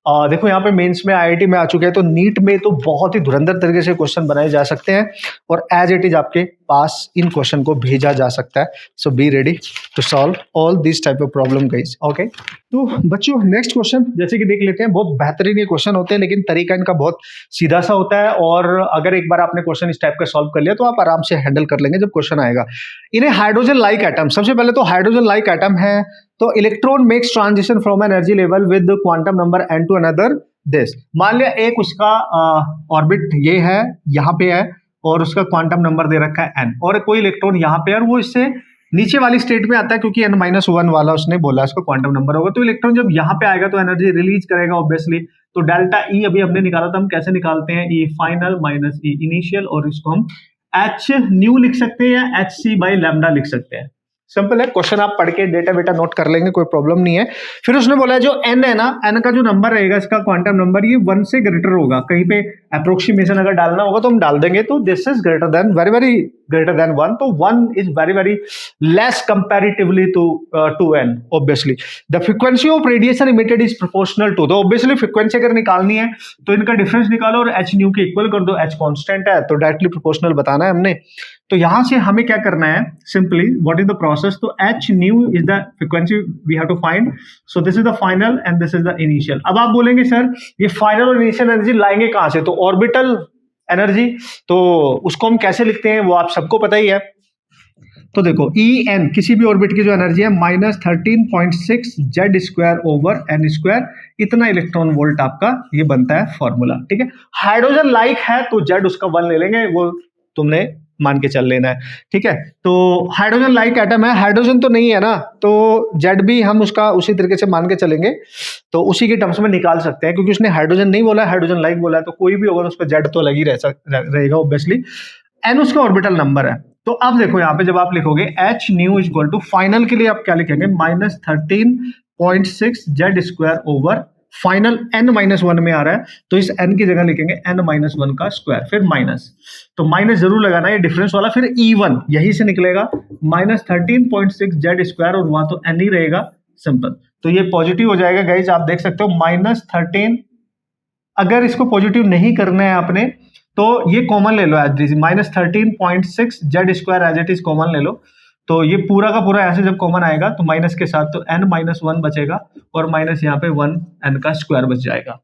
देखो यहाँ पे मेंस में IIT में आ चुके हैं, तो नीट में तो बहुत ही धुरंधर तरीके से क्वेश्चन बनाए जा सकते हैं, और एज इट इज आपके पास इन क्वेश्चन को भेजा जा सकता है। So be ready to solve all this type of problem guys. Okay, तो बच्चों नेक्स्ट क्वेश्चन जैसे कि देख लेते हैं। बहुत बेहतरीन ये क्वेश्चन होते हैं, लेकिन तरीका इनका बहुत सीधा सा होता है, और अगर एक बार आपने क्वेश्चन इस टाइप का सॉल्व कर लिया तो आप आराम से हैंडल कर लेंगे जब क्वेश्चन आएगा। In a hydrogen like atom, सबसे पहले तो हाइड्रोजन लाइक एटम है, तो electron makes transition from energy level with quantum number n to another this. मान लिया एक उसका ऑर्बिट ये है, यहाँ पे है, और उसका क्वांटम नंबर दे रखा है n, और कोई इलेक्ट्रॉन यहाँ पे है, और वो इससे नीचे वाली स्टेट में आता है, क्योंकि n-1 वाला उसने बोला इसको क्वांटम नंबर होगा। तो इलेक्ट्रॉन जब यहाँ पे आएगा तो एनर्जी रिलीज करेगा ऑब्वियसली। तो डेल्टा E अभी हमने निकाला था, हम कैसे निकालते हैं, E final minus E initial, और इसको हम H न्यू लिख सकते हैं या HC/λ लिख सकते हैं। सिंपल है, क्वेश्चन आप पढ़ के डेटा बेटा नोट कर लेंगे, कोई प्रॉब्लम नहीं है। फिर उसने बोला जो n है ना, n का जो नंबर रहेगा इसका क्वांटम नंबर, ये 1 से ग्रेटर होगा। कहीं पे अप्रोक्सीमेशन अगर डालना होगा तो हम डाल देंगे, तो this is greater than, very very greater than 1, तो 1 is very very less comparatively to n obviously. The frequency of radiation emitted is proportional to, तो ऑब्वियसली फ्रीक्वेंसी अगर निकालनी है तो इनका डिफरेंस निकालो और h न्यू के इक्वल कर दो, h कांस्टेंट है तो डायरेक्टली प्रोपोर्शनल बताना है हमने। तो यहां से हमें क्या करना है, simply what is the process, तो h nu is the frequency we have to find. So this is the final and this is the initial. अब आप बोलेंगे सर ये फाइनल और इनिशियल एनर्जी लाएंगे कहां से, तो ऑर्बिटल एनर्जी, तो उसको हम कैसे लिखते हैं वो आप सबको पता ही है। तो देखो ई एन किसी भी ऑर्बिट की जो एनर्जी है -13.6 Z square over n square, इतना इलेक्ट्रॉन वोल्ट आपका ये बनता है फॉर्मूला, ठीक है। हाइड्रोजन लाइक है तो जेड उसका 1 ले लेंगे, वो तुमने मान के चल लेना है, ठीक है। तो हाइड्रोजन लाइक एटम है, हाइड्रोजन तो नहीं है ना, तो जेड भी हम उसका उसी तरीके से मान के चलेंगे, तो उसी के टर्म्स में निकाल सकते हैं, क्योंकि उसने हाइड्रोजन नहीं बोला, हाइड्रोजन लाइक बोला है, तो कोई भी होगा उसका जेड तो अलग ही रहेगा ऑब्वियसली। एन उसका ऑर्बिटल नंबर है। तो अब देखो यहाँ पे जब आप लिखोगे h nu is equal to, final के लिए आप क्या लिखेंगे, -13.6 Z square over final n-1 में आ रहा है, तो इस n की जगह लिखेंगे n-1 का स्क्वायर, फिर माइनस, तो माइनस जरूर लगाना है, डिफरेंस वाला, फिर E1 यही से निकलेगा -13.6 जेड स्क्वायर, और वहां तो n ही रहेगा, सिंपल। तो ये पॉजिटिव हो जाएगा गाइज, आप देख सकते हो -13। अगर इसको पॉजिटिव नहीं करना है आपने तो ये कॉमन ले लो, as it is -13.6 Z square as it is common ले लो, तो ये पूरा का पूरा ऐसे जब कॉमन आएगा तो माइनस के साथ तो n-1 बचेगा, और माइनस यहाँ पे 1 n का स्क्वायर बच जाएगा।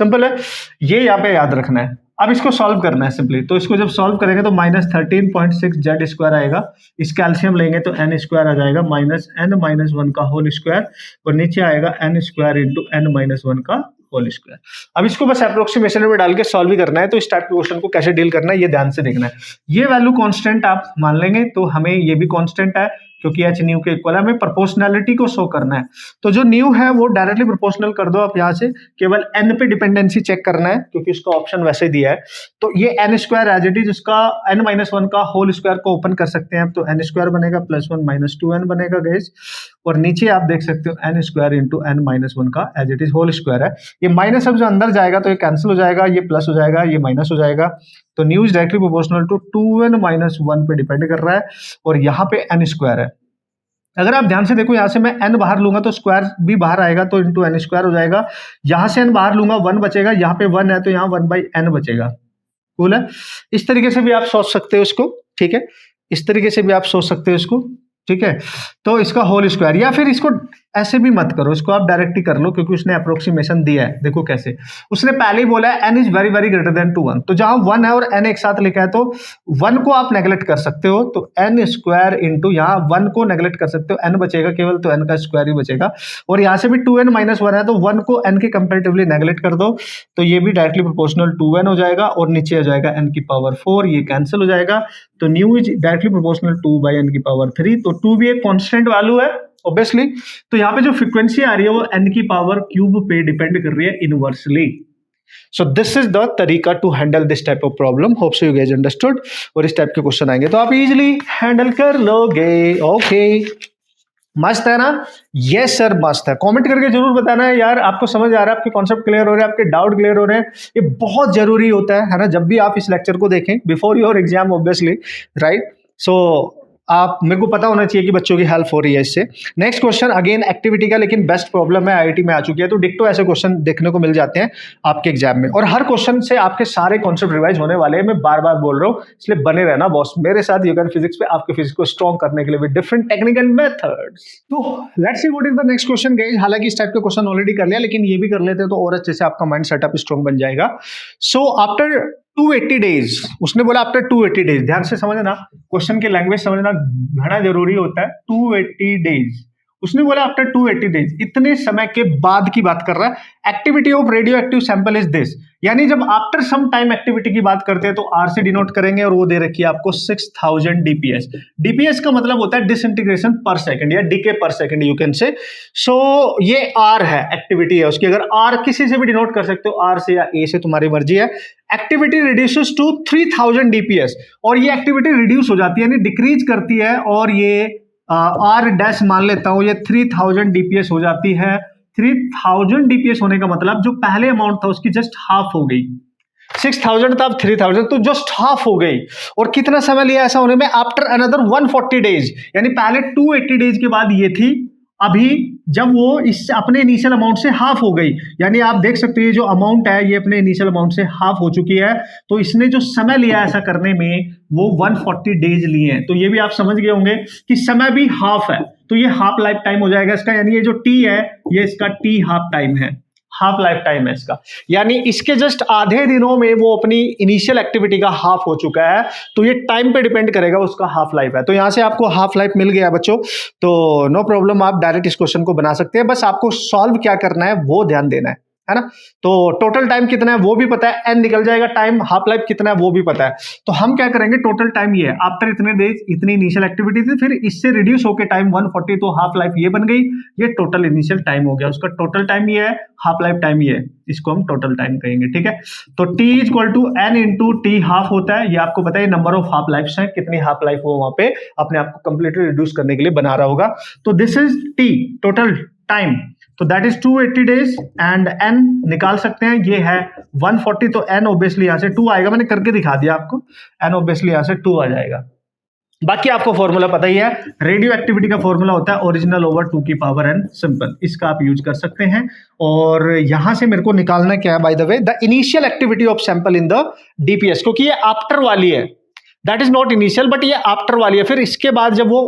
सिंपल है, ये यहाँ पे याद रखना है। अब इसको सॉल्व करना है सिंपली, तो इसको जब सॉल्व करेंगे तो -13.6 जेड स्क्वायर आएगा, इस कैल्शियम लेंगे तो n स्क्वायर आ जाएगा -n-1 का होल स्क्वायर, और नीचे आएगा n स्क्वायर इंटू n-1 का होल स्क्वायर। अब इसको बस अप्रोक्सीमेशन में डाल के सॉल्व ही करना है, तो इस टाइप के क्वेश्चन को कैसे डील करना है ये ध्यान से देखना है। ये वैल्यू कांस्टेंट आप मान लेंगे, तो हमें ये भी कांस्टेंट है क्योंकि एच न्यू के इक्वल है, हमें प्रोपोर्शनैलिटी को शो करना है, तो जो न्यू है वो डायरेक्टली प्रोपोर्शनल कर दो आप यहाँ से, केवल n पे डिपेंडेंसी चेक करना है क्योंकि उसका ऑप्शन वैसे दिया है। तो ये n square as it is, उसका n-1 का होल स्क्वायर को ओपन कर सकते हैं, तो n स्क्वायर बनेगा +1 -2n बनेगा गाइस, और नीचे आप देख सकते हो n स्क्वायर इंटू n-1 का as it is whole square है। ये माइनस अब जो अंदर जाएगा तो ये कैंसिल हो जाएगा, ये प्लस हो जाएगा, ये माइनस हो जाएगा, तो nu is directly proportional to 2n-1 पे डिपेंड कर रहा है, और यहाँ पे n स्क्वायर है। अगर आप ध्यान से देखो, यहाँ से मैं n बाहर लूंगा तो स्क्वायर भी बाहर आएगा, तो इंटू n स्क्वायर हो जाएगा, यहाँ से n बाहर लूंगा 1 बचेगा, यहाँ पे 1 है तो यहाँ 1/n बचेगा। कूल है, इस तरीके से भी आप सोच सकते हो इसको, ठीक है, इस तरीके से भी आप सोच सकते हो इसको, ठीक है। तो इसका होल स्क्वायर, या फिर इसको ऐसे भी मत करो, इसको आप डायरेक्ट ही कर लो, क्योंकि उसने अप्रोक्सीमेशन दिया है। देखो कैसे, उसने पहले ही बोला है n is very very greater than 1, तो जहां 1 है और n एक साथ लिखा है तो 1 को आप नेगलेक्ट कर सकते हो, तो n स्क्वायर इंटू यहाँ 1 को नेगलेक्ट कर सकते हो, n बचेगा केवल, तो n का स्क्वायर ही बचेगा, और यहाँ से भी 2n-1 है तो 1 को n के कंपेरेटिवली नेगलेक्ट कर दो, तो ये भी डायरेक्टली प्रोपोर्शनल 2n हो जाएगा, और नीचे हो जाएगा n की पावर 4, ये कैंसिल हो जाएगा, तो nu is directly proportional 2/n की पावर 3, तो 2 भी एक कॉन्स्टेंट वैल्यू है ऑब्वियसली, तो यहाँ पे जो फ्रीक्वेंसी आ रही है वो n की पावर क्यूब पे डिपेंड कर रही है inversely. So this is the तरीका to handle this type of problem, hope so you guys understood, और इस टाइप के क्वेश्चन आएंगे तो आप इजीली हैंडल कर लोगे। ओके, मस्त है ना? यस सर मस्त है। कमेंट करके जरूर बताना है यार, आपको समझ आ रहा है, आपके कॉन्सेप्ट क्लियर हो रहे हैं, आपके डाउट क्लियर हो रहे हैं, ये बहुत जरूरी होता है ना, जब भी आप इस लेक्चर को देखें before your exam obviously, right. So आप, मेरे को पता होना चाहिए कि बच्चों की हेल्प हो रही है इससे। नेक्स्ट क्वेश्चन अगेन एक्टिविटी का, लेकिन बेस्ट प्रॉब्लम है, आईआईटी में आ चुकी है, तो डिक्टो ऐसे क्वेश्चन देखने को मिल जाते हैं आपके एग्जाम में, और हर क्वेश्चन से आपके सारे कॉन्सेप्ट रिवाइज होने वाले हैं। मैं बार बार बोल रहा हूँ, इसलिए बने रहना बॉस मेरे साथ यूगन फिजिक्स पे, आपके फिजिक्स को स्ट्रॉन्ग करने के लिए विद डिफरेंट टेक्निकल मेथड्स। तो let's see what is the next question guys. हालांकि इस टाइप के क्वेश्चन ऑलरेडी कर लिया, लेकिन ये भी कर लेते हैं तो और अच्छे से आपका माइंड सेटअप स्ट्रॉन्ग बन जाएगा। सो आफ्टर 280 डेज, उसने बोला आफ्टर 280 डेज, ध्यान से समझना, क्वेश्चन की लैंग्वेज समझना घना जरूरी होता है। 280 डेज, उसने बोला आफ्टर 280 डेज, इतने समय के बाद की बात कर रहा है। Activity of radio active sample is this, यानी जब आफ्टर सम टाइम एक्टिविटी की बात करते हैं तो आर से डिनोट करेंगे, और वो दे रखी है आपको 6000 डीपीएस। डीपीएस का मतलब होता है डिसइंटीग्रेशन पर सेकंड या डीके पर सेकंड यू कैन से। सो ये आर है, एक्टिविटी है उसकी, अगर आर किसी से भी डिनोट कर सकते हो, आर से या ए से, तुम्हारी मर्जी है। एक्टिविटी रिड्यूसेस टू 3000 डीपीएस, और ये एक्टिविटी रिड्यूस हो जाती है यानी डिक्रीज करती है, और ये आर डैश मान लेता हूं, ये 3000 डीपीएस हो जाती है। 3000 डीपीएस होने का मतलब जो पहले अमाउंट था उसकी जस्ट हाफ हो गई। 6000 था, अब 3000, तो जस्ट हाफ हो गई। और कितना समय लिया ऐसा होने में? आफ्टर अनदर 140 डेज, यानी पहले 280 डेज के बाद ये थी, अभी जब वो इस अपने इनिशियल अमाउंट से हाफ हो गई, यानी आप देख सकते हैं जो अमाउंट है ये अपने इनिशियल अमाउंट से हाफ हो चुकी है, तो इसने जो समय लिया ऐसा करने में वो 140 डेज लिए हैं। तो ये भी आप समझ गए होंगे कि समय भी हाफ है, तो ये हाफ लाइफ टाइम हो जाएगा इसका, यानी ये जो टी है ये इसका टी हाफ टाइम है। हाफ लाइफ टाइम है इसका, यानी इसके जस्ट आधे दिनों में वो अपनी इनिशियल एक्टिविटी का हाफ हो चुका है, तो ये टाइम पे डिपेंड करेगा उसका हाफ लाइफ है। तो यहां से आपको हाफ लाइफ मिल गया बच्चों, तो नो प्रॉब्लम, आप डायरेक्ट इस क्वेश्चन को बना सकते हैं, बस आपको सॉल्व क्या करना है वो ध्यान देना है ना। तो टोटल टाइम कितना है वो भी पता है, एन निकल जाएगा, टाइम हाफ लाइफ कितना है वो भी पता है। तो हम क्या करेंगे, टोटल टाइम ये है, आफ्टर इतने डेज इतनी इनिशियल एक्टिविटी थी, फिर इससे रिड्यूस होकर टाइम 140, तो हाफ लाइफ ये बन गई, ये टोटल इनिशियल टाइम हो गया, उसका टोटल टाइम ये है, हाफ लाइफ टाइम ये है, इसको हम टोटल टाइम कहेंगे, ठीक है। तो t equal to N into T half होता है, ये आपको पता है नंबर ऑफ हाफ लाइफ है, कितनी हाफ लाइफ वो वहां पे अपने आप को कंप्लीटली रिड्यूस करने के लिए बना रहा होगा। तो this is t total time, तो that is 280 days and n निकाल सकते हैं, ये है 140, तो n ऑब्वियसली यहां से 2 आएगा, मैंने करके दिखा दिया आपको, n ऑब्वियसली यहां से 2 आ जाएगा। बाकी आपको फॉर्मूला पता ही है, रेडियो एक्टिविटी का फॉर्मूला होता है ओरिजिनल ओवर 2 की पावर n, सिंपल, इसका आप यूज कर सकते हैं। और यहां से मेरे को निकालना क्या है, bye the way, the initial activity of sample in the DPS, क्योंकि ये आफ्टर वाली है, that is not initial but ये आफ्टर वाली है, फिर इसके बाद जब वो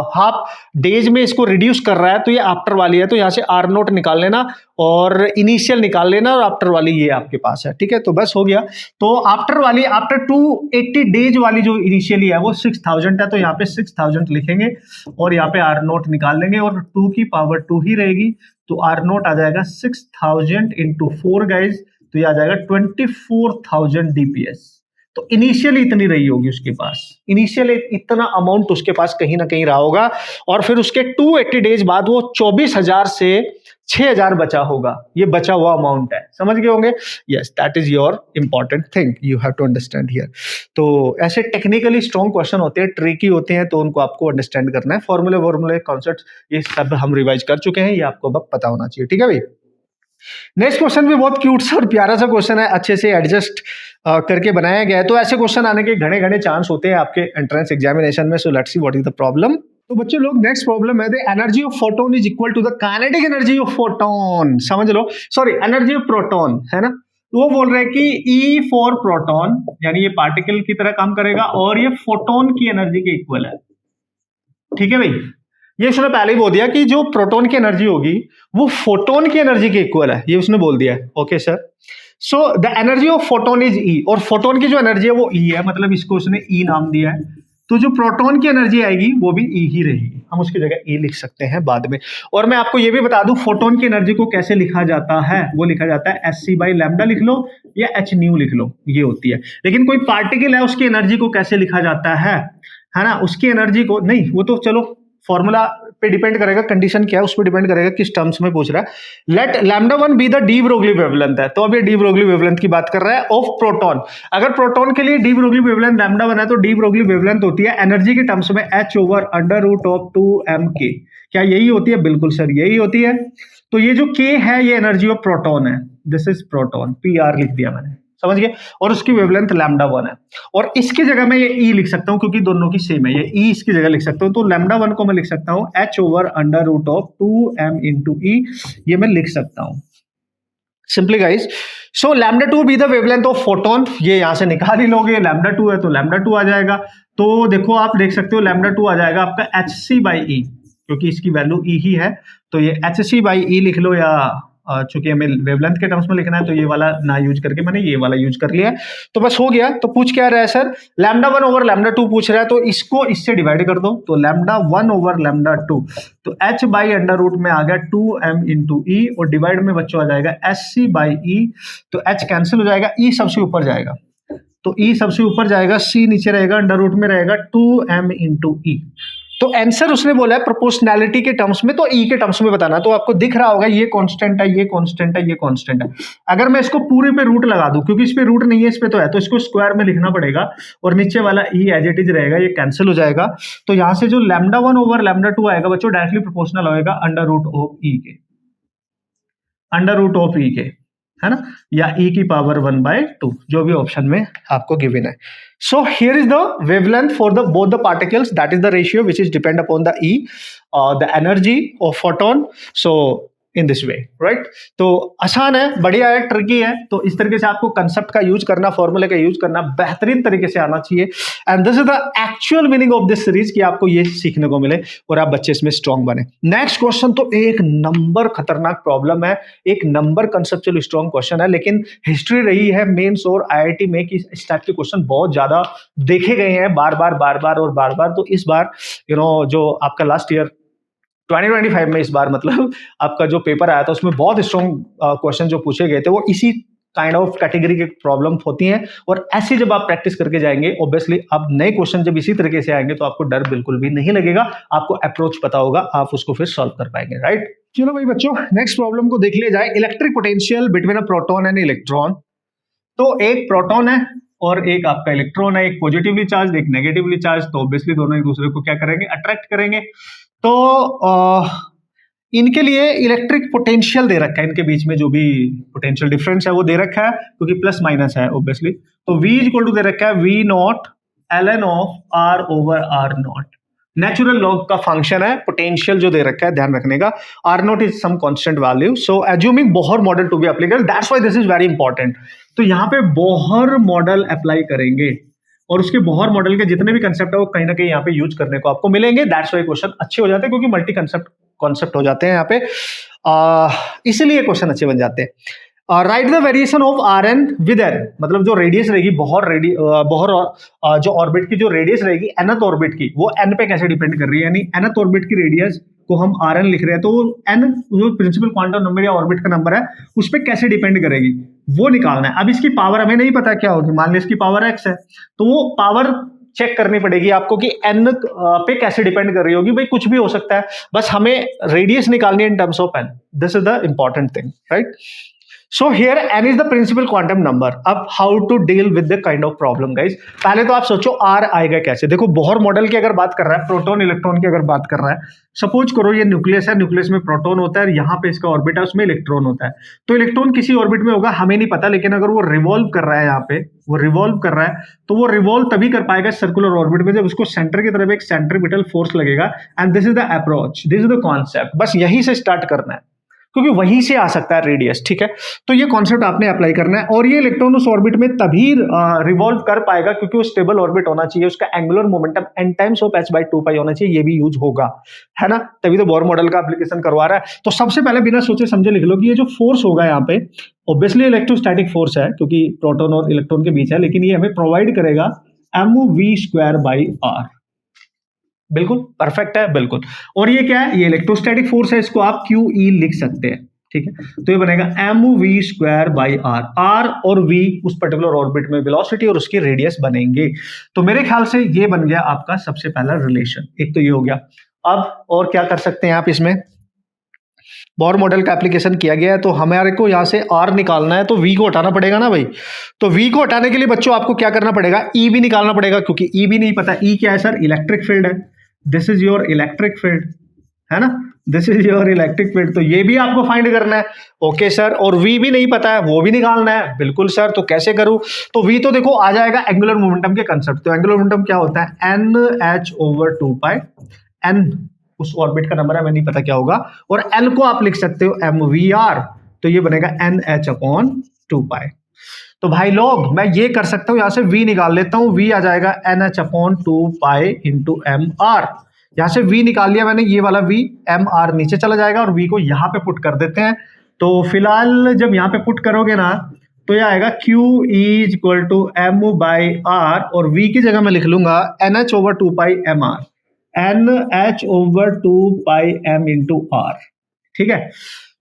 हाफ डेज में इसको रिड्यूस कर रहा है तो ये आफ्टर वाली है, तो यहां से आर नोट निकाल लेना और इनिशियल निकाल लेना, और आफ्टर वाली ये आपके पास है, ठीक है। तो बस हो गया। तो आफ्टर वाली, आफ्टर 280 डेज वाली जो इनिशियली है वो 6000 है, तो यहाँ पे 6000 लिखेंगे और यहाँ पे आर नोट निकाल लेंगे, और 2 की पावर 2 ही रहेगी, तो आर नोट आ जाएगा 6000 इंटू 4 गाइज, तो ये आ जाएगा 24000 डीपीएस। तो इनिशियली इतनी रही होगी उसके पास, इनिशियली इतना अमाउंट उसके पास कहीं ना कहीं रहा होगा, और फिर उसके 280 डेज बाद वो 24000 से 6000 बचा होगा, ये बचा हुआ अमाउंट है, समझ गए होंगे। Yes, that is your important thing, you have to understand here. तो ऐसे टेक्निकली स्ट्रॉन्ग क्वेश्चन होते हैं, ट्रिकी होते हैं, तो उनको आपको अंडरस्टैंड करना है। फॉर्मूले कॉन्सेप्ट ये सब हम रिवाइज कर चुके हैं, ये आपको अब पता होना चाहिए, ठीक है भाई। नेक्स्ट क्वेश्चन भी बहुत क्यूट सा और प्यारा सा क्वेश्चन है, अच्छे से एडजस्ट करके बनाया गया है। तो ऐसे क्वेश्चन आने के घने घने चांस होते हैं आपके एंट्रेंस एग्जामिनेशन में। So let's see what is the problem. तो बच्चों लोग, नेक्स्ट प्रॉब्लम है, the energy of photon is equal to the kinetic energy of photon, समझ लो, सॉरी एनर्जी ऑफ प्रोटॉन, है ना। वो बोल रहे हैं कि E फॉर प्रोटॉन, यानी ये पार्टिकल की तरह काम करेगा और ये फोटोन की एनर्जी के इक्वल है, ठीक है भाई। ये उसने पहले ही बोल दिया कि जो प्रोटॉन की एनर्जी होगी वो फोटोन की एनर्जी के इक्वल है, ये उसने बोल दिया है। Okay sir, so the energy of photon is E, और फोटोन की जो एनर्जी है वो ई है, मतलब इसको उसने ई नाम दिया है। तो जो प्रोटॉन की एनर्जी आएगी वो भी ई ही रहेगी, हम उसकी जगह ई लिख सकते हैं बाद में। और मैं आपको ये भी बता दूं, फोटोन की एनर्जी को कैसे लिखा जाता है, वो लिखा जाता है एच बाई लैम्डा लिख लो या एच न्यू लिख लो, ये होती है। लेकिन कोई पार्टिकल है उसकी एनर्जी को कैसे लिखा जाता है ना, उसकी एनर्जी को नहीं, वो तो चलो फॉर्मूला पे डिपेंड करेगा, कंडीशन क्या है उस पर डिपेंड करेगा किस टर्म्स में पूछ रहा है। Let lambda 1 be the de Broglie wavelength है, तो अब ये डी ब्रोगली वेवलेंथ की बात कर रहा है ऑफ प्रोटॉन। अगर प्रोटॉन के लिए डी ब्रोगली वेवलेंथ लैम्डा 1 है तो डी ब्रोगली वेवलेंथ होती है एनर्जी के टर्म्स में h over under root of 2mk। क्या यही होती है? बिल्कुल सर, यही होती है। तो ये जो k है ये एनर्जी ऑफ प्रोटॉन है, दिस इज प्रोटॉन, pr लिख दिया मैंने, समझ गए। और उसकी वेवलेंथ लैम्डा 1 है, और इसकी जगह मैं ये ई लिख सकता हूं क्योंकि दोनों की सेम है, ये ई इसकी जगह लिख सकता हूं। तो लैम्डा 1 को मैं लिख सकता हूं h over under root of 2m into E, ये मैं लिख सकता हूं simply guys. So lambda 2 be the wavelength of photon, ये यहां से निकाल ही लोगे, लैम्डा 2 है तो लैम्डा 2 आ जाएगा। तो देखो आप देख सकते हो लैम्डा 2 आ जाएगा आपका hc बाई ई, क्योंकि इसकी वैल्यू ई ही है, तो ये hc बाई ई लिख लो, या चूंकि हमें वेवलेंथ के टर्म्स में लिखना है तो ये वाला ना यूज करके मैंने ये वाला यूज कर लिया। तो बस हो गया। तो पूछ क्या रहा है सर, लैम्डा 1 ओवर लैम्डा 2 पूछ रहा है, तो इसको इससे डिवाइड कर दो, तो लैम्डा 1 ओवर लैम्डा 2, तो h बाई अंडर रूट में आ गया 2m इंटू ई, और डिवाइड में बच्चों आ जाएगा sc बाई ई, तो h कैंसिल हो जाएगा, e सबसे ऊपर जाएगा, तो e सबसे ऊपर जाएगा, c नीचे रहेगा, अंडर रूट में रहेगा 2m इंटू ई। तो आंसर उसने बोला है प्रोपोर्शनैलिटी के टर्म्स में, तो ई के टर्म्स में बताना। तो आपको दिख रहा होगा ये कांस्टेंट है, ये कांस्टेंट है, ये कांस्टेंट है। अगर मैं इसको पूरे पे रूट लगा दूं, क्योंकि इस पे रूट नहीं है, इस पे तो है, तो इसको स्क्वायर में लिखना पड़ेगा, और नीचे वाला ई एज इट इज रहेगा, ये कैंसिल हो जाएगा। तो यहां से जो लैम्डा 1 ओवर लैम्डा 2 आएगा बच्चों डायरेक्टली प्रोपोर्शनल होएगा अंडर रूट ऑफ ई के, अंडर रूट ऑफ ई के, है ना, या e की पावर 1/2, जो भी ऑप्शन में आपको गिवन है। So here is the wavelength for the both the particles, that is the ratio which is depend upon the e, the energy of photon. So in this way, right. तो आसान है, बढ़िया है, tricky है। तो इस तरीके से आपको कंसेप्ट का यूज करना, फॉर्मूले का यूज करना बेहतरीन तरीके से आना चाहिए। And this is the actual meaning of this series कि आपको ये सीखने को मिले और आप बच्चे इसमें स्ट्रांग बने। नेक्स्ट क्वेश्चन तो एक नंबर खतरनाक प्रॉब्लम है, एक नंबर कंसेप्चुअल स्ट्रांग क्वेश्चन है, लेकिन हिस्ट्री रही है मेंस और आईआईटी में कि इस टाइप के क्वेश्चन बहुत ज्यादा देखे गए हैं बार बार। तो इस बार जो आपका लास्ट ईयर 2025 में इस बार मतलब आपका जो पेपर आया था उसमें बहुत स्ट्रॉन्ग क्वेश्चन जो पूछे गए थे वो इसी काइंड ऑफ कैटेगरी के प्रॉब्लम होती हैं। और ऐसे जब आप प्रैक्टिस करके जाएंगे ऑब्वियसली अब नए क्वेश्चन जब इसी तरीके से आएंगे तो आपको डर बिल्कुल भी नहीं लगेगा, आपको अप्रोच पता होगा, आप उसको फिर सॉल्व कर पाएंगे, राइट। चलो भाई बच्चों, नेक्स्ट प्रॉब्लम को देख लिया जाए। Electric potential between a proton and electron. तो एक प्रोटॉन है और एक आपका इलेक्ट्रॉन है, एक पॉजिटिवली चार्ज एक नेगेटिवली चार्ज। तो ऑब्वियसली दोनों एक दूसरे को क्या करेंगे, अट्रैक्ट करेंगे। तो इनके लिए इलेक्ट्रिक पोटेंशियल दे रखा है, इनके बीच में जो भी पोटेंशियल डिफरेंस है वो दे रखा है क्योंकि प्लस माइनस है ऑब्वियसली। तो V इक्वल टू दे रखा है V naught ln of R over R naught. Natural log का फंक्शन है पोटेंशियल जो दे रखा है, ध्यान रखने का। R naught is some constant value, so assuming Bohr model to be applicable, that's why this is very important. तो यहाँ पे बोहर मॉडल अप्लाई करेंगे और उसके बोहर मॉडल के जितने भी कंसेप्ट है वो कहीं ना कहीं यहाँ पे यूज करने को आपको मिलेंगे। दैट्स व्हाई क्वेश्चन अच्छे हो जाते हैं क्योंकि मल्टी कॉन्सेप्ट हो जाते हैं यहाँ पे, इसीलिए क्वेश्चन अच्छे बन जाते हैं। Right the variation of r n with n, मतलब जो रेडियस रहेगी बोहर जो ऑर्बिट की जो रेडियस रहेगी nth ऑर्बिट की, वो n पे कैसे डिपेंड कर रही है, यानी nth ऑर्बिट की रेडियस को हम आर एन लिख रहे हैं तो n जो प्रिंसिपल क्वांटम नंबर या ऑर्बिट का नंबर है उस पर कैसे डिपेंड करेगी वो निकालना है। अब इसकी पावर हमें नहीं पता क्या होगी, मान ली इसकी पावर x है तो वो पावर चेक करनी पड़ेगी आपको कि n पे कैसे डिपेंड कर रही होगी। भाई कुछ भी हो सकता है, बस हमें रेडियस निकालनी है in terms of n। This is the important thing, right. So here n is the principal quantum number. अब how to deal with the kind of problem guys, पहले तो आप सोचो r आएगा कैसे। देखो बोहर मॉडल की अगर बात कर रहा है, प्रोटॉन इलेक्ट्रॉन की अगर बात कर रहा है, सपोज करो ये न्यूक्लियस है, न्यूक्लियस में प्रोटॉन होता है, यहाँ पे इसका ऑर्बिट है, उसमें इलेक्ट्रॉन होता है। तो इलेक्ट्रॉन किसी ऑर्बिट में होगा हमें नहीं पता, लेकिन अगर वो रिवॉल्व कर रहा है, यहाँ पे वो रिवॉल्व कर रहा है तो वो रिवॉल्व तभी कर पाएगा सर्कुलर ऑर्बिट में जब उसको सेंटर की तरफ एक सेंट्रीपिटल फोर्स लगेगा। And this is the approach, this is the concept. बस यहीं से स्टार्ट करना है क्योंकि वहीं से आ सकता है रेडियस, ठीक है। तो ये कॉन्सेप्ट आपने अप्लाई करना है और ये इलेक्ट्रॉन उस ऑर्बिट में तभी रिवॉल्व कर पाएगा क्योंकि वो स्टेबल ऑर्बिट होना चाहिए, उसका angular momentum n times of h/2π होना चाहिए, ये भी यूज होगा, है ना। तभी तो बोहर मॉडल का एप्लीकेशन करवा रहा है। तो सबसे पहले बिना सोचे समझे लिख लो कि ये जो फोर्स होगा यहाँ पे ऑब्वियसली इलेक्ट्रोस्टैटिक फोर्स है क्योंकि प्रोटॉन और इलेक्ट्रॉन के बीच है, लेकिन ये हमें प्रोवाइड करेगा mv²/r। बिल्कुल परफेक्ट है, बिल्कुल। और ये क्या है, ये इलेक्ट्रोस्टैटिक फोर्स है, इसको आप QE लिख सकते हैं, ठीक है। तो ये बनेगा mv²/r। r और v उस पर्टिकुलर ऑर्बिट में वेलोसिटी और उसकी रेडियस बनेंगे। तो मेरे ख्याल से ये बन गया आपका सबसे पहला रिलेशन, एक तो ये हो गया। अब और क्या कर सकते हैं आप, इसमें बोहर मॉडल का एप्लीकेशन किया गया है तो हमारे को यहाँ से r निकालना है तो v को हटाना पड़ेगा ना भाई। तो v को हटाने के लिए बच्चों आपको क्या करना पड़ेगा, E भी निकालना पड़ेगा क्योंकि E भी नहीं पता। E क्या है सर, इलेक्ट्रिक फील्ड है। This is your electric field, है ना, this is your electric field. तो ये भी आपको फाइंड करना है, ओके सर। और v भी नहीं पता है, वो भी निकालना है, बिल्कुल सर। तो कैसे करूं, तो v तो देखो आ जाएगा एंगुलर मोमेंटम के कंसेप्ट। तो एंगुलर मोमेंटम क्या होता है, nh/2π। n उस ऑर्बिट का नंबर है, हमें नहीं पता क्या होगा, और l को आप लिख सकते हो mvr। तो ये बनेगा nh/2π। तो भाई लोग मैं ये कर सकता हूं, यहां से v निकाल लेता हूं, v आ जाएगा nh/2π इंटू mr। यहां से v निकाल लिया मैंने, ये वाला v, mr नीचे चला जाएगा और v को यहां पे पुट कर देते हैं। तो फिलहाल जब यहां पे पुट करोगे ना तो यह आएगा QE = m/r और v की जगह मैं लिख लूंगा nh/2π mr, nh/2π m into r, ठीक है।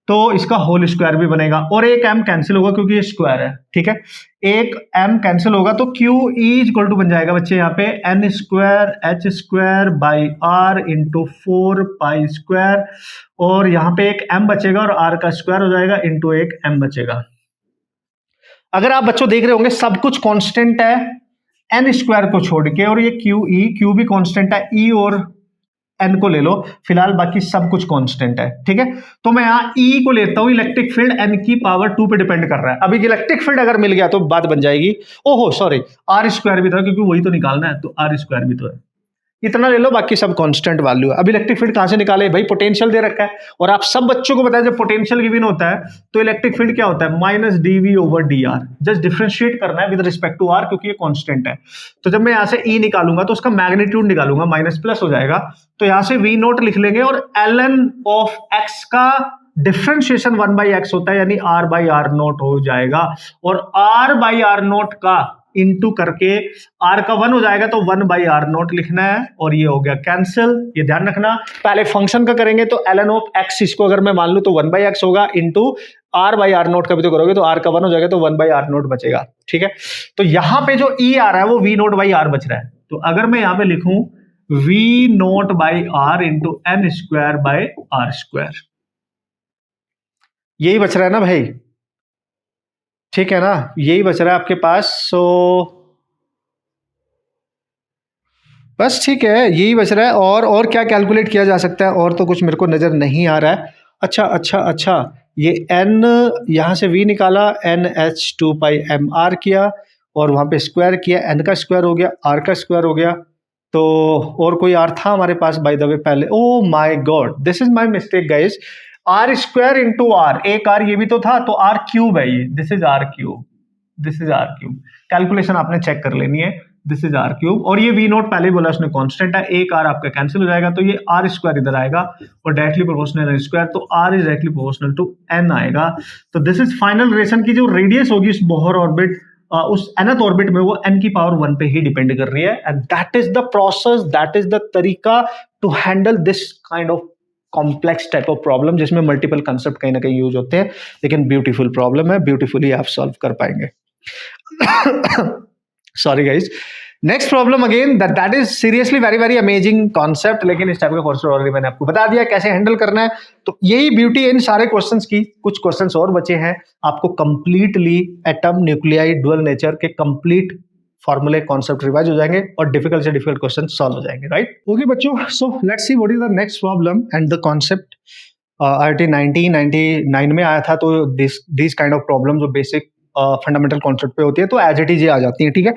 तो इसका होल स्क्वायर भी बनेगा और एक m कैंसिल होगा क्योंकि ये स्क्वायर है, ठीक है। एक m कैंसिल होगा तो QE = बन जाएगा बच्चे यहाँ पे n²h²/r इंटू 4π², और यहाँ पे एक m बचेगा और r का स्क्वायर हो जाएगा इंटू एक m बचेगा। अगर आप बच्चों देख रहे होंगे सब कुछ कांस्टेंट है n स्क्वायर को छोड़ के, और ये Q भी कांस्टेंट है, E और n को ले लो फिलहाल, बाकी सब कुछ कांस्टेंट है, ठीक है। तो मैं यहाँ E को लेता हूँ, इलेक्ट्रिक फील्ड n की पावर 2 पे डिपेंड कर रहा है। अभी इलेक्ट्रिक फील्ड अगर मिल गया तो बात बन जाएगी। ओहो सॉरी, r स्क्वायर भी था क्योंकि वही तो निकालना है, तो r स्क्वायर भी तो है, इतना ले लो, बाकी सब कांस्टेंट वैल्यू है। अब इलेक्ट्रिक फील्ड कहां से निकाले भाई, पोटेंशियल दे रखा है और आप सब बच्चों को पता है जब पोटेंशियल गिवन होता है तो इलेक्ट्रिक फील्ड क्या होता है, minus dV over d r. Just differentiate करना है विद रिस्पेक्ट टू आर क्योंकि ये कांस्टेंट है। तो जब मैं यहां से ई निकालूंगा तो उसका मैग्नीट्यूड निकालूंगा, माइनस प्लस हो जाएगा, तो यहां से वी नोट लिख लेंगे और ln ऑफ x का डिफरेंशिएशन 1/x होता है यानी r बाई आर नोट हो जाएगा और r बाई आर नोट का इंटू करके r का 1 हो जाएगा तो 1/r नोट लिखना है और ये हो गया कैंसिल। ये ध्यान रखना, पहले फंक्शन का करेंगे तो ln ऑफ x इसको अगर मैं मान लूं तो 1/x होगा इंटू r/r नोट का भी तो करोगे तो r का 1 हो जाएगा तो 1/r नोट बचेगा। ठीक है, तो यहां पे जो e आ रहा है वो v नोट बाई r बच रहा है। तो अगर मैं यहां पे लिखूं v naught by r into n square by r square, यही बच रहा है ना भाई, ठीक है ना, यही बच रहा है आपके पास। सो बस ठीक है, यही बच रहा है। और क्या कैलकुलेट किया जा सकता है, और तो कुछ मेरे को नज़र नहीं आ रहा है। अच्छा, ये n यहाँ से v निकाला, NH2 पाई mr किया और वहाँ पे स्क्वायर किया, n का स्क्वायर हो गया, r का स्क्वायर हो गया। तो और कोई r था हमारे पास बाय द वे पहले, oh my God, this is my mistake guys, r square into r, एक आर ये भी तो था तो आर क्यूब है ये, this is r cube, this is r cube. Calculation आपने चेक कर लेनी है, दिस इज आर क्यूब और ये वी नोट पहले बोला उसने कांस्टेंट है, एक आर आपका कैंसिल हो जाएगा तो ये आर स्क्वायर इधर आएगा और डायरेक्टली प्रोपोर्शनल स्क्वायर तो r is directly proportional to n आएगा। तो दिस इज फाइनल रिलेशन की जो रेडियस होगी उस बोहर ऑर्बिट उस nth ऑर्बिट में वो n की पावर 1 पे ही डिपेंड कर रही है and that is the process, that is the तरीका to handle this kind of complex type of problem जिसमें मल्टीपल कंसेप्ट कहीं ना कहीं यूज होते हैं, लेकिन ब्यूटीफुल प्रॉब्लम है, ब्यूटीफुली आप सॉल्व कर पाएंगे। Sorry guys, next problem again that is seriously very very amazing concept, लेकिन इस टाइप का क्वेश्चन ऑलरेडी मैंने आपको बता दिया कैसे हैंडल करना है। तो यही ब्यूटी है इन सारे क्वेश्चंस की। कुछ क्वेश्चंस और बचे हैं, आपको completely atom nuclei dual nature के कंप्लीट फॉर्मूले कॉन्सेप्ट रिवाइज हो जाएंगे और डिफिकल्ट से डिफिकल्ट क्वेश्चन सॉल्व हो जाएंगे, राइट? ओके बच्चों, सो let's see what is the next problem and the concept. IIT 1999 में आया था, तो दिस काइंड ऑफ प्रॉब्लम जो बेसिक फंडामेंटल कॉन्सेप्ट पे होती है तो एज इट इज आ जाती है। ठीक है,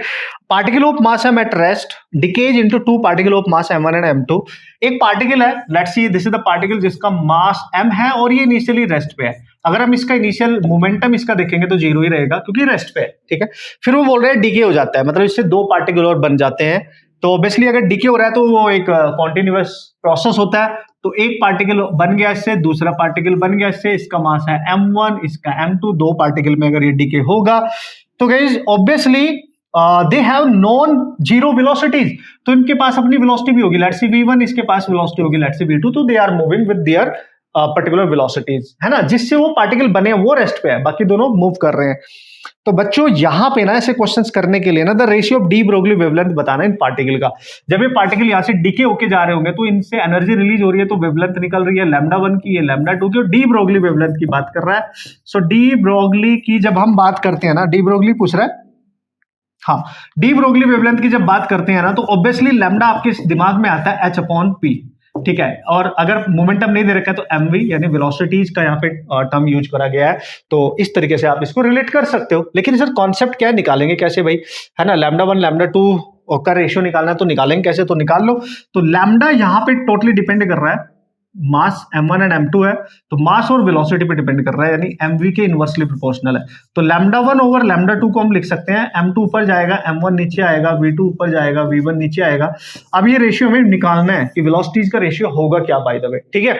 particle of mass m at rest decays into two particle of mass m1 and m2। एक पार्टिकल है, let's see this is the particle जिसका मास m है और ये इनिशियली रेस्ट पे है। अगर हम इसका इनिशियल मोमेंटम इसका देखेंगे तो जीरो ही रहेगा क्योंकि रेस्ट पे है। ठीक है, फिर वो बोल रहे हैं डीके हो जाता है, मतलब इससे दो पार्टिकल और बन जाते हैं। तो ऑब्वियसली अगर डीके हो रहा है तो वो एक कॉन्टिन्यूअस प्रोसेस होता है। तो एक पार्टिकल बन गया इससे, दूसरा पार्टिकल बन गया इससे, इसका मास है m1, इसका m2, दो पार्टिकल में अगर ये डीके होगा तो guys obviously they have non zero velocities, तो इनके पास अपनी वेलोसिटी भी होगी, लेट्स सी v1, इसके पास वेलोसिटी होगी लेट्स सी v2, तो they are moving with their particular velocities, है ना, जिससे वो पार्टिकल बने वो रेस्ट पे है, बाकी दोनों मूव कर रहे हैं। तो बच्चों यहाँ पे ना ऐसे क्वेश्चंस करने के लिए ना the ratio of D Broglie wavelength बताना इन पार्टिकल का। जब ये पार्टिकल यहाँ से डीके होके जा रहे होंगे तो इनसे एनर्जी रिलीज हो रही है, तो वेवलेंथ निकल रही है λ1 की, ये λ2 की, और डी ब्रोगली वेवलेंथ की बात कर रहा है। सो डी ब्रोगली की जब हम बात करते हैं ना, डी ब्रोगली पूछ रहा है, हाँ, डी ब्रोगली वेवलेंथ की जब बात करते हैं ना तो ऑब्वियसली लैम्डा आपके दिमाग में आता है h/p, ठीक है, और अगर मोमेंटम नहीं दे रखा है तो mv यानी वेलोसिटीज का यहाँ पे टर्म यूज करा गया है, तो इस तरीके से आप इसको रिलेट कर सकते हो। लेकिन सर कॉन्सेप्ट क्या है, निकालेंगे कैसे भाई, है ना, λ1 λ2 का रेशियो निकालना है तो निकालेंगे कैसे, तो निकाल लो। तो लैम्डा यहाँ पे टोटली डिपेंड कर रहा है, मास m1 एंड m2 है तो मास और वेलोसिटी पे डिपेंड कर रहा है, यानी mv के इनवर्सली प्रोपोर्शनल है। तो λ1 ओवर λ2 को हम लिख सकते हैं, m2 ऊपर जाएगा, m1 नीचे आएगा, v2 ऊपर जाएगा, v1 नीचे आएगा। अब ये रेशियो हमें निकालना है कि वेलोसिटीज का रेशियो होगा क्या बाय द वे, ठीक है,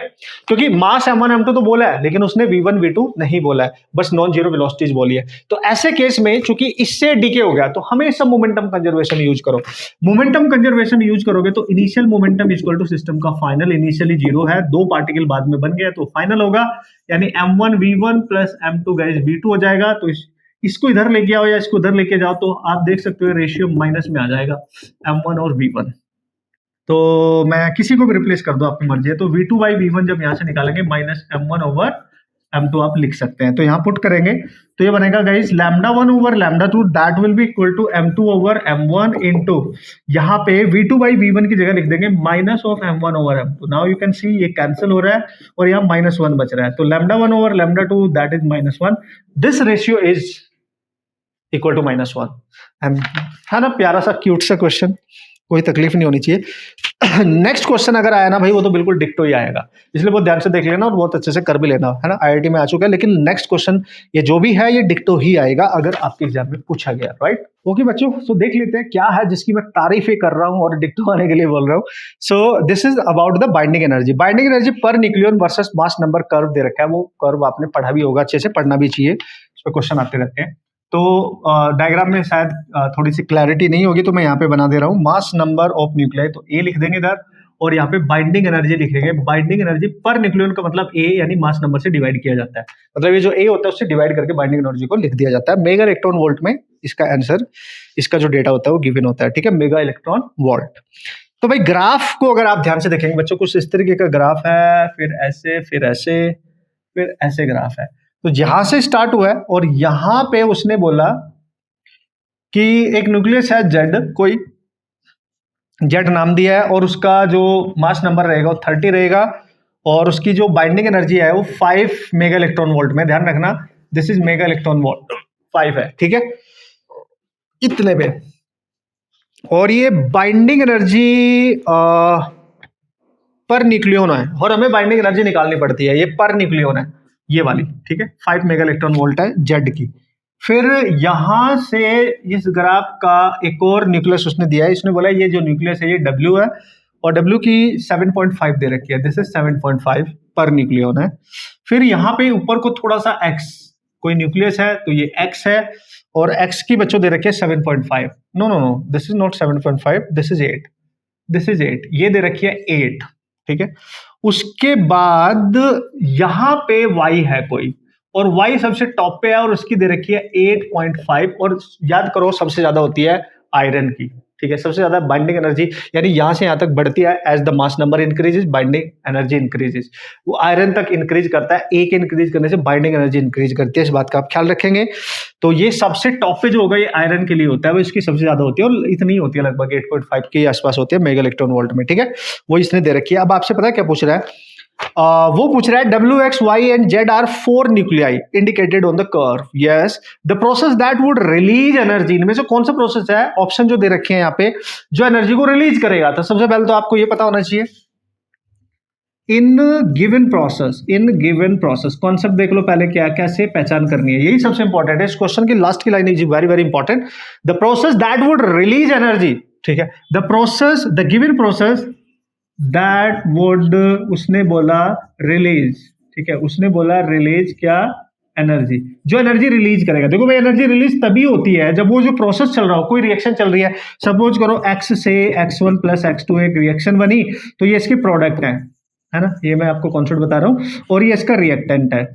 क्योंकि मास m1 m2 तो बोला है लेकिन उसने v1 v2 नहीं बोला है, बस नॉन जीरो वेलोसिटीज बोली है। तो ऐसे केस में चूंकि इससे डीके हो गया तो हमेशा मोमेंटम कंजर्वेशन यूज करो। मोमेंटम कंजर्वेशन यूज करोगे तो initial momentum equal to system का फाइनल, इनिशियली जीरो है, दो पार्टिकल बाद में बन गया तो फाइनल होगा, यानी m1 v1 plus m2 guys v2 हो जाएगा। तो इसको इधर लेके आओ या इसको इधर लेके जाओ तो आप देख सकते हो रेशियो माइनस में आ जाएगा m1 और v1। तो मैं किसी को भी रिप्लेस कर दो, आपकी मर्जी है। तो v2 बाई v1 जब यहां से निकालेंगे माइनस m1 ओवर m2 आप लिख सकते हैं। तो यहाँ पुट करेंगे तो ये बनेगा guys λ1 over λ2 that will be equal to m2 over m1 into यहाँ पे v2 बाई v1 की जगह लिख देंगे minus of m1 over m2। Now you can see ये कैंसिल हो रहा है और यहाँ -1 बच रहा है, तो λ1 over λ2 that is -1, this ratio is equal to -1। है ना, प्यारा सा क्यूट सा क्वेश्चन, कोई तकलीफ नहीं होनी चाहिए। नेक्स्ट क्वेश्चन अगर आया ना भाई, वो तो बिल्कुल डिक्टो ही आएगा, इसलिए बहुत ध्यान से देख लेना और बहुत अच्छे से कर भी लेना, है ना। आईआईटी में आ चुका है, लेकिन नेक्स्ट क्वेश्चन ये जो भी है ये डिक्टो ही आएगा अगर आपके एग्जाम में पूछा गया, राइट। ओके बच्चों, सो देख लेते हैं क्या है जिसकी मैं तारीफ ही कर रहा हूँ और डिक्टो आने के लिए बोल रहा हूँ। So this is about the binding energy. Binding energy per nucleon versus mass number curve दे रखा है, वो कर्व आपने पढ़ा भी होगा, अच्छे से पढ़ना भी चाहिए, इस पर क्वेश्चन आते रहते हैं। तो डायग्राम में शायद थोड़ी सी क्लैरिटी नहीं होगी, तो मैं यहाँ पे बना दे रहा हूँ मास नंबर ऑफ न्यूक्लियाई, तो ए लिख देंगे इधर, और यहाँ पे बाइंडिंग एनर्जी लिखेंगे। बाइंडिंग एनर्जी पर न्यूक्लियन का मतलब ए यानी मास नंबर से डिवाइड किया जाता है, मतलब ये जो ए होता है उससे डिवाइड करके बाइंडिंग एनर्जी को लिख दिया जाता है मेगा इलेक्ट्रॉन वोल्ट में। इसका आंसर, इसका जो डेटा होता है वो गिवन होता है, ठीक है, मेगा इलेक्ट्रॉन वोल्ट। तो भाई ग्राफ को अगर आप ध्यान से देखेंगे बच्चों, कुछ इस तरीके का ग्राफ है, फिर ऐसे फिर ऐसे फिर ऐसे ग्राफ है। तो यहां से स्टार्ट हुआ है और यहां पे उसने बोला कि एक न्यूक्लियस है जेड, कोई जेड नाम दिया है, और उसका जो मास नंबर रहेगा वो 30 रहेगा, और उसकी जो बाइंडिंग एनर्जी है वो 5 मेगा इलेक्ट्रॉन वोल्ट में, ध्यान रखना this is mega electron volt, 5 है, ठीक है, इतने पे। और ये बाइंडिंग एनर्जी पर न्यूक्लियन है, और हमें बाइंडिंग एनर्जी निकालनी पड़ती है, ये पर न्यूक्लियन है ये वाली, ठीक है, 5 मेगा इलेक्ट्रॉन वोल्ट है जेड की। फिर यहां से इस ग्राफ का एक और न्यूक्लियस उसने दिया है, इसने बोला ये जो न्यूक्लियस है ये W है, और W की 7.5 दे रखी है, दिस इज 7.5 पर न्यूक्लियन है। फिर यहाँ पे ऊपर को थोड़ा सा X, कोई न्यूक्लियस है तो ये X है, और X की बच्चों दे रखी है 7.5, no no no this is not 7.5, this is 8, this is 8, ये दे रखी है 8, ठीक है। उसके बाद यहां पे Y है कोई, और Y सबसे टॉप पे है और उसकी दे रखी है 8.5, और याद करो सबसे ज्यादा होती है आयरन की, ठीक है, सबसे ज्यादा बाइंडिंग एनर्जी, यानी यहां से यहां तक बढ़ती है as the mass number increases binding energy increases, वो आयरन तक इंक्रीज करता है, एक इंक्रीज करने से बाइंडिंग एनर्जी इंक्रीज करती है, इस बात का आप ख्याल रखेंगे। तो ये सबसे टॉप पे जो होगा ये आयरन के लिए होता है, वो इसकी सबसे ज्यादा होती है, और इतनी होती है लगभग 8.5 के आसपास होती है मेगा इलेक्ट्रॉन वोल्ट में, ठीक है, वो इसने दे रखी है। अब आपसे पता है क्या पूछ रहा है, वो पूछ रहा है W, X, Y and Z are 4 nuclei indicated on the curve. Yes, the process that would release energy, इनमें से कौन सा प्रोसेस है, ऑप्शन जो दे रखे हैं यहाँ पे, जो एनर्जी को रिलीज करेगा। तो सबसे पहले तो आपको ये पता होना चाहिए, इन गिवन प्रोसेस कॉन्सेप्ट देख लो पहले, क्या कैसे पहचान करनी है, यही सबसे इंपॉर्टेंट है। इस क्वेश्चन की लास्ट की लाइन है very very important, the process that would release energy, ठीक है, the given process that would, उसने बोला रिलीज, ठीक है, उसने बोला रिलीज क्या, एनर्जी, जो एनर्जी रिलीज करेगा। देखो भाई एनर्जी रिलीज तभी होती है जब वो जो प्रोसेस चल रहा हो, कोई रिएक्शन चल रही है, सपोज करो X से X1 प्लस X2 एक रिएक्शन बनी, तो ये इसकी प्रोडक्ट है ना, ये मैं आपको कॉन्सेप्ट बता रहा हूं, और ये इसका रिएक्टेंट है,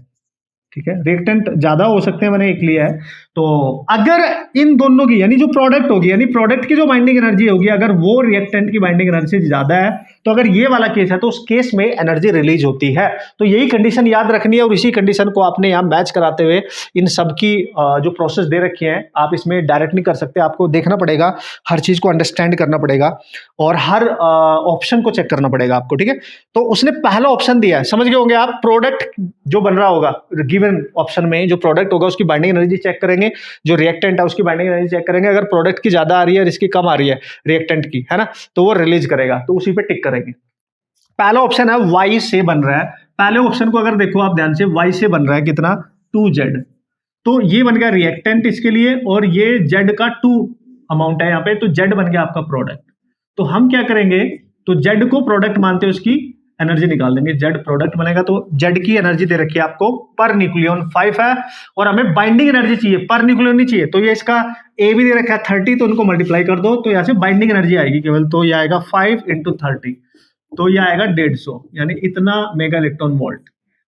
ठीक है, रिएक्टेंट ज्यादा हो सकते हैं, मैंने एक लिया है। तो अगर इन दोनों की, यानी जो प्रोडक्ट होगी, यानी प्रोडक्ट की जो बाइंडिंग एनर्जी होगी, अगर वो रिएक्टेंट की बाइंडिंग एनर्जी ज्यादा है, तो अगर ये वाला केस है तो उस केस में एनर्जी रिलीज होती है। तो यही कंडीशन याद रखनी है, और इसी कंडीशन को आपने यहाँ मैच कराते हुए इन सब की जो प्रोसेस दे रखी है, आप इसमें डायरेक्ट नहीं कर सकते, आपको देखना पड़ेगा, हर चीज को अंडरस्टैंड करना पड़ेगा, और हर ऑप्शन को चेक करना पड़ेगा आपको, ठीक है। तो उसने पहला ऑप्शन दिया है, समझ गए होंगे आप, प्रोडक्ट जो बन रहा होगा गिवन ऑप्शन में, जो प्रोडक्ट होगा उसकी बाइंडिंग एनर्जी चेक करेंगे, जो रिएक्टेंट है उसकी बाइंडिंग एनर्जी चेक करेंगे, अगर प्रोडक्ट की ज्यादा आ रही है और इसकी कम आ रही है रिएक्टेंट की, है ना, तो वो रिलीज करेगा, तो उसी पे टिक करेंगे। पहला ऑप्शन है Y से बन रहा है, पहले ऑप्शन को अगर देखो आप ध्यान से, Y से बन रहा है कितना, 2Z, तो ये बन गया रिएक्टेंट इसके लिए, और ये Z का 2 अमाउंट है यहाँ पे, तो Z बन गया आपका प्रोडक्ट। तो हम क्या करेंगे, तो Z को प्रोडक्ट मानते हैं, उसकी एनर्जी निकाल देंगे, Z प्रोडक्ट बनेगा, तो Z की एनर्जी दे रखी है आपको पर न्यूक्लियन 5 है, और हमें बाइंडिंग एनर्जी चाहिए, पर न्यूक्लियन नहीं चाहिए, तो ये इसका A भी दे रखा है 30, तो उनको मल्टीप्लाई कर दो, तो यहाँ से बाइंडिंग एनर्जी आएगी केवल, तो ये आएगा 5 × 30, तो ये आएगा 150, यानी इतना मेगा इलेक्ट्रॉन वोल्ट,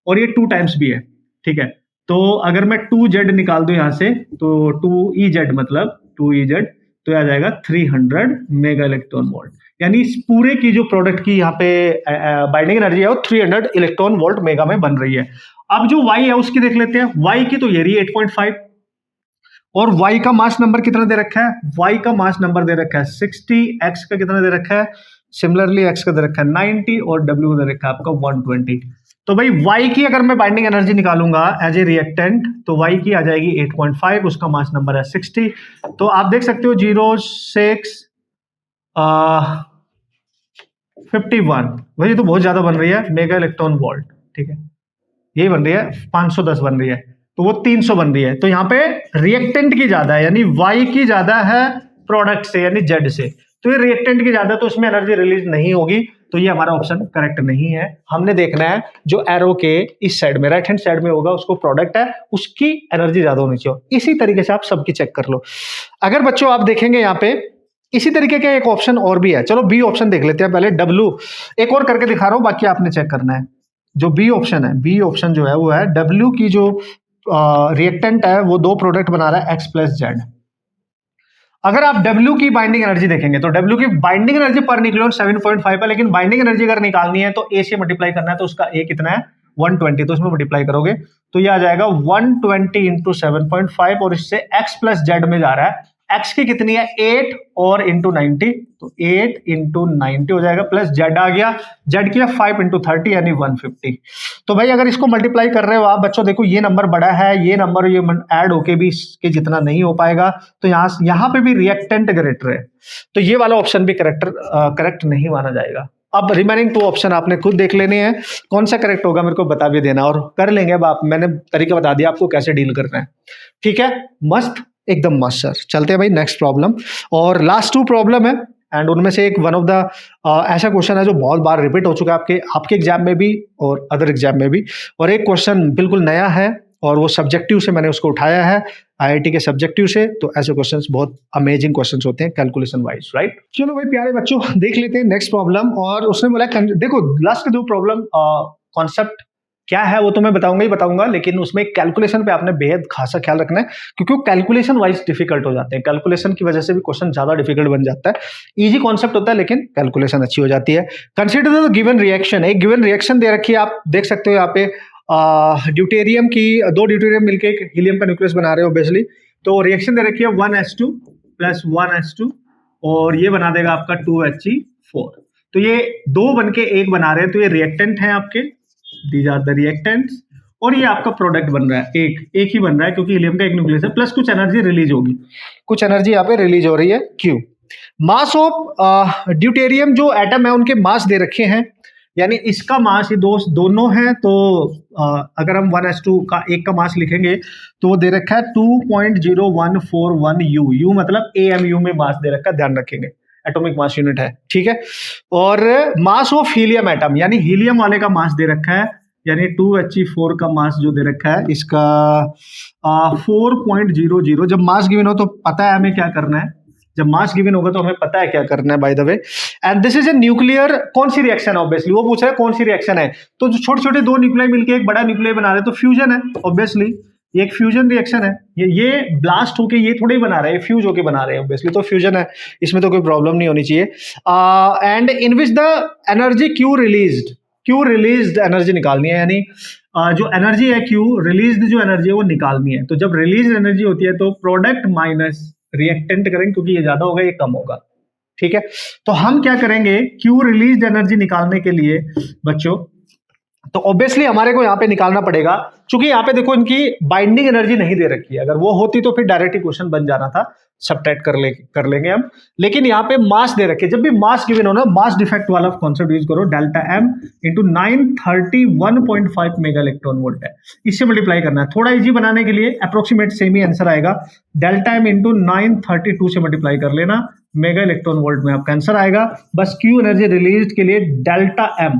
और ये 2 टाइम्स भी है, ठीक है। तो अगर मैं 2Z निकाल दूं यहाँ से, तो 2EZ मतलब 2EZ, तो आ जाएगा 300 मेगा इलेक्ट्रॉन वोल्ट, यानी इस पूरे की जो प्रोडक्ट की यहाँ पे बाइंडिंग एनर्जी है वो 300 इलेक्ट्रॉन वोल्ट मेगा में बन रही है। अब जो Y है उसकी देख लेते हैं, Y की तो ये रही 8.5, और Y का मास नंबर कितना दे रखा है, Y का मास नंबर दे रखा है 60, X का कितना दे रखा है, सिमिलरली X का दे रखा है 90, और W का दे रखा है आपका 120। तो भाई Y की अगर मैं बाइंडिंग एनर्जी निकालूंगा एज ए रिएक्टेंट, तो Y की आ जाएगी 8.5, उसका मास नंबर है 60, तो आप देख सकते हो 0, 6, 51, वही तो बहुत ज्यादा बन रही है, मेगा इलेक्ट्रॉन वोल्ट, ठीक है, ये बन रही है 510 बन रही है, तो वो 300 बन रही है। तो यहाँ पे रिएक्टेंट की ज्यादा है, यानी Y की ज्यादा है प्रोडक्ट से, यानी Z से, तो ये रिएक्टेंट की ज्यादा, तो उसमें एनर्जी रिलीज नहीं होगी, तो ये हमारा ऑप्शन करेक्ट नहीं है। हमने देखना है जो एरो के इस साइड में, राइट हैंड साइड में होगा, उसको प्रोडक्ट है, उसकी एनर्जी ज्यादा होनी चाहिए। इसी तरीके से आप सबकी चेक कर लो। अगर बच्चों आप देखेंगे यहाँ पे इसी तरीके का एक ऑप्शन और भी है, चलो बी ऑप्शन देख लेते हैं पहले। W एक और करके दिखा रहा हूं, बाकी आपने चेक करना है। जो बी ऑप्शन है, बी ऑप्शन जो है वो है W की जो रिएक्टेंट है वो दो प्रोडक्ट बना रहा है X प्लस Z। अगर आप W की बाइंडिंग एनर्जी देखेंगे तो W की बाइंडिंग एनर्जी पर न्यूक्लियन 7.5 है, लेकिन बाइंडिंग एनर्जी अगर निकालनी है तो A से मल्टीप्लाई करना है, तो उसका A कितना है 120, तो इसमें मल्टीप्लाई करोगे तो ये आ जाएगा 120 इंटू 7.5, और इससे X प्लस Z में जा रहा है, X की कितनी है 8 और इंटू 90, तो 8 इंटू 90 हो जाएगा, प्लस Z आ गया, Z की 5 इंटू 30 यानी 150। तो भाई अगर इसको मल्टीप्लाई कर रहे हो आप बच्चों, देखो ये नंबर बड़ा है, ये नंबर ये ऐड होके भी इसके जितना नहीं हो पाएगा, तो यहाँ पे भी रिएक्टेंट ग्रेटर है, तो ये वाला ऑप्शन भी करेक्ट नहीं माना जाएगा। अब रिमेनिंग 2 ऑप्शन आपने खुद देख लेने हैं, कौन सा करेक्ट होगा मेरे को बता भी देना, और कर लेंगे। अब आप, मैंने तरीका बता दिया आपको कैसे डील करना है, ठीक है, मस्त, एकदम मस्त सर। चलते हैं भाई नेक्स्ट प्रॉब्लम, और लास्ट 2 प्रॉब्लम है, एंड उनमें से एक वन ऑफ द ऐसा क्वेश्चन है जो बहुत बार रिपीट हो चुका है आपके एग्जाम में भी और अदर एग्जाम में भी, और एक क्वेश्चन बिल्कुल नया है और वो सब्जेक्टिव से मैंने उसको उठाया है, IIT के सब्जेक्टिव से। तो ऐसे क्वेश्चंस बहुत अमेजिंग क्वेश्चंस होते हैं कैलकुलेशन वाइज, राइट। चलो भाई प्यारे बच्चों, देख लेते हैं नेक्स्ट प्रॉब्लम। और उसने बोला, देखो लास्ट के 2 प्रॉब्लम कॉन्सेप्ट क्या है वो तो मैं बताऊंगा ही बताऊंगा, लेकिन उसमें कैलकुलेशन पे आपने बेहद खासा ख्याल रखना है, क्योंकि वो कैलकुलेशन वाइज डिफिकल्ट हो जाते हैं, कैलकुलेशन की वजह से भी क्वेश्चन ज्यादा डिफिकल्ट बन जाता है। इजी कॉन्सेप्ट होता है लेकिन कैलकुलेशन अच्छी हो जाती है। कंसीडर द गिवन रिएक्शन, एक गिवन रिएक्शन दे रखी है, आप देख सकते हो यहाँ पे ड्यूटेरियम की 2 ड्यूटेरियम मिलकर एक हीलियम का न्यूक्लियस बना रहे हो ऑब्वियसली, तो रिएक्शन दे रखी है 1s2 प्लस 1s2, और ये बना देगा आपका 2He4। तो ये 2 बन के 1 बना रहे हैं, तो ये रिएक्टेंट है आपके, दीज आर द रिएक्टेंट्स, और ये आपका प्रोडक्ट बन रहा है, एक ही बन रहा है क्योंकि हीलियम का एक न्यूक्लियस है, प्लस कुछ एनर्जी रिलीज होगी, कुछ एनर्जी यहाँ पे रिलीज हो रही है Q। मास ऑफ ड्यूटेरियम जो एटम है उनके मास दे रखे हैं, यानी इसका मास, ये दोनों हैं, तो अगर हम 1s2 का एक का मास लिखेंगे तो वो दे रखा है 2.0141 U मतलब AMU में मास दे रखा है, ध्यान रखेंगे, एटॉमिक मास यूनिट है, ठीक है। और मास ऑफ हीलियम एटम, यानी हीलियम वाले का मास दे रखा है, यानी 2He4 का मास जो दे रखा है इसका 4.00। जब मास गिवन हो तो पता है हमें क्या करना है, जब मास गिवन होगा तो हमें पता है क्या करना है, bye the way. And this is a nuclear, कौन सी रिएक्शन है, ऑब्वियसली वो पूछ रहा है कौन सी रिएक्शन है, तो जो छोटे छोटे 2 न्यूक्लियाई मिलकर एक बड़ा न्यूक्लियाई बना रहे हैं, तो फ्यूजन है ऑब्वियसली, ये एक फ्यूजन रिएक्शन है, ये ब्लास्ट होके ये थोड़े ही बना रहे हैं, फ्यूज होके बना रहे हैं ऑब्वियसली, तो फ्यूजन है, इसमें तो कोई प्रॉब्लम नहीं होनी चाहिए। And in which the energy Q released energy निकालनी है, यानी जो एनर्जी है Q रिलीज्ड जो एनर्जी है वो निकालनी है। तो जब रिलीज एनर्जी होती है तो प्रोडक्ट माइनस रिएक्टेंट करेंगे, क्योंकि ये ज्यादा होगा ये कम होगा, ठीक है। तो हम क्या करेंगे, Q रिलीज्ड एनर्जी निकालने के लिए बच्चों, तो ऑब्वियसली हमारे को यहाँ पे निकालना पड़ेगा, क्योंकि यहाँ पे देखो इनकी बाइंडिंग एनर्जी नहीं दे रखी है, अगर वो होती तो फिर डायरेक्ट क्वेश्चन बन जाना था, सब्ट्रैक्ट कर लेंगे हम, लेकिन यहाँ पे मास दे रखे। जब भी मास गिवन हो ना, मास डिफेक्ट वाला कॉन्सेप्ट यूज करो, delta M into 931.5 mega electron volt है, इससे मल्टीप्लाई करना है। थोड़ा इजी बनाने के लिए अप्रोक्सीमेट सेम ही आंसर आएगा, डेल्टा M इंटू 932 से मल्टीप्लाई कर लेना, मेगा इलेक्ट्रॉन वोल्ट में आपका आंसर आएगा। बस Q एनर्जी रिलीज के लिए डेल्टा M।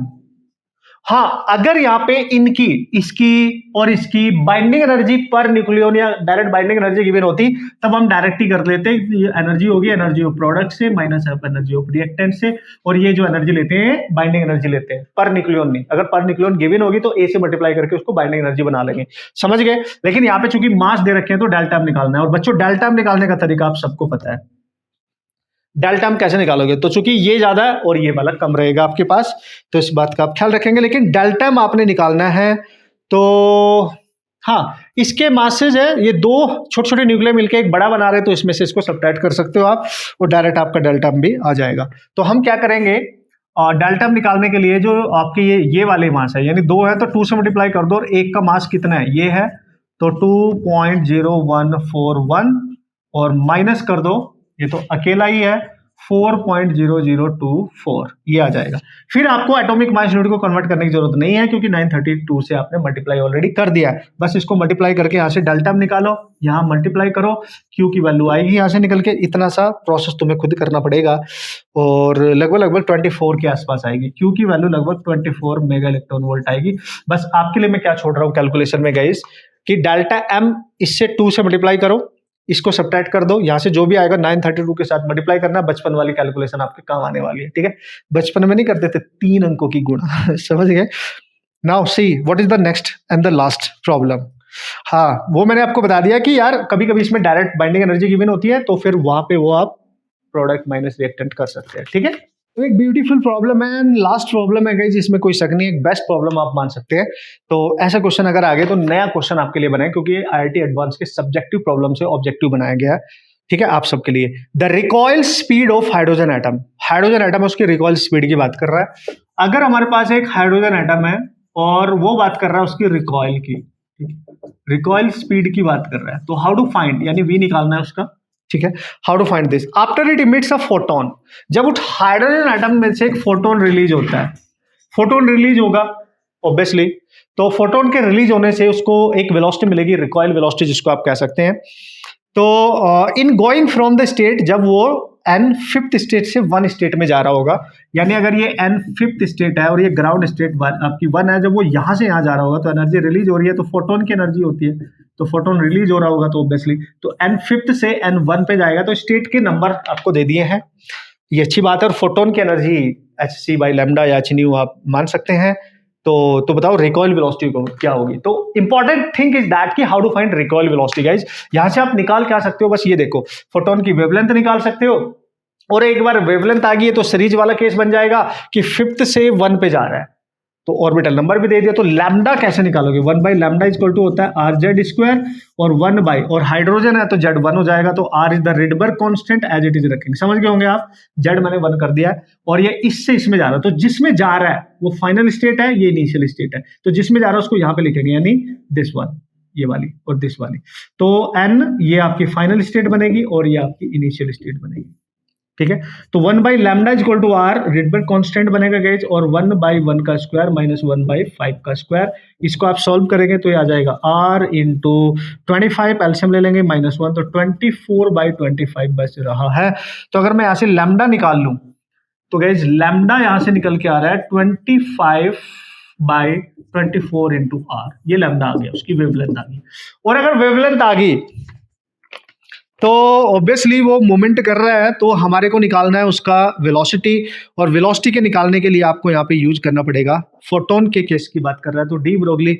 हाँ, अगर यहाँ पे इनकी, इसकी और इसकी बाइंडिंग एनर्जी पर न्यूक्लियन या डायरेक्ट बाइंडिंग एनर्जी गिवन होती, तब हम डायरेक्ट ही कर लेते, ये एनर्जी होगी एनर्जी ऑफ प्रोडक्ट से माइनस एनर्जी ऑफ रिएक्टेंट से, और ये जो एनर्जी लेते हैं बाइंडिंग एनर्जी लेते हैं, पर न्यूक्लियन नहीं। अगर पर न्यूक्लियन गिवन होगी तो A से मल्टीप्लाई करके उसको बाइंडिंग एनर्जी बना लेंगे, समझ गए। लेकिन यहाँ पे चूंकि मास दे रखे हैं तो डेल्टा M निकालना है, और बच्चों डेल्टा M निकालने का तरीका आप सबको पता है, डेल्टा M कैसे निकालोगे, तो चूंकि ये ज्यादा है और ये वाला कम रहेगा आपके पास, तो इस बात का आप ख्याल रखेंगे। लेकिन डेल्टा M आपने निकालना है, तो हाँ, इसके मासेज है, ये 2 छोटे छोटे न्यूक्लियर मिलकर एक बड़ा बना रहे हैं, तो इसमें से इसको सब्ट्रैक्ट कर सकते हो आप, और डायरेक्ट आपका डेल्टा M भी आ जाएगा। तो हम क्या करेंगे, डेल्टा M निकालने के लिए जो आपके ये वाले मास है, यानी 2 है तो 2 से मल्टीप्लाई कर दो, और 1 का मास कितना है, ये है, तो 2.0141, और माइनस कर दो, ये तो अकेला ही है, 4.0024 ये आ जाएगा। फिर आपको एटॉमिक मास यूनिट को कन्वर्ट करने की जरूरत नहीं है क्योंकि 932 से आपने मल्टीप्लाई ऑलरेडी कर दिया है। बस इसको मल्टीप्लाई करके यहाँ से डेल्टा में निकालो, यहाँ मल्टीप्लाई करो, क्यू की वैल्यू आएगी यहाँ से निकल के। इतना सा प्रोसेस तुम्हें खुद करना पड़ेगा और लगभग 24 के आसपास आएगी। क्यू की वैल्यू लगभग 24 मेगा इलेक्ट्रॉन वोल्ट आएगी। बस आपके लिए मैं क्या छोड़ रहा हूँ कैलकुलेशन में गाइस कि डेल्टा एम इससे 2 से मल्टीप्लाई करो, इसको सब्ट्रैक्ट कर दो, यहाँ से जो भी आएगा 932 के साथ मल्टीप्लाई करना। बचपन वाली कैलकुलेशन आपके काम आने वाली है, ठीक है। बचपन में नहीं करते थे 3 अंकों की गुणा समझ गए। Now see what is the next and the last problem. हाँ, वो मैंने आपको बता दिया कि यार कभी कभी इसमें डायरेक्ट बाइंडिंग एनर्जी गिवन होती है, तो फिर वहां पे वो आप प्रोडक्ट माइनस रिएक्टेंट कर सकते हैं, ठीक है। तो एक ब्यूटीफुल प्रॉब्लम है एंड लास्ट प्रॉब्लम है गाइस, जिसमें कोई शक नहीं, एक बेस्ट प्रॉब्लम आप मान सकते हैं। तो ऐसा क्वेश्चन अगर आ गया तो नया क्वेश्चन आपके लिए बनाए, क्योंकि IIT एडवांस के सब्जेक्टिव प्रॉब्लम से ऑब्जेक्टिव बनाया गया है, ठीक है, आप सबके लिए। The recoil speed of hydrogen atom, hydrogen atom उसकी रिकॉइल स्पीड की बात कर रहा है। अगर हमारे पास एक हाइड्रोजन एटम है और वो बात कर रहा है उसकी रिकॉइल की, रिकॉइल स्पीड की बात कर रहा है, तो हाउ टू फाइंड, यानी वी निकालना है उसका, ठीक है। How to find this after it emits a photon. जब उस हाइड्रोजन एटम में से एक फोटोन रिलीज होता है, फोटोन रिलीज होगा ऑब्वियसली, तो फोटोन के रिलीज होने से उसको एक वेलोसिटी मिलेगी, रिकॉइल वेलोसिटी जिसको आप कह सकते हैं। तो in going from the state, जब वो n फिफ्थ स्टेट से 1 स्टेट में जा रहा होगा, यानी अगर ये n फिफ्थ स्टेट है और ये ग्राउंड स्टेट आपकी 1 है, जब वो यहाँ से यहाँ जा रहा होगा तो एनर्जी रिलीज हो रही है, तो फोटोन की एनर्जी होती है, तो फोटोन रिलीज हो रहा होगा, तो ऑब्वियसली तो n फिफ्थ से n 1 पे जाएगा, तो स्टेट के नंबर आपको दे दिए हैं, ये अच्छी बात है। और फोटोन की एनर्जी hc/λ या h आप मान सकते हैं। तो बताओ रिकॉइल वेलोसिटी को क्या होगी। तो इंपॉर्टेंट थिंग इज दैट कि how to find recoil velocity guys. यहां से आप निकाल क्या सकते हो, बस ये देखो, फोटोन की वेवलेंथ निकाल सकते हो, और एक बार वेवलेंथ आ गई है तो सीरीज वाला केस बन जाएगा कि 5th से 1 पे जा रहा है, तो ऑर्बिटल नंबर भी दे दिया। तो लैम्डा कैसे निकालोगे, 1/λ इक्वल टू होता है RZ², और 1 बाई, और हाइड्रोजन है तो Z1 हो जाएगा, तो R is the Rydberg constant as it is रखेंगे, समझ गए होंगे आप। Z मैंने 1 कर दिया है, और ये इससे इसमें जा रहा है, तो जिसमें जा रहा है वो फाइनल स्टेट है, ये इनिशियल स्टेट है, तो जिसमें जा रहा है उसको यहाँ पे लिखेंगे, यानी दिस वन, ये वाली और दिस वाली। तो N ये आपकी फाइनल स्टेट बनेगी और ये आपकी इनिशियल स्टेट बनेगी, ठीक है। तो 1/λ equal to R Rydberg constant बनेगा गाइस, और 1/1 का स्क्वायर माइनस 1/5 का स्क्वायर। इसको आप सॉल्व करेंगे तो ये आ जाएगा R इंटू 25, एलसीएम ले लेंगे -1, तो 24/25 बच रहा है। तो अगर मैं यहाँ से लैम्डा निकाल लूं तो गाइस लैम्डा यहाँ से निकल के आ रहा है 25/24 इंटू R, ये लैम्डा आ गया, उसकी वेवलेंथ आ गई। और अगर वेवलेंथ आ गई तो ऑब्वियसली वो मूवमेंट कर रहा है, तो हमारे को निकालना है उसका वेलोसिटी, और वेलोसिटी के निकालने के लिए आपको यहाँ पे यूज करना पड़ेगा, फोटोन के केस की बात कर रहा है तो डी ब्रोगली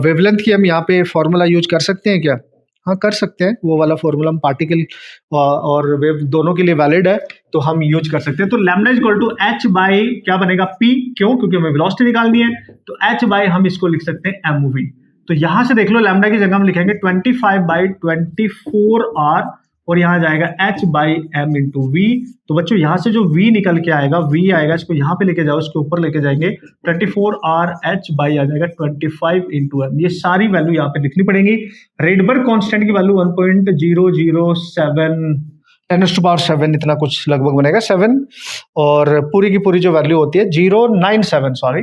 वेवलेंथ की हम यहाँ पे फॉर्मूला यूज कर सकते हैं क्या? हाँ कर सकते हैं, वो वाला फॉर्मूला हम पार्टिकल और वेव दोनों के लिए वैलिड है, तो हम यूज कर सकते हैं। तो lambda equal to h by क्या बनेगा p, क्यों? क्योंकि हमें वेलोसिटी निकालनी है, तो h बाई हम इसको लिख सकते हैं mv। तो यहां से देख लो लैम्डा की जगह हम लिखेंगे 25/24R, और यहाँ जाएगा h by m into v. तो बच्चों यहाँ से जो v निकल के आएगा, v आएगा, इसको यहाँ पे लेके जाओ, इसके ऊपर लेके जाएंगे, 24R h बाई आ जाएगा 25 इंटू m। ये सारी वैल्यू यहाँ पे लिखनी पड़ेगी। रेडबर्ग कांस्टेंट की वैल्यू 1.007 10⁻⁷ इतना कुछ लगभग बनेगा 7, और पूरी की पूरी जो वैल्यू होती है 097, सॉरी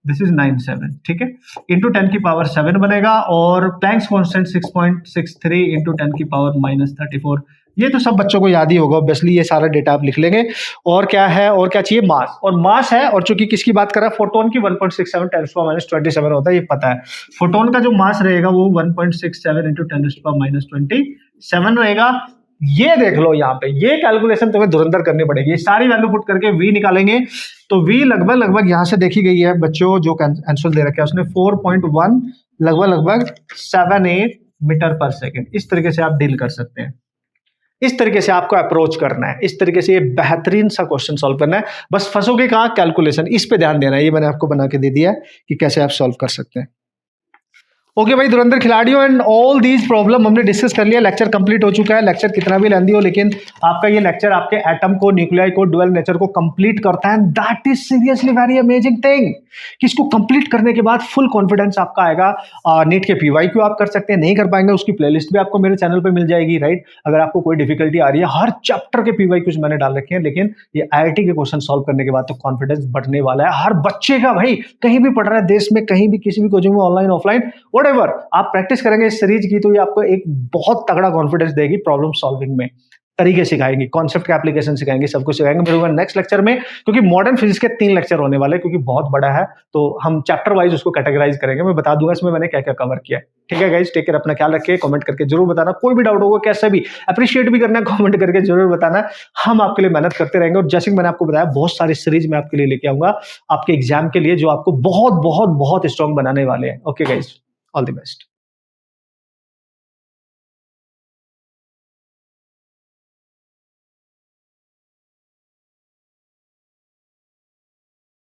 दिस इज 97, ठीक है, इंटू 10⁻⁷ बनेगा, और प्लैंक्स कांस्टेंट 6.63 इंटू 10⁻⁻34। ये तो सब बच्चों को याद ही होगा ऑब्वियसली, ये सारा डेटा आप लिख लेंगे। और क्या है, और क्या चाहिए, मास, और मास है, और चूंकि किसकी बात कर रहा है, फोटोन की 1.67 10⁻⁻27 होता है, ये पता है। फोटोन का जो मास रहेगा वो 1.67 इंटू 10⁻⁻27 रहेगा। ये देख लो यहाँ पे, ये कैलकुलेशन तुम्हें धुरंधर करनी पड़ेगी, ये सारी वैल्यू पुट करके v निकालेंगे, तो v लगभग यहाँ से देखी गई है बच्चों, जो आंसर दे रखा है उसने 4.1 लगभग 78 मीटर पर सेकेंड। इस तरीके से आप डील कर सकते हैं, इस तरीके से आपको अप्रोच करना है, इस तरीके से ये बेहतरीन सा क्वेश्चन सॉल्व करना है। बस फंसोगे कहाँ, कैलकुलेशन, इस पे ध्यान देना है। ये मैंने आपको बना के दे दिया है कि कैसे आप सॉल्व कर सकते हैं। ओके भाई धुरंधर खिलाड़ियों, एंड ऑल दीज प्रॉब्लम हमने डिस्कस कर लिया। लेक्चर कंप्लीट हो चुका है। लेक्चर कितना भी लेंदी हो, लेकिन आपका ये लेक्चर आपके एटम को, न्यूक्लियाई को, डुअल नेचर को कंप्लीट करता है। That is seriously very amazing thing कि इसको कंप्लीट करने के बाद फुल कॉन्फिडेंस आपका आएगा। नीट के पीवाईक्यू आप कर सकते हैं, नहीं कर पाएंगे उसकी प्लेलिस्ट भी आपको मेरे चैनल पे मिल जाएगी, राइट। अगर आपको कोई डिफिकल्टी आ रही है, हर चैप्टर के पीवाईक्यूज मैंने डाल रखे हैं, लेकिन ये आईआईटी के क्वेश्चन सॉल्व करने के बाद तो कॉन्फिडेंस बढ़ने वाला है हर बच्चे का। भाई कहीं भी पढ़ रहा है देश में, कहीं भी किसी भी कोचिंग में, ऑनलाइन ऑफलाइन व्हाटएवर, आप प्रैक्टिस करेंगे इस सीरीज की तो ये आपको एक बहुत तगड़ा कॉन्फिडेंस देगी प्रॉब्लम सॉल्विंग में। तरीके सिखाएंगे, कॉन्सेप्ट के एप्लीकेशन सिखाएंगे, सब कुछ सिखाएंगे। मिलूंगा नेक्स्ट लेक्चर में, क्योंकि मॉडर्न फिजिक्स के 3 लेक्चर होने वाले हैं, क्योंकि बहुत बड़ा है तो हम चैप्टर वाइज उसको कैटेगराइज करेंगे। मैं बता दूंगा इसमें मैंने क्या क्या कवर किया है। ठीक है गाइस, टेक केयर, अपना ख्याल रखिए। कमेंट करके जरूर बताना, कोई भी डाउट होगा, कैसे भी अप्रिशिएट भी करना, कमेंट करके जरूर बताना। हम आपके लिए मेहनत करते रहेंगे, और जैसे कि मैंने आपको बताया बहुत सारी सीरीज मैं आपके लिए लेके आऊंगा आपके एग्जाम के लिए, जो आपको बहुत बहुत बहुत स्ट्रॉन्ग बनाने वाले हैं। Okay guys, all the best.